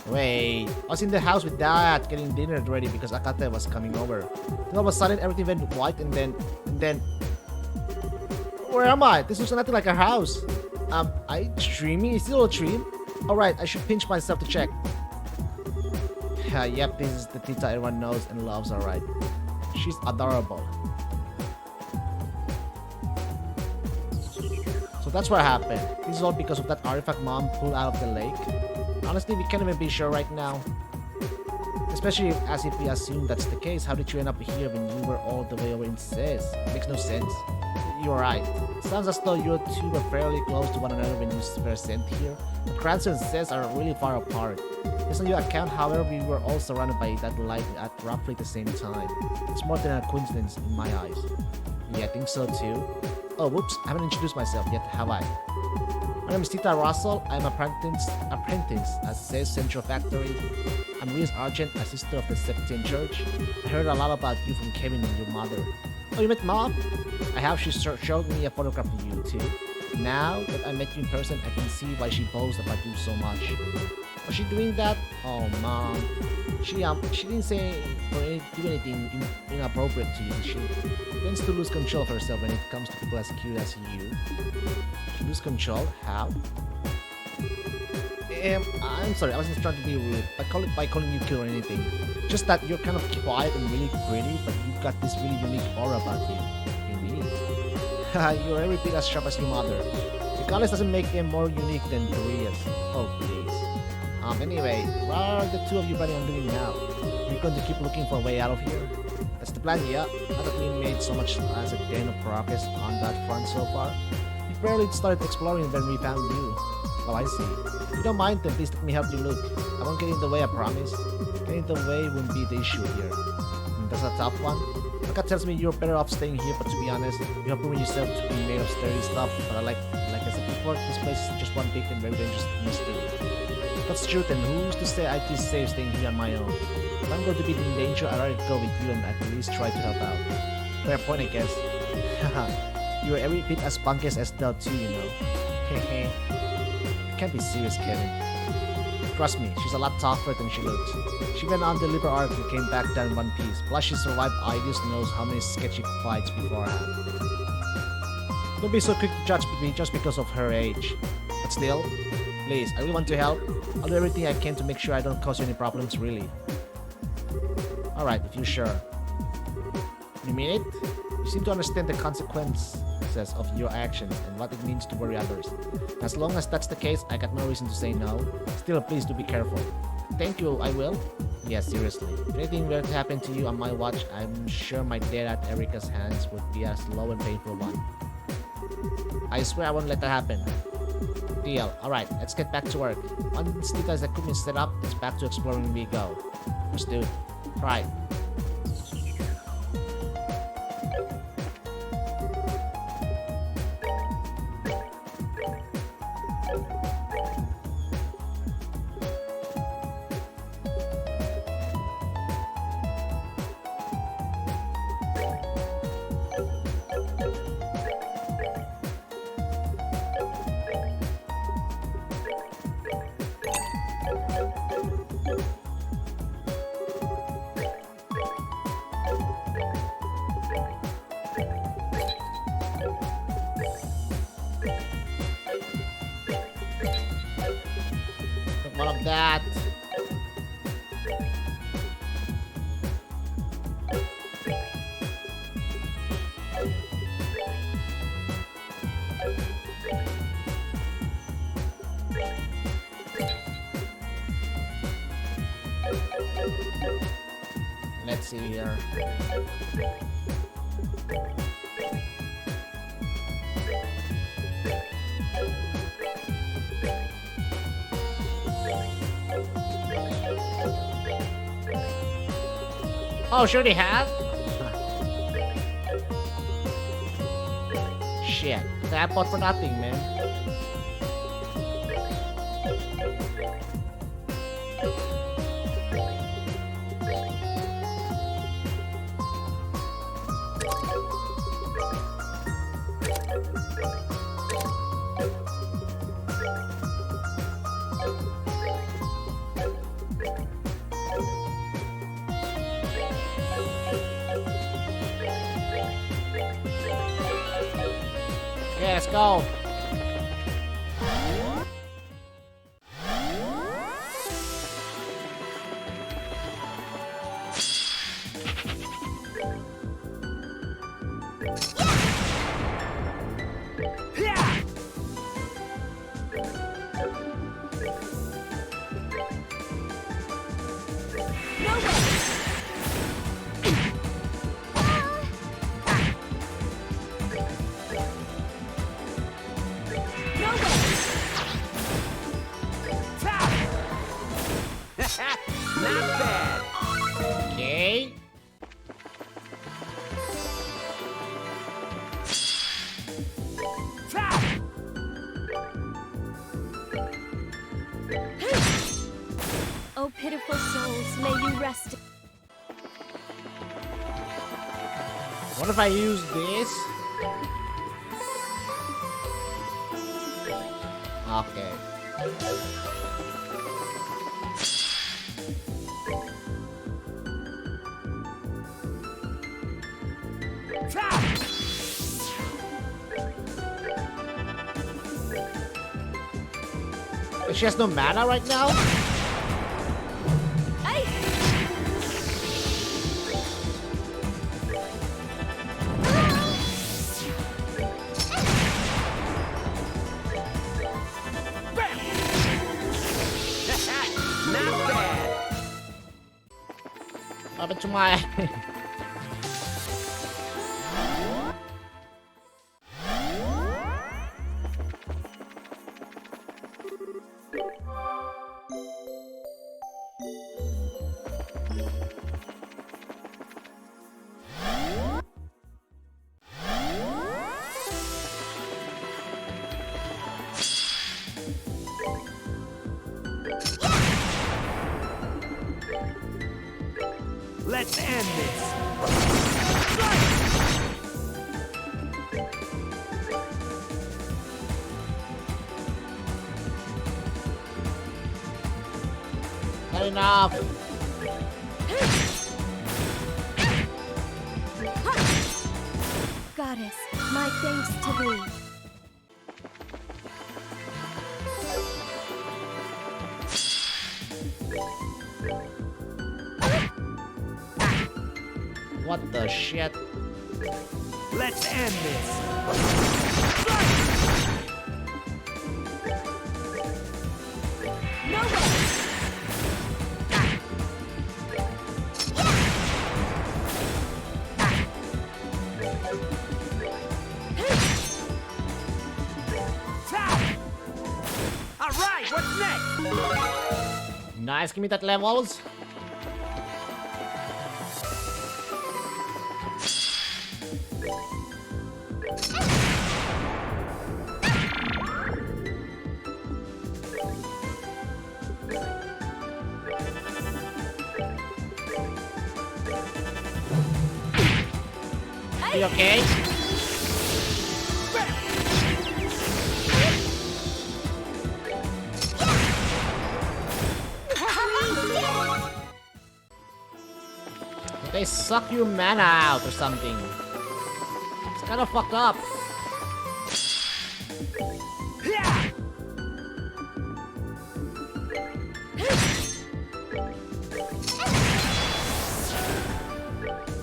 Wait, I was in the house with Dad getting dinner ready because Akate was coming over. Then all of a sudden everything went white and then... Where am I? This looks nothing like a house. I dreaming? Is it all a dream? Alright, I should pinch myself to check. Yep, this is the Tita everyone knows and loves, alright. She's adorable. So that's what happened. This is all because of that artifact mom pulled out of the lake. Honestly, we can't even be sure right now. Especially as if we assume that's the case. How did you end up here when you were all the way over in Sis? Makes no sense. You're right. Sounds as though you two were fairly close to one another when you were sent here. But Kratzer and Sis are really far apart. Based on your account, however, we were all surrounded by that light at roughly the same time. It's more than a coincidence in my eyes. Yeah, I think so too. Oh, whoops, I haven't introduced myself yet, have I? My name is Tita Russell. I'm apprentice at Sis Central Factory. I'm Ria's Argent, a sister of the Septian Church. I heard a lot about you from Kevin and your mother. Oh, you met Mom? I have. She showed me a photograph of you too. Now that I met you in person, I can see why she boasts about you so much. Was she doing that? Oh, Mom. She didn't say or do anything inappropriate to you, did she? Tends to lose control of herself when it comes to people as cute as you. She lose control? How? I'm sorry, I wasn't trying to be rude by calling you cute or anything. Just that you're kind of quiet and really pretty, but you've got this really unique aura about you. Unique? You're every bit as sharp as your mother. Regardless doesn't make them more unique than Korea's. Oh, please. Anyway, what are the two of you planning on doing now? You're going to keep looking for a way out of here? That's the plan, yeah. Not that we made so much as a gain of progress on that front so far. We barely started exploring when we found you. Oh, I see. If you don't mind, then please let me help you look. I won't get in the way, I promise. Getting in the way won't be the issue here. That's a tough one. My gut tells me you're better off staying here, but to be honest, you have proven yourself to be made of sturdy stuff. But like I said before, this place is just one big and very dangerous mystery. That's true, then who's to say I'd be safe staying here on my own? If I'm going to be in danger, I'd rather go with you and at least try to help out. Fair point, I guess. Haha, you're every bit as spunky as Estelle too, you know. Hehe. Can't be serious, Kevin. Trust me, she's a lot tougher than she looks. She went on the Liber arc and came back down in one piece. Plus she survived Idius knows how many sketchy fights beforehand. Don't be so quick to judge me just because of her age. But still, please, I really want to help. I'll do everything I can to make sure I don't cause you any problems, really. Alright, if you're sure. You mean it? You seem to understand the consequences of your actions and what it means to worry others. As long as that's the case, I got no reason to say no. Still, please do be careful. Thank you, I will. Yes, seriously. If anything were to happen to you on my watch, I'm sure my death at Erika's hands would be a slow and painful one. I swear I won't let that happen. Deal. Alright, let's get back to work. Once Tita's equipment set up, it's back to exploring we go. Let's do it. Right. One of that. Let's see here. Oh, sure they have? Shit. That bought for nothing, man. Okay, let's go. Not bad. Okay. Tap. Oh, pitiful souls, may you rest. What if I use this? Okay. Tap. She has no mana right now? Ay! Bam. Not bad. What happened to my... Let's end this. Not enough. Goddess, my thanks to thee. What the shit? Let's end this. No way! Tap. All right, what's next? Nice, give me that levels. You okay? They suck your mana out or something. It's kind of fucked up. Yeah.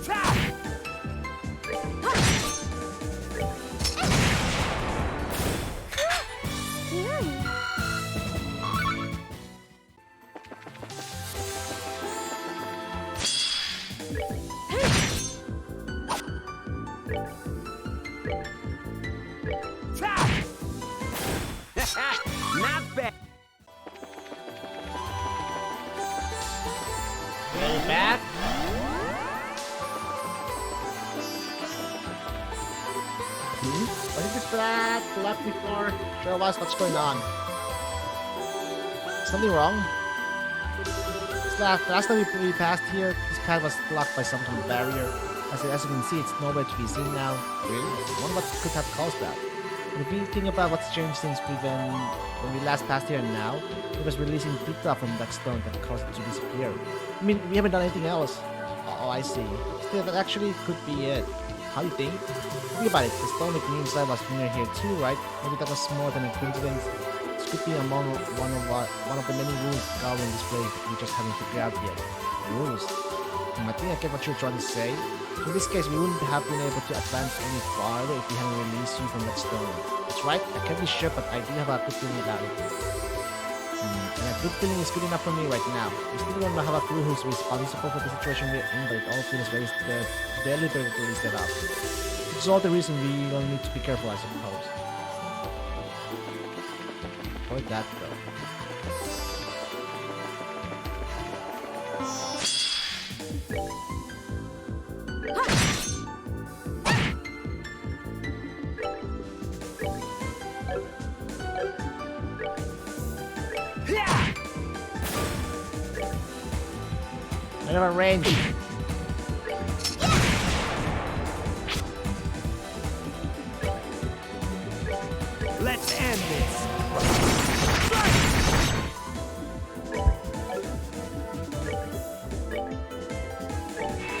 Tap. Scary. Tap. Not bad. Way back. What is this flat? Left before? Show us what's going on. Something wrong? Last time we passed here, this path was blocked by some kind of barrier. As you can see, it's nowhere to be seen now. Really? I wonder what could have caused that. And if you think about what's changed since when we last passed here and now, it was releasing data from that stone that caused it to disappear. I mean, we haven't done anything else. Oh, I see. Still, that actually could be it. How do you think? Think about it. The stone with me inside was near here too, right? Maybe that was more than a coincidence. This could be among one of the many rules governing this place we just haven't figured out yet. Rules? I think I get what you're trying to say. In this case, we wouldn't have been able to advance any farther if we hadn't released you from that stone. That's right, I can't be sure, but I do have a good feeling about it. And a good feeling is good enough for me right now. We still don't have a clue who's responsible for the situation we're in, but it all feels very deliberately set up. It's all the reason we don't need to be careful, I suppose. Where'd that go? I have a range. Let's end this.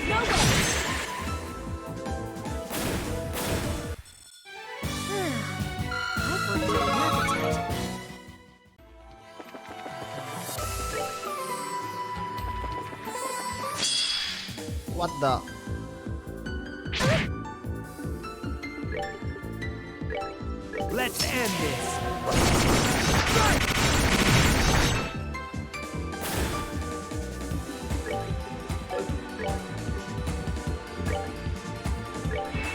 No way! I've worked on an appetite. What the? Let's end this.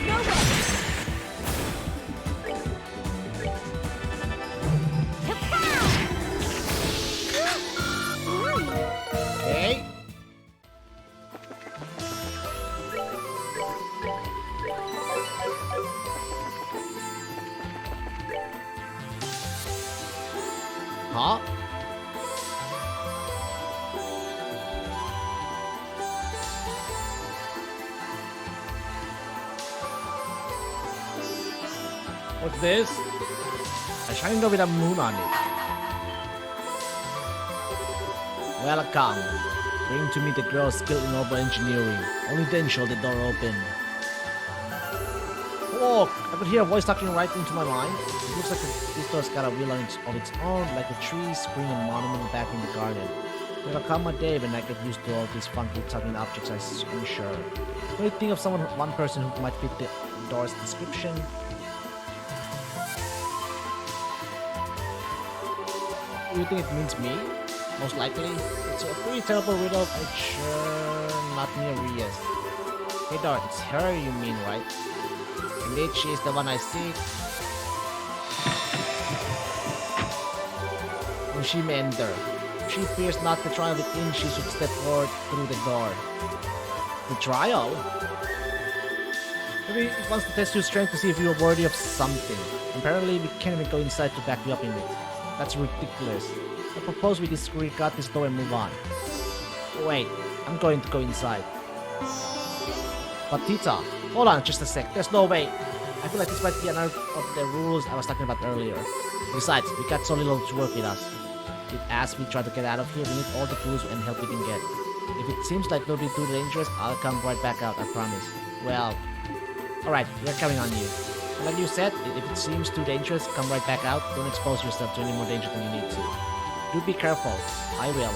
No way! Kapow! Okay. Huh? What's this? A shining door with a moon on it. Welcome. Bring to me the girl skilled in orbital engineering. Only then shall the door open. Look! I could hear a voice talking right into my mind. It looks like this door's got a will of its own, like a tree, spring, and monument back in the garden. There'll come a day when I get used to all these funky talking objects, I'm sure. Can you think of one person who might fit the door's description? Do you think it means me? Most likely. It's a pretty terrible riddle, but sure not near Rias. Hey Dart, it's her you mean, right? Indeed, she is the one I seek. When she may enter. If she fears not the trial within, she should step forward through the door. The trial? Maybe it wants to test your strength to see if you are worthy of something. Apparently, we can't even go inside to back you up in it. That's ridiculous. I propose we disregard this door and move on. Wait, I'm going to go inside. But Tita, hold on just a sec. There's no way. I feel like this might be another of the rules I was talking about earlier. Besides, we got so little to work with us. As we try to get out of here, we need all the tools and help we can get. If it seems like it'll be too dangerous, I'll come right back out, I promise. Well, alright, we're counting on you. Like you said, if it seems too dangerous, come right back out. Don't expose yourself to any more danger than you need to. Do be careful. I will.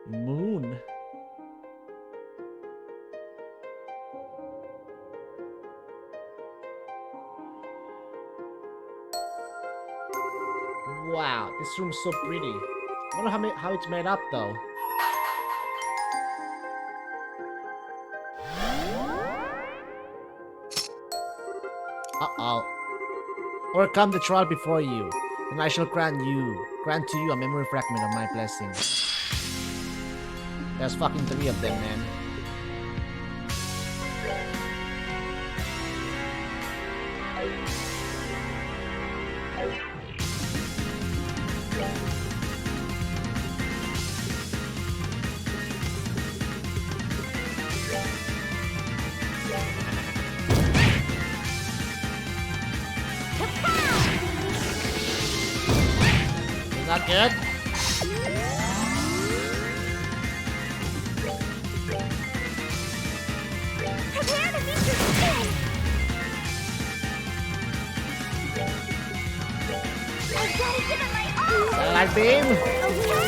Moon. Wow, this room's so pretty. I wonder how it's made up though. Uh-oh. Overcome the trial before you, and I shall grant to you a memory fragment of my blessing. There's fucking 3 of them, man. Not good. Prepare to meet your fate! I've gotta give it my all! Satellite beam. Okay!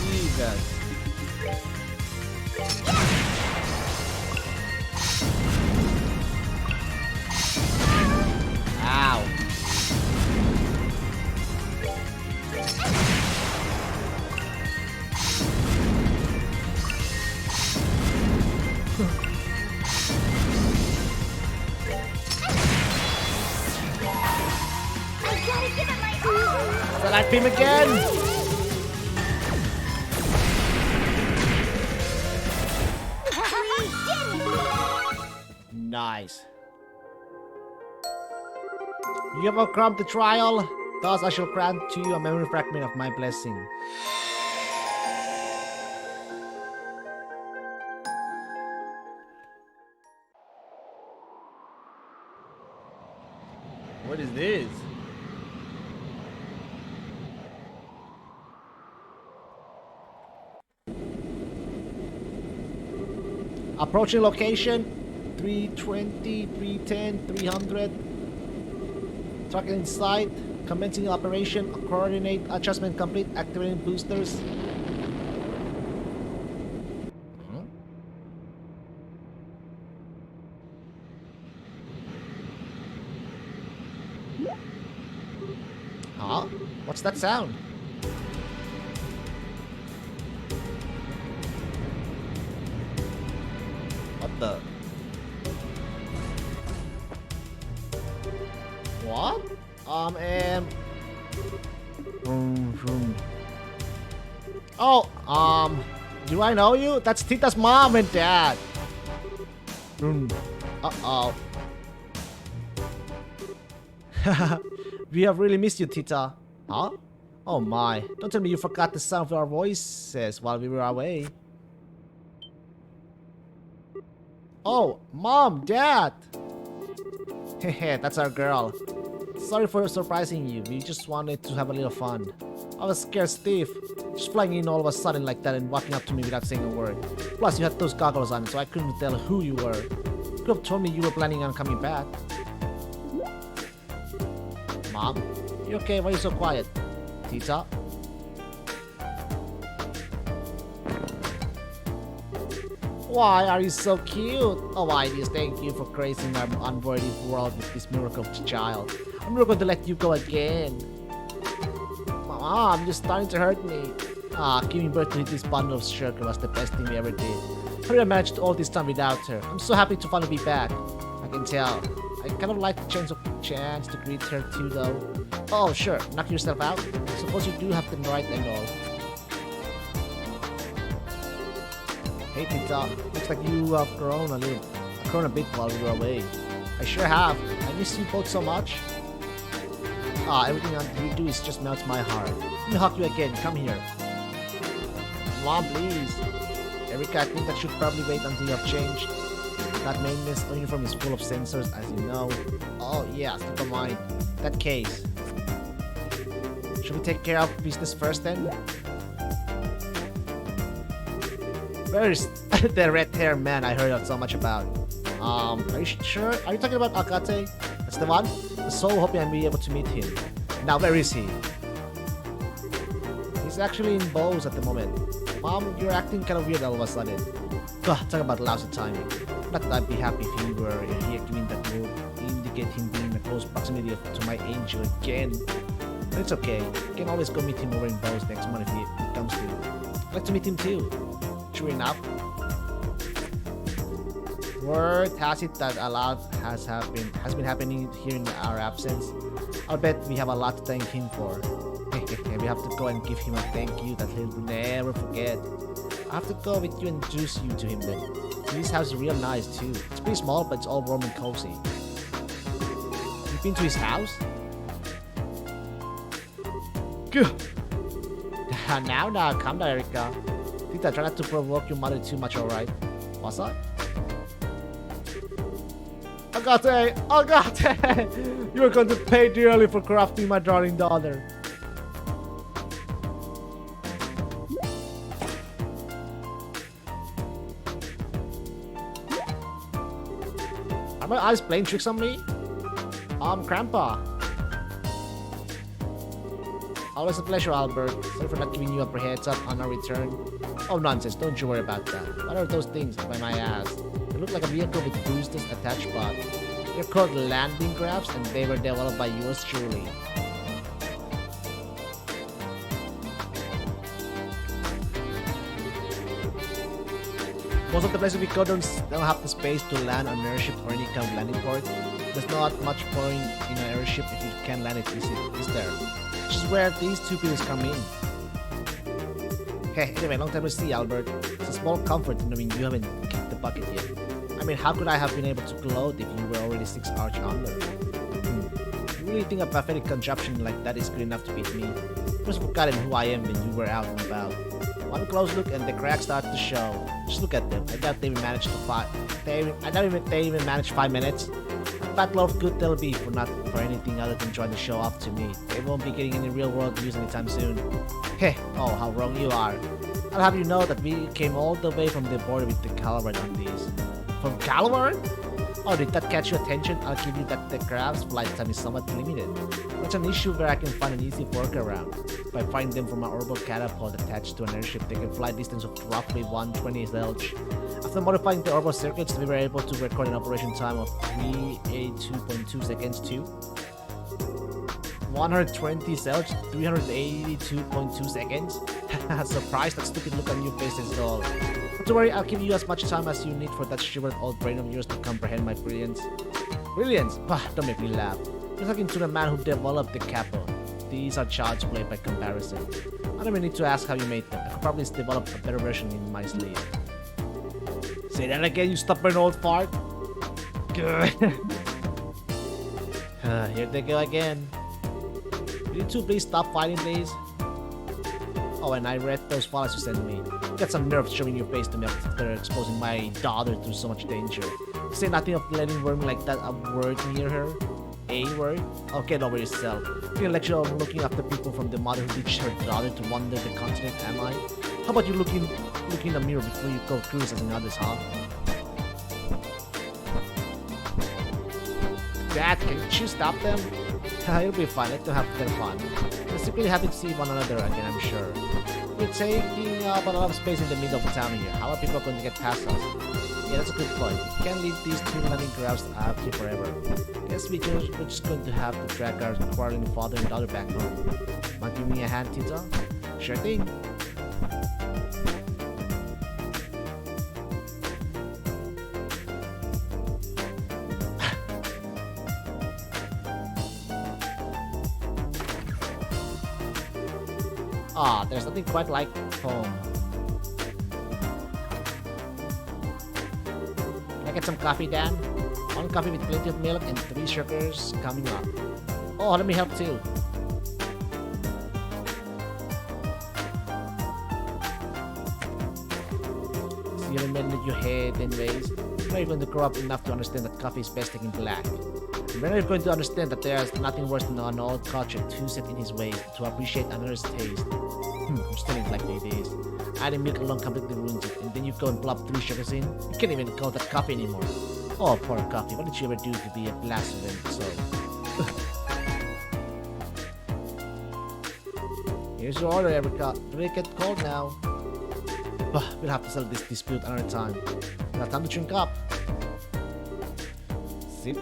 Jesus. Ow. Satellite beam again! Nice. You have overcome the trial. Thus I shall grant to you a memory fragment of my blessing. What is this? Approaching location 320, 310, 300. Truck inside. Commencing operation. Coordinate adjustment complete. Activating boosters. Huh? What's that sound? What the? What? Oh, do I know you? That's Tita's mom and dad. Uh-oh. We have really missed you, Tita. Huh? Oh my. Don't tell me you forgot the sound of our voices while we were away. Oh, Mom, Dad! Hehe, that's our girl. Sorry for surprising you. We just wanted to have a little fun. I was scared stiff. Just flying in all of a sudden like that and walking up to me without saying a word. Plus, you had those goggles on, so I couldn't tell who you were. You could have told me you were planning on coming back. Mom? You okay? Why are you so quiet? Tita? Why are you so cute? Oh, Ideas, thank you for gracing our unworthy world with this miracle of child. I'm not going to let you go again. Mom, you're starting to hurt me. Giving birth to this bundle of sugar was the best thing we ever did. How did I manage all this time without her? I'm so happy to finally be back. I can tell. I kind of like the chance to greet her too, though. Oh, sure. Knock yourself out. Suppose you do have the right and all. Hey, Tita. Looks like you have grown a bit while we were away. I sure have. I miss you both so much. Everything you do is just melts my heart. Let me hug you again. Come here. Mom, please. Erika, I think that should probably wait until you have changed. That maintenance uniform is full of sensors, as you know. Oh, yeah, never mind. That case. Should we take care of business first then? Where's the red-haired man I heard so much about? Are you sure? Are you talking about Agate? That's the one? I'm so hoping I'll be able to meet him. Now, where is he? He's actually in Bose at the moment. Mom, you're acting kind of weird all of a sudden. Talk about lousy timing. Not that I'd be happy if he were here giving that move, indicate him being in close proximity to my angel again. But it's okay. I can always go meet him over in Bose next month if he comes to. I'd like to meet him too. True enough. Word has it that a lot has been happening here in our absence. I'll bet we have a lot to thank him for. We have to go and give him a thank you that he'll never forget. I have to go with you and introduce you to him then. His house is real nice too. It's pretty small, but it's all warm and cozy. You've been to his house? Good. Now, calm down, Erika. Tita, try not to provoke your mother too much, alright? What's that? Agate! You are going to pay dearly for corrupting my darling daughter. Are my eyes playing tricks on me? Grandpa. Always a pleasure, Albert. Sorry for not giving you a heads up on our return. Oh, nonsense. Don't you worry about that. What are those things by my ass? They look like a vehicle with boosters attached, but they're called landing crafts, and they were developed by yours truly. Most of the places we go don't have the space to land on an airship or any kind of landing port. there's not much point in an airship if you can't land it easy, is there? Which is where these two pieces come in. Hey, anyway, long time no see, Albert. It's a small comfort knowing you haven't kicked the bucket yet. I mean, how could I have been able to gloat if you were already 6 arch under? You really think a pathetic contraption like that is good enough to beat me? You must have forgotten who I am when you were out and about. One close look and the cracks start to show. Just look at them. I doubt they even managed to fight. I doubt they even managed 5 minutes. What load of good they'll be for not for anything other than trying to show off to me. They won't be getting any real world use anytime soon. Heh, oh how wrong you are. I'll have you know that we came all the way from the border with the Calaveran on these. From Calaveran? Oh, did that catch your attention? I'll give you that the crab's flight time is somewhat limited. That's an issue where I can find an easy workaround. By flying them from an orbital catapult attached to an airship, they can fly a distance of roughly 120 Zelch. After modifying the orbital circuits, we were able to record an operation time of 382.2 seconds to 120 Zelch, 382.2 seconds. Surprised, that stupid look on your face is all. Not to worry, I'll give you as much time as you need for that shriveled old brain of yours to comprehend my brilliance. Brilliance? Bah, don't make me laugh. You're talking to the man who developed the capo. These are child's play by comparison. I don't even need to ask how you made them. I could probably develop a better version in my sleep. Say that again, you stubborn old fart. Good. Here they go again. Will you two please stop fighting, please? Oh, and I read those files you sent me. Get some nerve showing your face to me after exposing my daughter to so much danger. Say nothing of letting worm like that a word near her. A word? Okay, get over yourself. You're lecture on looking after people from the mother who ditched her daughter to wander the continent, am I? How about you look in the mirror before you go cruising others, huh? Dad, can you stop them? It'll be fun, let them have their fun. They're simply happy to see one another again, I'm sure. We're taking up a lot of space in the middle of the town here. How are people going to get past us? Yeah, that's a good point. We can't leave these two landing crabs out here forever. Guess we're just going to have to drag our quarreling father and daughter back home. Want to give me a hand, Tita? Sure thing. Ah, there's nothing quite like home. Can I get some coffee, Dan? 1 coffee with plenty of milk and 3 sugars coming up. Oh, let me help too. So you remember your head and ways. When are you going to grow up enough to understand that coffee is best taken black? When are you going to understand that there is nothing worse than an old culture too set in his ways to appreciate another's taste? I'm studying like it is. Adding milk alone completely ruins it, and then you go and plop 3 sugars in? You can't even call that coffee anymore. Oh, poor coffee, what did you ever do to be a blasphemous soul? Here's your order, Erica. Do it get cold now? We'll have to settle this dispute another time. Now time to drink up. Sip.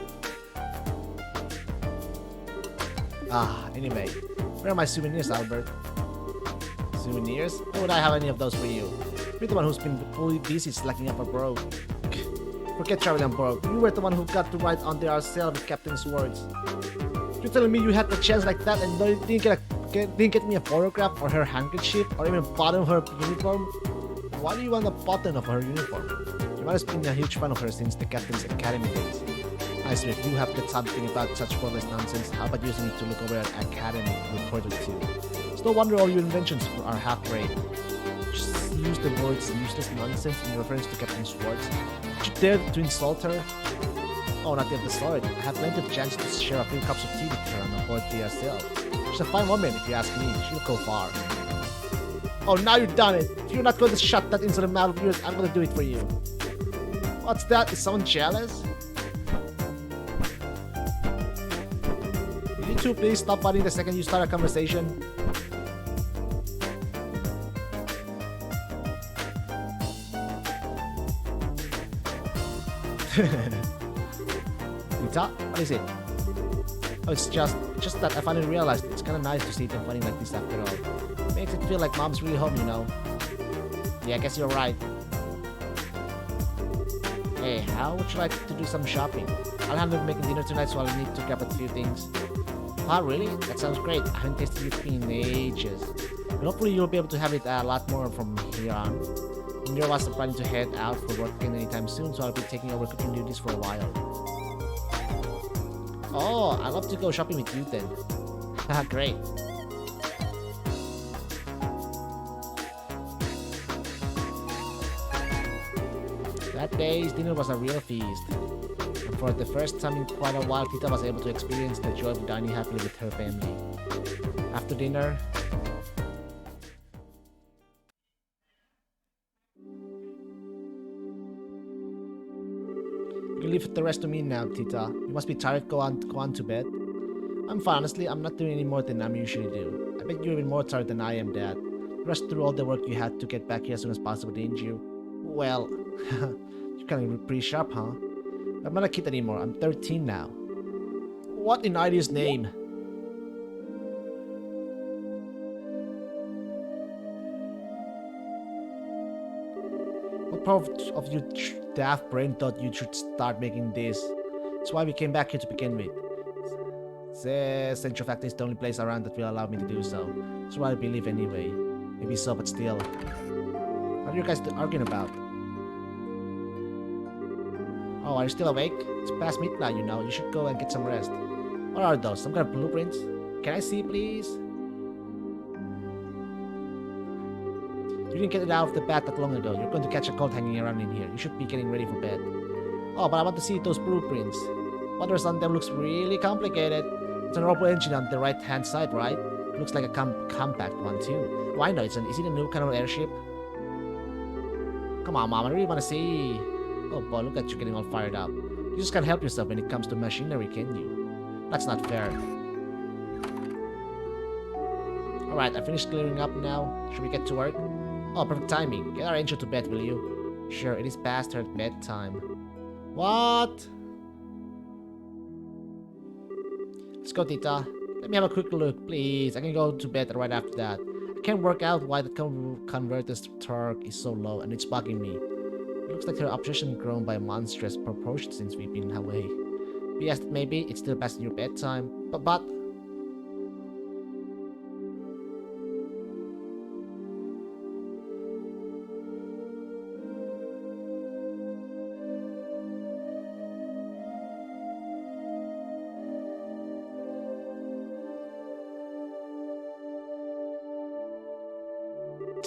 Anyway, where are my souvenirs, Albert? Souvenirs? Why would I have any of those for you? You're the one who's been fully busy slacking up abroad. Forget traveling abroad. You were the one who got to ride on our sail with Captain Swords. You're telling me you had the chance like that and didn't get me a photograph or her handkerchief or even a button of her uniform? Why do you want a button of her uniform? You must have been a huge fan of her since the Captain's Academy days. I swear, if you have got something about such pointless nonsense, how about using it to look over an academy report or two? It's no wonder all your inventions are half-rate. Just use the words useless nonsense in reference to Captain Swords. Did you dare to insult her? Oh, not yet the sort. I have plenty of chance to share a few cups of tea with her on board the SL. She's a fine woman, if you ask me. She'll go far. Oh, now you've done it! If you're not going to shut that insolent mouth of yours, I'm going to do it for you. What's that? Is someone jealous? Will you two please stop fighting the second you start a conversation? Rita? What is it? Oh, it's just that I finally realized it's kinda nice to see them fighting like this after all. Makes it feel like mom's really home, you know. Yeah, I guess you're right. Hey, how would you like to do some shopping? I'll handle making dinner tonight, so I'll need to grab a few things. Wow, really? That sounds great. I haven't tasted your cooking in ages. And hopefully you'll be able to have it a lot more from here on. Near was planning to head out for work again anytime soon, so I'll be taking over cooking duties for a while. Oh, I'd love to go shopping with you then. Haha, great. That day's dinner was a real feast. And for the first time in quite a while, Tita was able to experience the joy of dining happily with her family. After dinner, you can leave the rest to me now, Tita. You must be tired. Go on to bed. I'm fine, honestly. I'm not doing any more than I usually do. I bet you're even more tired than I am, Dad. You rushed through all the work you had to get back here as soon as possible, didn't you? Well, you're kind of pretty sharp, huh? I'm not a kid anymore. I'm 13 now. What in idea's name? What part of your daft brain thought you should start making this? That's why we came back here to begin with. The Central Factory is the only place around that will allow me to do so. That's what I believe anyway. Maybe so, but still. What are you guys arguing about? Oh, are you still awake? It's past midnight, you know. You should go and get some rest. What are those? Some kind of blueprints? Can I see, please? You didn't get it out of the bath that long ago. You're going to catch a cold hanging around in here. You should be getting ready for bed. Oh, but I want to see those blueprints. What is on them looks really complicated. It's an robo engine on the right-hand side, right? It looks like a compact one, too. Why not? Is it a new kind of airship? Come on, Mom. I really want to see. Oh boy, look at you getting all fired up. You just can't help yourself when it comes to machinery, can you? That's not fair. Alright, I finished clearing up now. Should we get to work? Oh, perfect timing. Get our angel to bed, will you? Sure, it is past her bedtime. What? Let's go, Tita. Let me have a quick look, please. I can go to bed right after that. I can't work out why the converter's torque is so low, and it's bugging me. It looks like her obsession grown by monstrous proportions since we've been away. Yes, maybe it's still past your bedtime, but...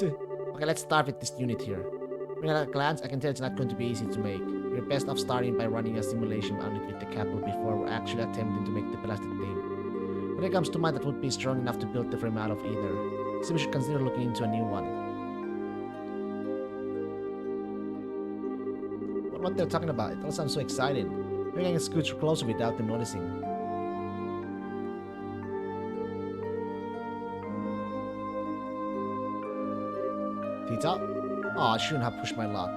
Okay, let's start with this unit here. When at a glance, I can tell it's not going to be easy to make. We're best off starting by running a simulation on it with the capital before we're actually attempting to make the plastic thing. When it comes to mine, that would be strong enough to build the frame out of either. So we should consider looking into a new one. What they're talking about, it all sounds so exciting. Maybe I can scooch closer without them noticing. Tita? Oh, I shouldn't have pushed my luck.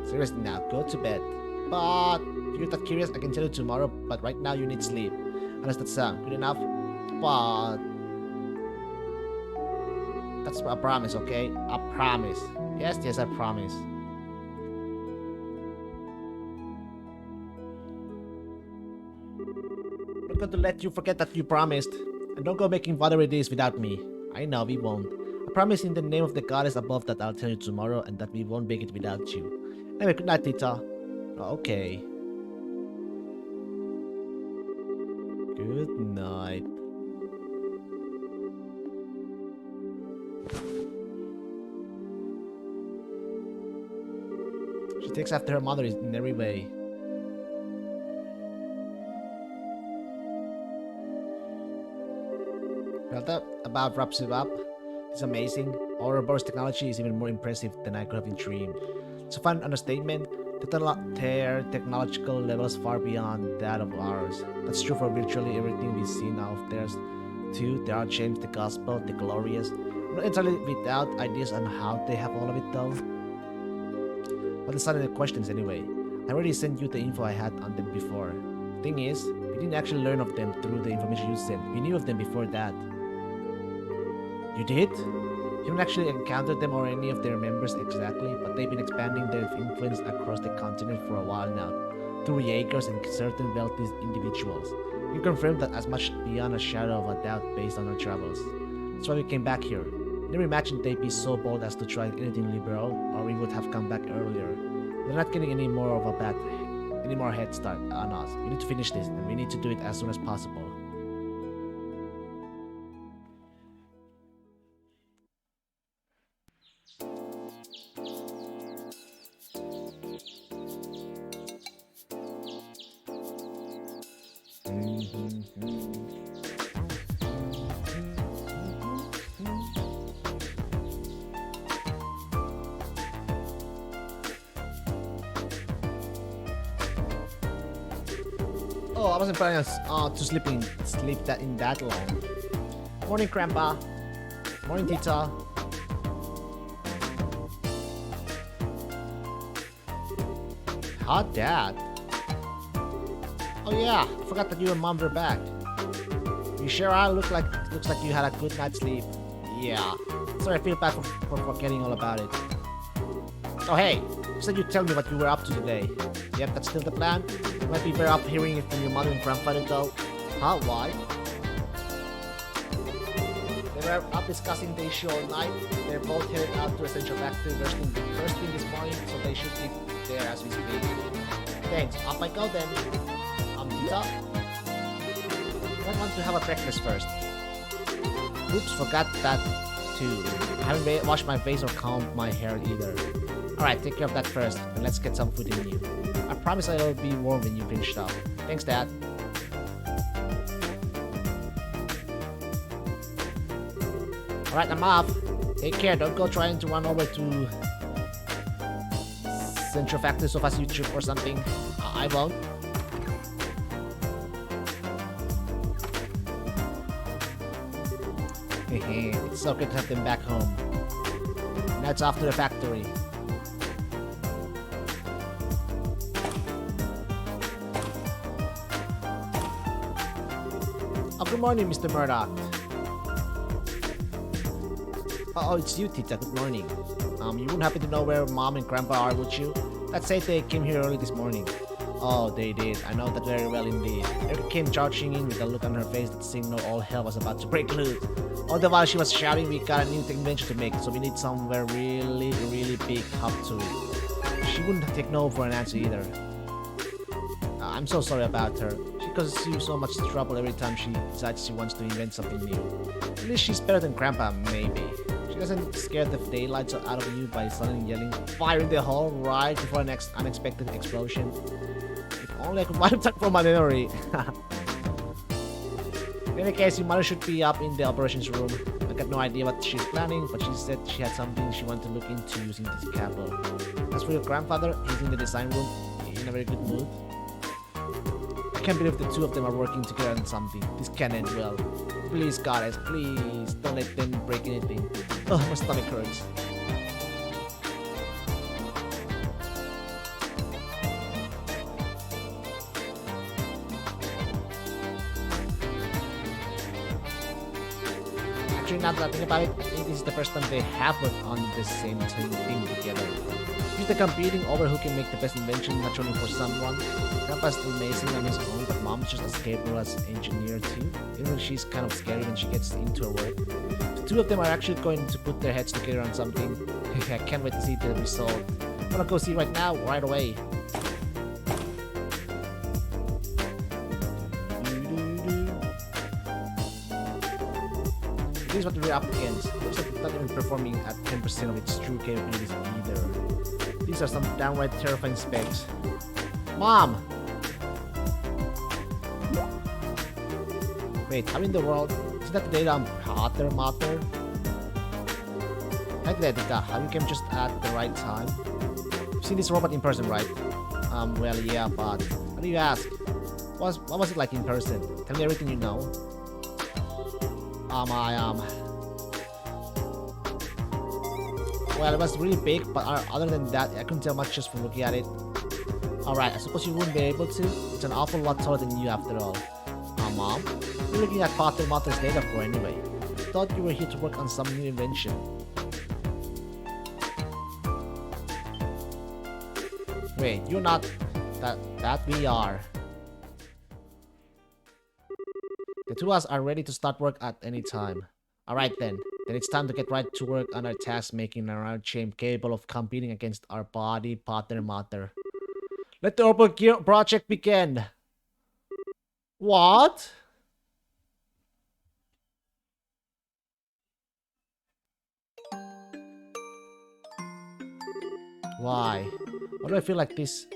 Seriously now, go to bed. But if you're that curious, I can tell you tomorrow, but right now you need sleep. Unless that's good enough. But that's a promise, okay? A promise. Yes, I promise. I'm not going to let you forget that you promised. And don't go making fodder with this without me. I know we won't. I promise in the name of the goddess above that I'll tell you tomorrow and that we won't make it without you. Anyway, good night, Tita. Okay. Good night. She takes after her mother in every way. Well, that about wraps it up. It's amazing. Ouroboros technology is even more impressive than I could have dreamed. It's a fun understatement. Their technological levels far beyond that of ours. That's true for virtually everything we see now of theirs. Too, there are James the Gospel, the Glorious. I'm not entirely without ideas on how they have all of it though. But let's start the questions anyway. I already sent you the info I had on them before. Thing is, we didn't actually learn of them through the information you sent. We knew of them before that. You did? You haven't actually encountered them or any of their members exactly, but they've been expanding their influence across the continent for a while now, through Jaegers and certain wealthy individuals. You confirmed that as much beyond a shadow of a doubt based on our travels. That's why we came back here. Never imagined they'd be so bold as to try anything liberal, or we would have come back earlier. They're not getting any more head start on us. We need to finish this, and we need to do it as soon as possible. Oh, I wasn't planning to sleep that long. Morning, Grandpa. Morning, Tita. Hot Dad. Oh yeah, I forgot that you and Mom were back. You sure are. Looks like you had a good night's sleep. Yeah. Sorry, I feel bad for forgetting all about it. Oh hey, you said you'd tell me what you were up to today. Yep, that's still the plan. You might be very up hearing it from your mother and grandfather though. Huh? Why? They were up discussing the issue all night. They're both headed out to a central factory first thing this morning, so they should be there as we speak. Thanks. Off I go then. Tita? You might want to have a breakfast first. Oops, forgot that too. I haven't washed my face or combed my hair either. Alright, take care of that first, and let's get some food in you. I promise it'll be warm when you finish up. Thanks, Dad. Alright, I'm off. Take care, don't go trying to run over to Central Factory so fast you trip or something. I won't. It's so good to have them back home. Now it's off to the factory. Oh, good morning, Mr. Murdoch. Oh, it's you, Tita. Good morning. You wouldn't happen to know where Mom and Grandpa are, would you? Let's say they came here early this morning. Oh, they did. I know that very well indeed. Erica came charging in with a look on her face that signaled all hell was about to break loose. All the while she was shouting, we got a new invention to make, so we need somewhere really big hub to it. She wouldn't take no for an answer either. I'm so sorry about her. She causes you so much trouble every time she decides she wants to invent something new. At least she's better than Grandpa, maybe. She doesn't scare the daylights out of you by suddenly yelling, "Fire in the hole!" right before an unexpected explosion. If only I could wipe that from my memory. In any case, your mother should be up in the operations room. I got no idea what she's planning, but she said she had something she wanted to look into using this scalpel. As for your grandfather, he's in the design room, in a very good mood. I can't believe the two of them are working together on something. This can't end well. Please, goddess, please, don't let them break anything. Oh, my stomach hurts. Actually, now that I think about it, I think this is the first time they have worked on the same thing together. He's the competing over who can make the best invention, not only for someone. Grandpa's amazing on his own, but Mom's just as capable as an engineer too. Even though she's kind of scary when she gets into her work. The two of them are actually going to put their heads together on something. I can't wait to see the result. I'm gonna go see right now, right away. This is what we're up against. Looks like it's not even performing at 10% of its true capabilities either. These are some downright terrifying specs. Mom! Wait, how in the world? Isn't that the data on Potter Matter? Hi there, Dita. How you came just at the right time? You've seen this robot in person, right? Well, yeah, but... How do you ask? What was it like in person? Tell me everything you know. Well, it was really big, but other than that, I couldn't tell much just from looking at it. Alright, I suppose you wouldn't be able to. It's an awful lot taller than you after all. Mom? What are you looking at Potter Matter's data for anyway? I thought you were here to work on some new invention. Wait, you're not. That we are. The two of us are ready to start work at any time. Alright then. Then it's time to get right to work on our task, making an iron chain capable of competing against our body partner matter. Let the Orbital Gear project begin. What? Why? Why do I feel like this?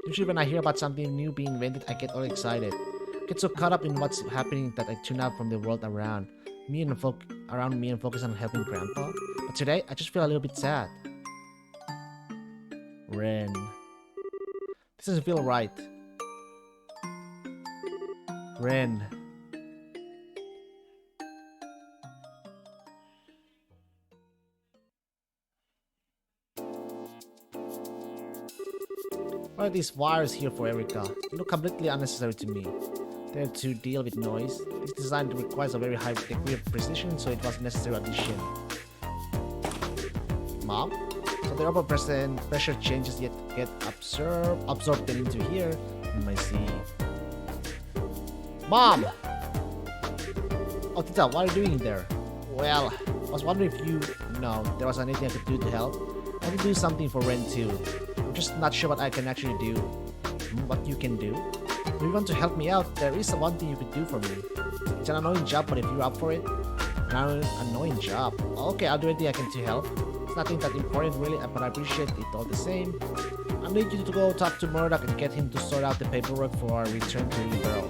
Usually when I hear about something new being invented, I get all excited. I get so caught up in what's happening that I tune out from the world around me and focus on helping Grandpa. But today, I just feel a little bit sad. Ren. This doesn't feel right. Ren. Why are these wires here for Erica? They look completely unnecessary to me. They're to deal with noise. This design requires a very high degree of precision, so it was a necessary addition. Mom? So the orbital pressure changes yet get absorbed into here. I see. Mom! Oh, Tita, what are you doing there? Well, I was wondering if you know there was anything I could do to help. I want to do something for Ren too. I'm just not sure what I can actually do. What you can do? If you want to help me out, there is one thing you could do for me. It's an annoying job, but if you're up for it, an annoying job. Okay, I'll do anything I can to help. It's nothing that important really, but I appreciate it all the same. I need you to go talk to Murdoch and get him to sort out the paperwork for our return to Liberal.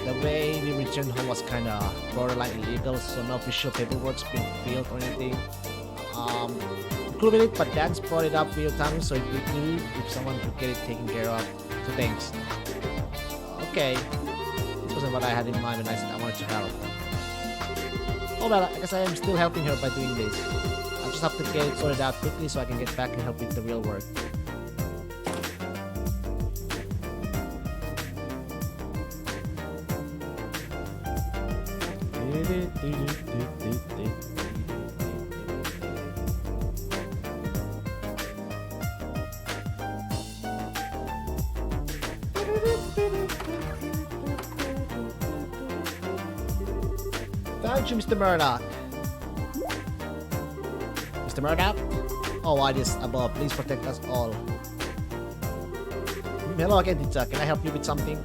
The way we returned home was kinda borderline illegal, so no official paperwork's been filled or anything. Cool with it, but Dan's brought it up for your timing, so it'd be good if someone could get it taken care of. So thanks. Okay. This wasn't what I had in mind when I said I wanted to help. Oh well, I guess I am still helping her by doing this. I just have to get it sorted out quickly so I can get back and help with the real work. Thank you, Mr. Murdoch. Mr. Murdoch? Oh, why this above? Please protect us all. Hello again, Tita. Can I help you with something?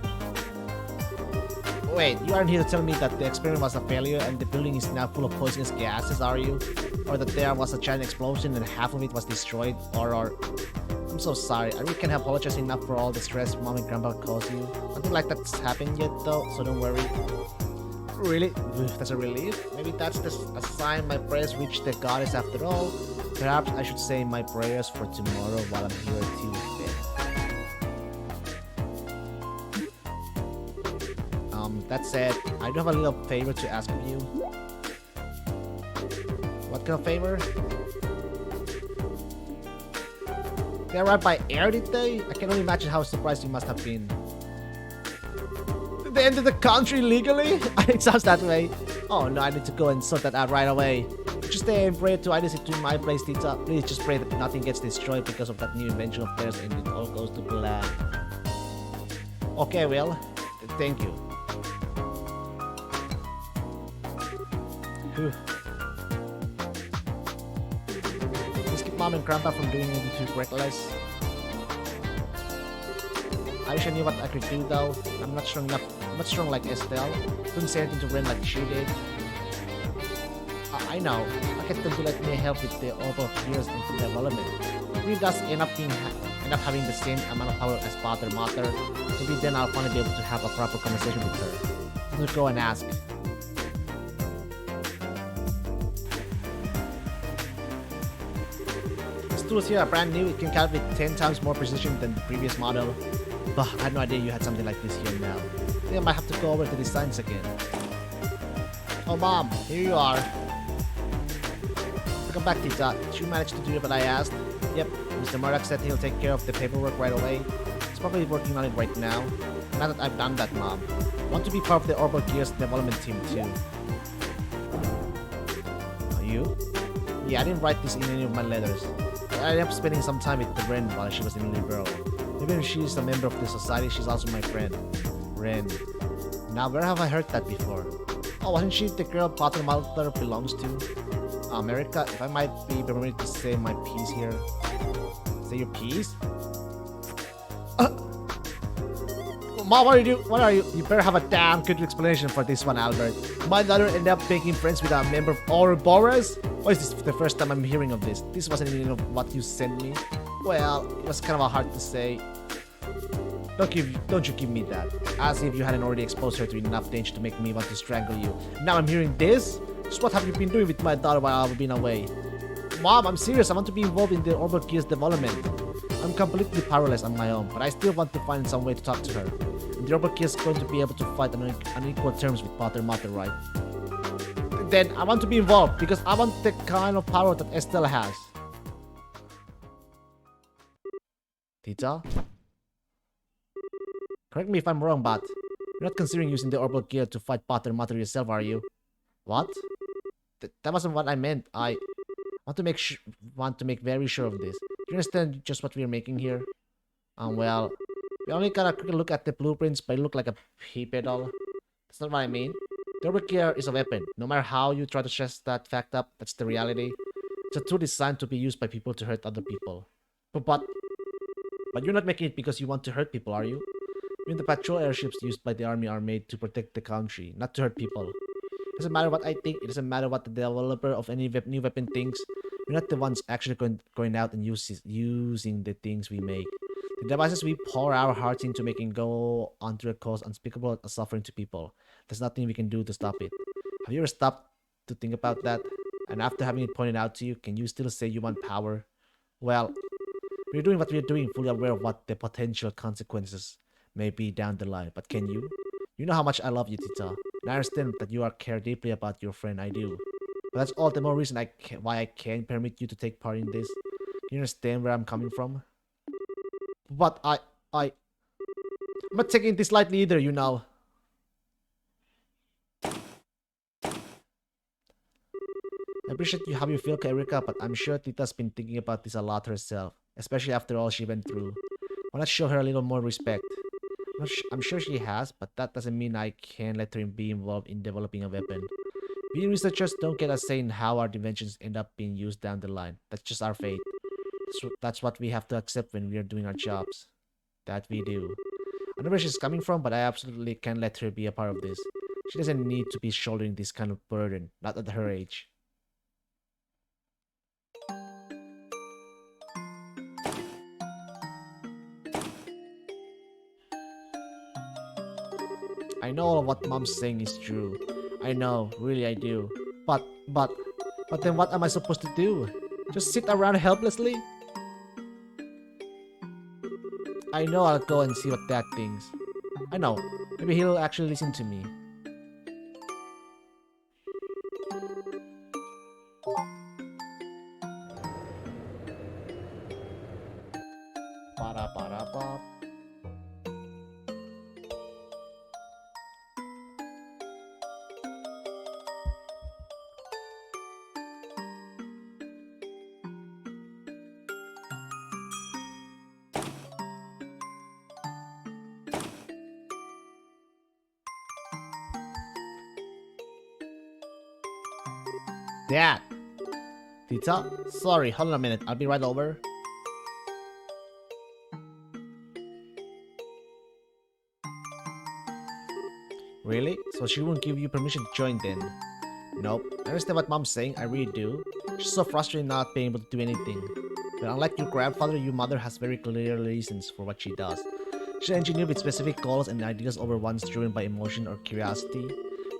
Wait, you aren't here to tell me that the experiment was a failure and the building is now full of poisonous gases, are you? Or that there was a giant explosion and half of it was destroyed, or... I'm so sorry. I really can't apologize enough for all the stress Mom and Grandpa caused you. Nothing like that's happened yet though, so don't worry. Really? That's a relief? Maybe that's a sign my prayers reached the goddess after all. Perhaps I should say my prayers for tomorrow while I'm here too. That said, I do have a little favor to ask of you. What kind of favor? They arrived by air, did they? I can only imagine how surprised you must have been. They entered the country legally? It sounds that way. Oh no, I need to go and sort that out right away. Just stay and pray to Iris to my place, Tita. Please just pray that nothing gets destroyed because of that new invention of theirs and it all goes to plan. Okay, well, thank you. Whew. Please keep Mom and Grandpa from doing anything too reckless. I wish I knew what I could do though. I'm not strong enough. I'm not strong like Estelle. Couldn't say anything to Ren like she did. I know. I get them to let me help with the orbital gears and development. If he does end up having the same amount of power as Father Mater, maybe then I'll finally be able to have a proper conversation with her. Let's go and ask. These tools here are brand new. It can calculate 10 times more precision than the previous model. But I had no idea you had something like this here now. I think I might have to go over the designs again. Oh Mom, here you are. Welcome back, Tita. Did you manage to do what I asked? Yep, Mr. Murdoch said he'll take care of the paperwork right away. He's probably working on it right now. Now that I've done that, Mom, I want to be part of the Orbital Gears development team too. You? Yeah, I didn't write this in any of my letters. I ended up spending some time with Ren while she was in Liberal. Even if she's a member of the society, she's also my friend. Ren. Now, where have I heard that before? Oh, wasn't she the girl Pater Mother belongs to? America, if I might be permitted to say my piece here. Say your piece? Mom, what are you doing? What are you? You better have a damn good explanation for this one, Albert. My daughter ended up making friends with a member of Ouroboros? Why is this the first time I'm hearing of this? This wasn't even what you sent me. Well, it was kind of hard to say. Don't you give me that. As if you hadn't already exposed her to enough danger to make me want to strangle you. Now I'm hearing this? So what have you been doing with my daughter while I've been away? Mom, I'm serious. I want to be involved in the Orbital Gear's development. I'm completely powerless on my own, but I still want to find some way to talk to her. And the Orbital Gear is going to be able to fight on equal terms with Pater Mater, right? Then I want to be involved because I want the kind of power that Estelle has. Tita? Correct me if I'm wrong, but you're not considering using the Orbital Gear to fight Pater Mater yourself, are you? What? That wasn't what I meant. I want to make very sure of this. Do you understand just what we're making here? Well, we only got a quick look at the blueprints, but it looked like a pea pedal. That's not what I mean. The Orbital Gear is a weapon. No matter how you try to stress that fact up, that's the reality. It's a tool designed to be used by people to hurt other people. But you're not making it because you want to hurt people, are you? Even the patrol airships used by the army are made to protect the country, not to hurt people. It doesn't matter what I think, it doesn't matter what the developer of any new weapon thinks. We're not the ones actually going out and using the things we make. The devices we pour our hearts into making go on to a cause unspeakable suffering to people. There's nothing we can do to stop it. Have you ever stopped to think about that? And after having it pointed out to you, can you still say you want power? Well, we're doing what we're doing, fully aware of what the potential consequences may be down the line. But can you? You know how much I love you, Tita. And I understand that you care deeply about your friend. I do. But that's all the more reason why I can't permit you to take part in this. You understand where I'm coming from? But I'm not taking this lightly either, you know. I appreciate how you feel, Erika, but I'm sure Tita's been thinking about this a lot herself, especially after all she went through. Why not show her a little more respect? I'm sure she has, but that doesn't mean I can't let her be involved in developing a weapon. We researchers don't get a say in how our inventions end up being used down the line. That's just our fate. That's what we have to accept when we are doing our jobs. That we do. I know where she's coming from, but I absolutely can't let her be a part of this. She doesn't need to be shouldering this kind of burden, not at her age. I know all of what Mom's saying is true. I know, really I do. But then what am I supposed to do? Just sit around helplessly? I know I'll go and see what Dad thinks. I know, maybe he'll actually listen to me. Para. Dad! Tita? Sorry, hold on a minute. I'll be right over. Really? So she won't give you permission to join then? Nope. I understand what Mom's saying, I really do. She's so frustrated not being able to do anything. But unlike your grandfather, your mother has very clear reasons for what she does. She's engineered with specific goals and ideas over ones driven by emotion or curiosity.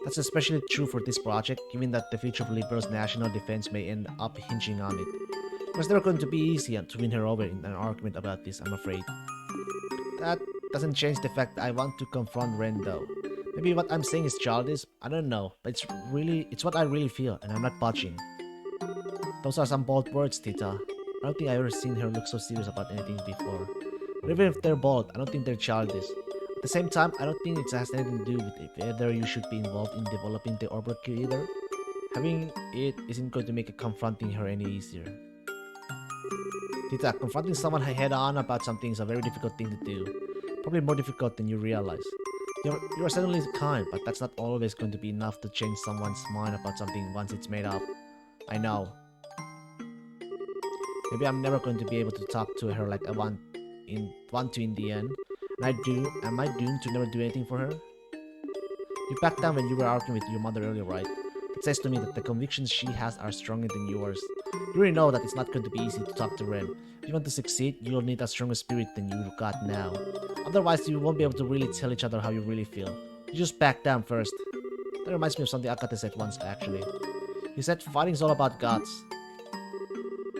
That's especially true for this project, given that the future of Liberal's national defense may end up hinging on it. It was never going to be easy to win her over in an argument about this, I'm afraid. That doesn't change the fact that I want to confront Ren though. Maybe what I'm saying is childish, I don't know, but it's what I really feel, and I'm not budging. Those are some bold words, Tita. I don't think I've ever seen her look so serious about anything before. But even if they're bold, I don't think they're childish. At the same time, I don't think it has anything to do with whether you should be involved in developing the Orbital Gear either. Having it isn't going to make it confronting her any easier. Tita, confronting someone head-on about something is a very difficult thing to do. Probably more difficult than you realize. You're certainly kind, but that's not always going to be enough to change someone's mind about something once it's made up. I know. Maybe I'm never going to be able to talk to her like I want to in the end. And am I doomed to never do anything for her? You backed down when you were arguing with your mother earlier, right? It says to me that the convictions she has are stronger than yours. You already know that it's not going to be easy to talk to Ren. If you want to succeed, you'll need a stronger spirit than you've got now. Otherwise, you won't be able to really tell each other how you really feel. You just back down first. That reminds me of something Akate said once, actually. He said fighting's all about guts.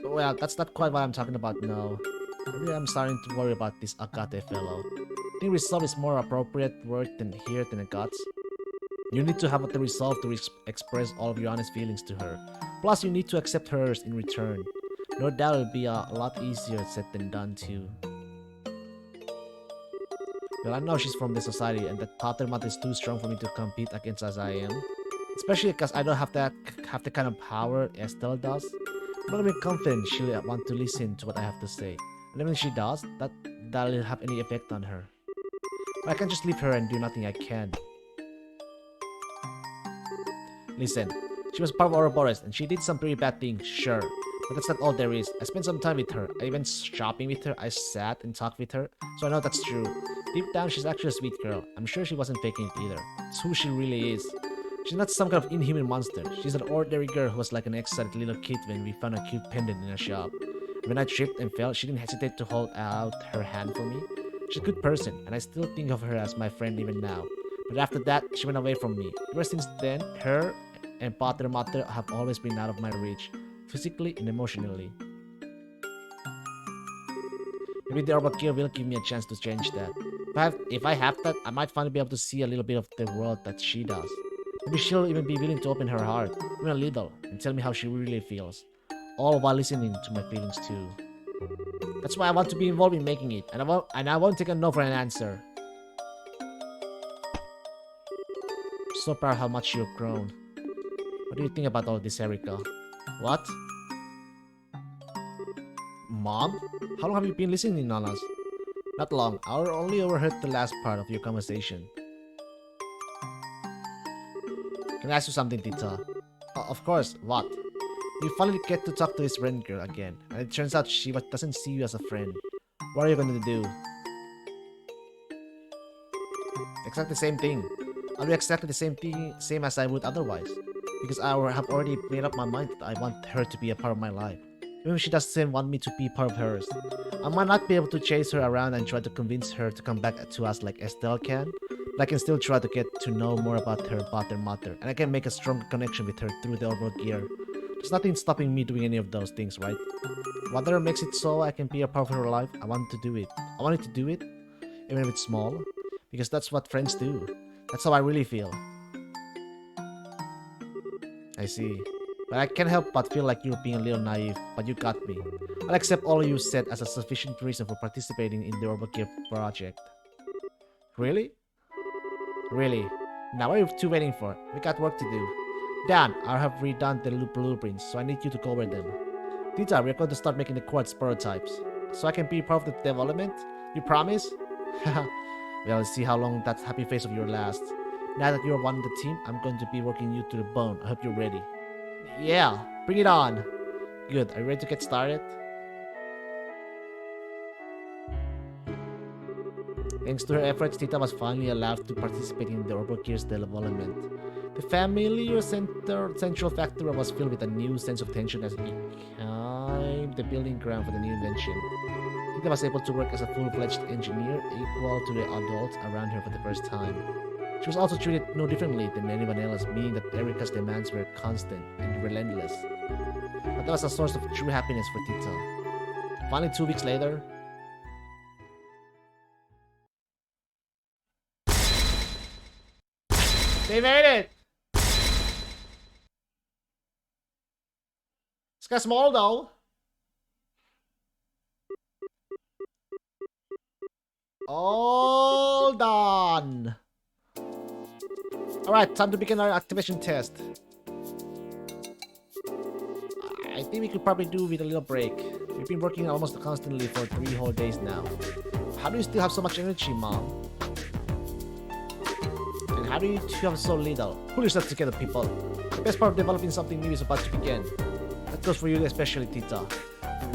Well, that's not quite what I'm talking about, no. Maybe I'm starting to worry about this Akate fellow. I think resolve is more appropriate word than here than a guts. You need to have the resolve to express all of your honest feelings to her. Plus, you need to accept hers in return. No doubt it'll be a lot easier said than done too. Well, I know she's from this society and that Patermat is too strong for me to compete against as I am. Especially because I don't have the kind of power Estelle does. But I'm confident she'll want to listen to what I have to say. And even if she does, that'll have any effect on her. But I can't just leave her and do nothing I can. Listen, she was part of Ouroboros and she did some pretty bad things, sure. But that's not all there is. I spent some time with her. I went shopping with her. I sat and talked with her. So I know that's true. Deep down, she's actually a sweet girl. I'm sure she wasn't faking it either. It's who she really is. She's not some kind of inhuman monster. She's an ordinary girl who was like an excited little kid when we found a cute pendant in a shop. When I tripped and fell, she didn't hesitate to hold out her hand for me. She's a good person, and I still think of her as my friend even now. But after that, she went away from me. Ever since then, her and Patermat have always been out of my reach, physically and emotionally. Maybe the Orbakir will give me a chance to change that. If I have that, I might finally be able to see a little bit of the world that she does. Maybe she'll even be willing to open her heart, even a little, and tell me how she really feels. All while listening to my feelings too. That's why I want to be involved in making it, and I won't take a no for an answer. I'm so proud how much you've grown. What do you think about all this, Erika? What? Mom? How long have you been listening on us? Not long. I only overheard the last part of your conversation. Can I ask you something, Tita? Of course. What? You finally get to talk to this Ren girl again, and it turns out she doesn't see you as a friend. What are you going to do? Exactly the same thing. I'll do exactly the same as I would otherwise. Because I have already made up my mind that I want her to be a part of my life. Even if she doesn't want me to be part of hers. I might not be able to chase her around and try to convince her to come back to us like Estelle can. But I can still try to get to know more about her Patermat, and I can make a stronger connection with her through the overall gear. There's nothing stopping me doing any of those things, right? Whatever makes it so I can be a part of her life, I want to do it. I wanted to do it, even if it's small, because that's what friends do. That's how I really feel. I see. But I can't help but feel like you're being a little naive, but you got me. I'll accept all you said as a sufficient reason for participating in the Orbakir project. Really? Really? Now what are you two waiting for? We got work to do. Dan, I have redone the blueprints, so I need you to go over them. Tita, we're going to start making the quartz prototypes. So I can be part of the development? You promise? Well, let's see how long that happy face of yours lasts. Now that you're one of the team, I'm going to be working you to the bone. I hope you're ready. Yeah, bring it on. Good, are you ready to get started? Thanks to her efforts, Tita was finally allowed to participate in the Orbakir's development. The familiar central factory was filled with a new sense of tension as it became the building ground for the new invention. Tita was able to work as a full-fledged engineer, equal to the adults around her for the first time. She was also treated no differently than anyone else, meaning that Erika's demands were constant and relentless. But that was a source of true happiness for Tita. Finally, 2 weeks later, they made it! It's got small though. All done. Alright, time to begin our activation test. I think we could probably do with a little break. We've been working almost constantly for 3 whole days now. How do you still have so much energy, Mom? And how do you two have so little? Pull yourself together, people. The best part of developing something new is about to begin. That goes for you especially, Tita.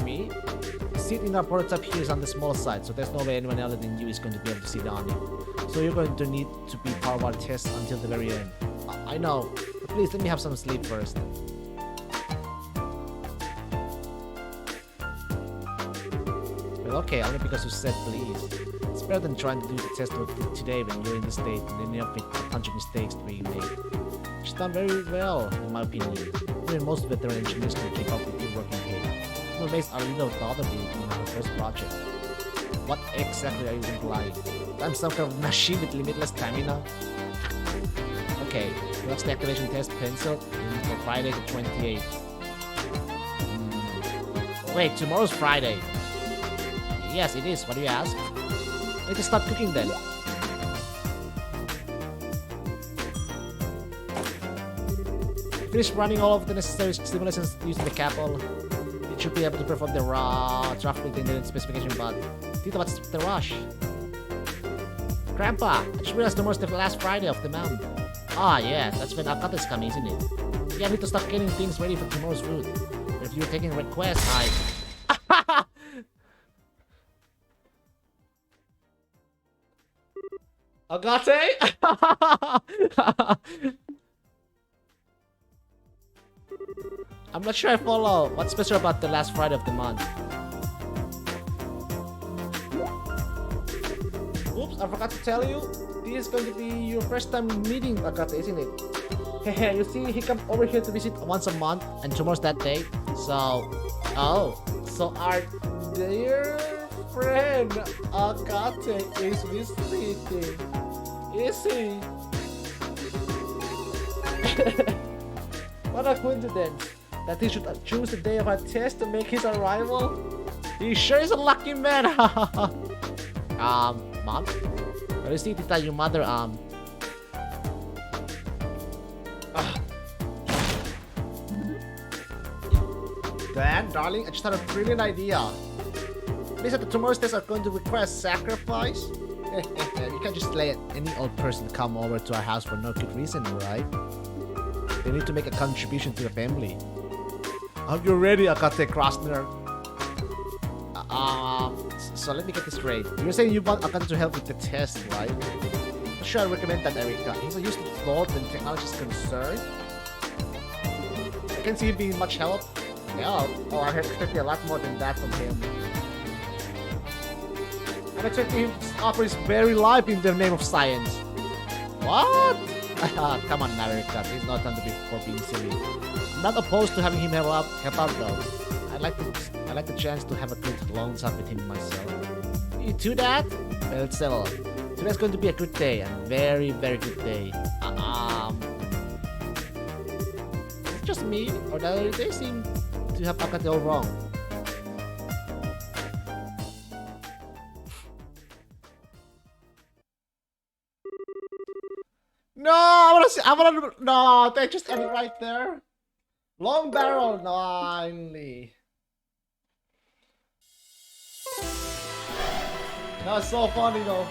Me? The seat in our prototype here is on the small side, so there's no way anyone other than you is going to be able to sit on it. So you're going to need to be part of our test until the very end. I know, but please let me have some sleep first. Well, okay, only because you said please. It's better than trying to do the test today when you're in this state and ending up with a bunch of mistakes being made. She's done very well, in my opinion. Even most veteran engineers can keep up with your working pace. What makes our little daughter being in our first project? What exactly are you implying? I'm some kind of machine with limitless stamina? Okay, what's the activation test pencil for Friday the 28th? Wait, tomorrow's Friday. Yes, it is. What do you ask? I need to start cooking then. Finish running all of the necessary simulations using the Capel. It should be able to perform the raw traffic within the specification, but Tita, what's the rush? Grandpa, I just realized tomorrow's the last Friday of the month. Ah, yeah, that's when Akata is coming, isn't it? Yeah, I need to start getting things ready for tomorrow's food. If you're taking requests, Agate? I'm not sure I follow. What's special about the last Friday of the month? Oops, I forgot to tell you. This is going to be your first time meeting Agate, isn't it? Hehe, you see, he comes over here to visit once a month, and tomorrow's that day. So, so our dear friend Agate is visiting. Is he? What a coincidence that he should choose the day of our test to make his arrival. He sure is a lucky man. Mom? What is it that your mother, Dan, darling, I just had a brilliant idea. Please, that the tomorrow's tests are going to require a sacrifice. You can't just let any old person come over to our house for no good reason, right? They need to make a contribution to the family. Are you ready, Akate Krasner? So let me get this straight. You're saying you want Akate to help with the test, right? I'm sure I recommend that, Erika. He's a useful thought when technology is concerned. I can see him being much help. Yeah, I expected a lot more than that from him. I'm expecting him to offer his very life in the name of science. What? Come on, Erika. He's not done to be for being silly. I'm not opposed to having him help out though. I like the chance to have a good long talk with him myself. You do that? Well, it's settled. Today's going to be a good day, a very, very good day. Is it just me, or do they seem to have Akate all wrong? No, no, they just ended right there. Long barrel, finally. That was so funny though.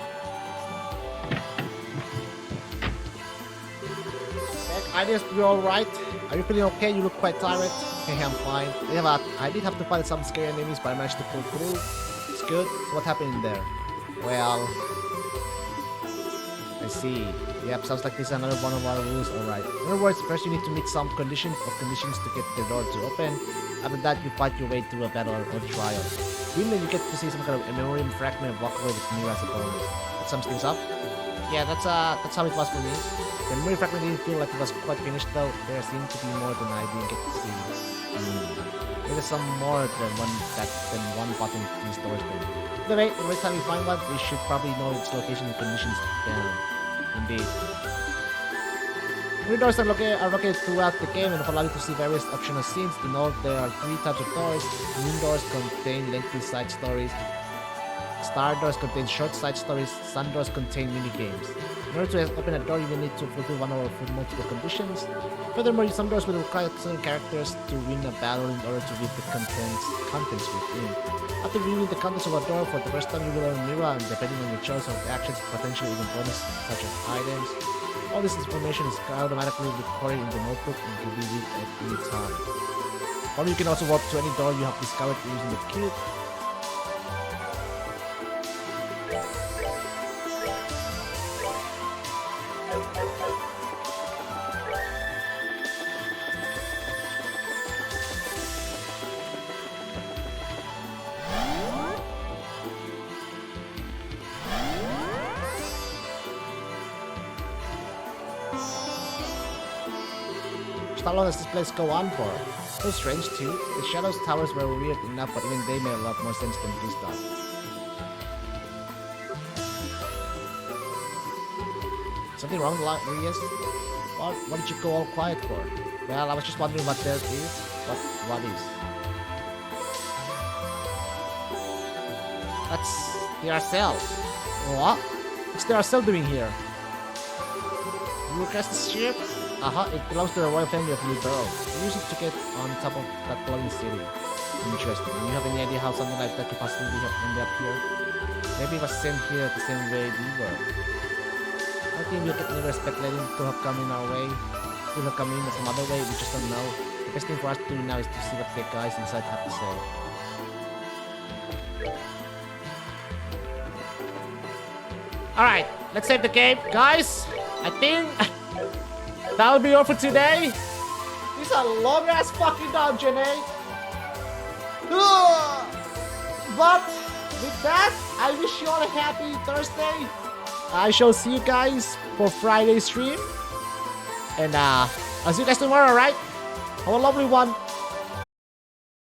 I guess you're alright. Are you feeling okay? You look quite tired. Hey, I'm fine. Yeah, but I did have to fight some scary enemies, but I managed to pull through. It's good. So what happened in there? Well, I see. Yep, sounds like this is another one of our rules. Alright. In other words, first you need to meet some conditions to get the door to open. After that, you fight your way through a battle or trial. Then you get to see some kind of memoriam fragment and walk away with Mira as a bonus. That sums things up. Yeah, that's how it was for me. The memory fragment didn't feel like it was quite finished though. There seemed to be more than I didn't get to see. There's some more than one button in these doors then. Anyway, the next time we find one, we should probably know its location and conditions down. Indeed. Three doors are located throughout the game and allow you to see various optional scenes. In all, there are 3 types of doors. Main doors contain lengthy side stories. Star doors contain short side stories. Sun doors contain mini games. In order to open a door, you will need to fulfill one or multiple conditions. Furthermore, some doors will require certain characters to win a battle in order to read the contents within. After reading the contents of a door for the first time, you will earn Mira, and depending on your choice of actions, potentially even bonus such as items. All this information is automatically recorded in the notebook and can be read at any time. Or you can also walk to any door you have discovered using the cube. How long does this place go on for? So strange too. The Shadows Towers were weird enough, but even they made a lot more sense than this stuff. Something wrong, Rias? What did you go all quiet for? Well, I was just wondering what there is. What is? That's the Arcel. What? What's the Arcel doing here? You request the ship? It belongs to the royal family of New Borough. We use it to get on top of that glowing city. Interesting. You have any idea how something like that could possibly have ended up here? Maybe it was sent here the same way we were. I think we could never speculating to have come in our way. Could have come in some other way, we just don't know. The best thing for us to do now is to see what the guys inside have to say. Alright, let's save the game. Guys, I think that'll be all for today. This is a long ass fucking dungeon, eh? But with that, I wish you all a happy Thursday. I shall see you guys for Friday's stream. And I'll see you guys tomorrow, right? Have a lovely one.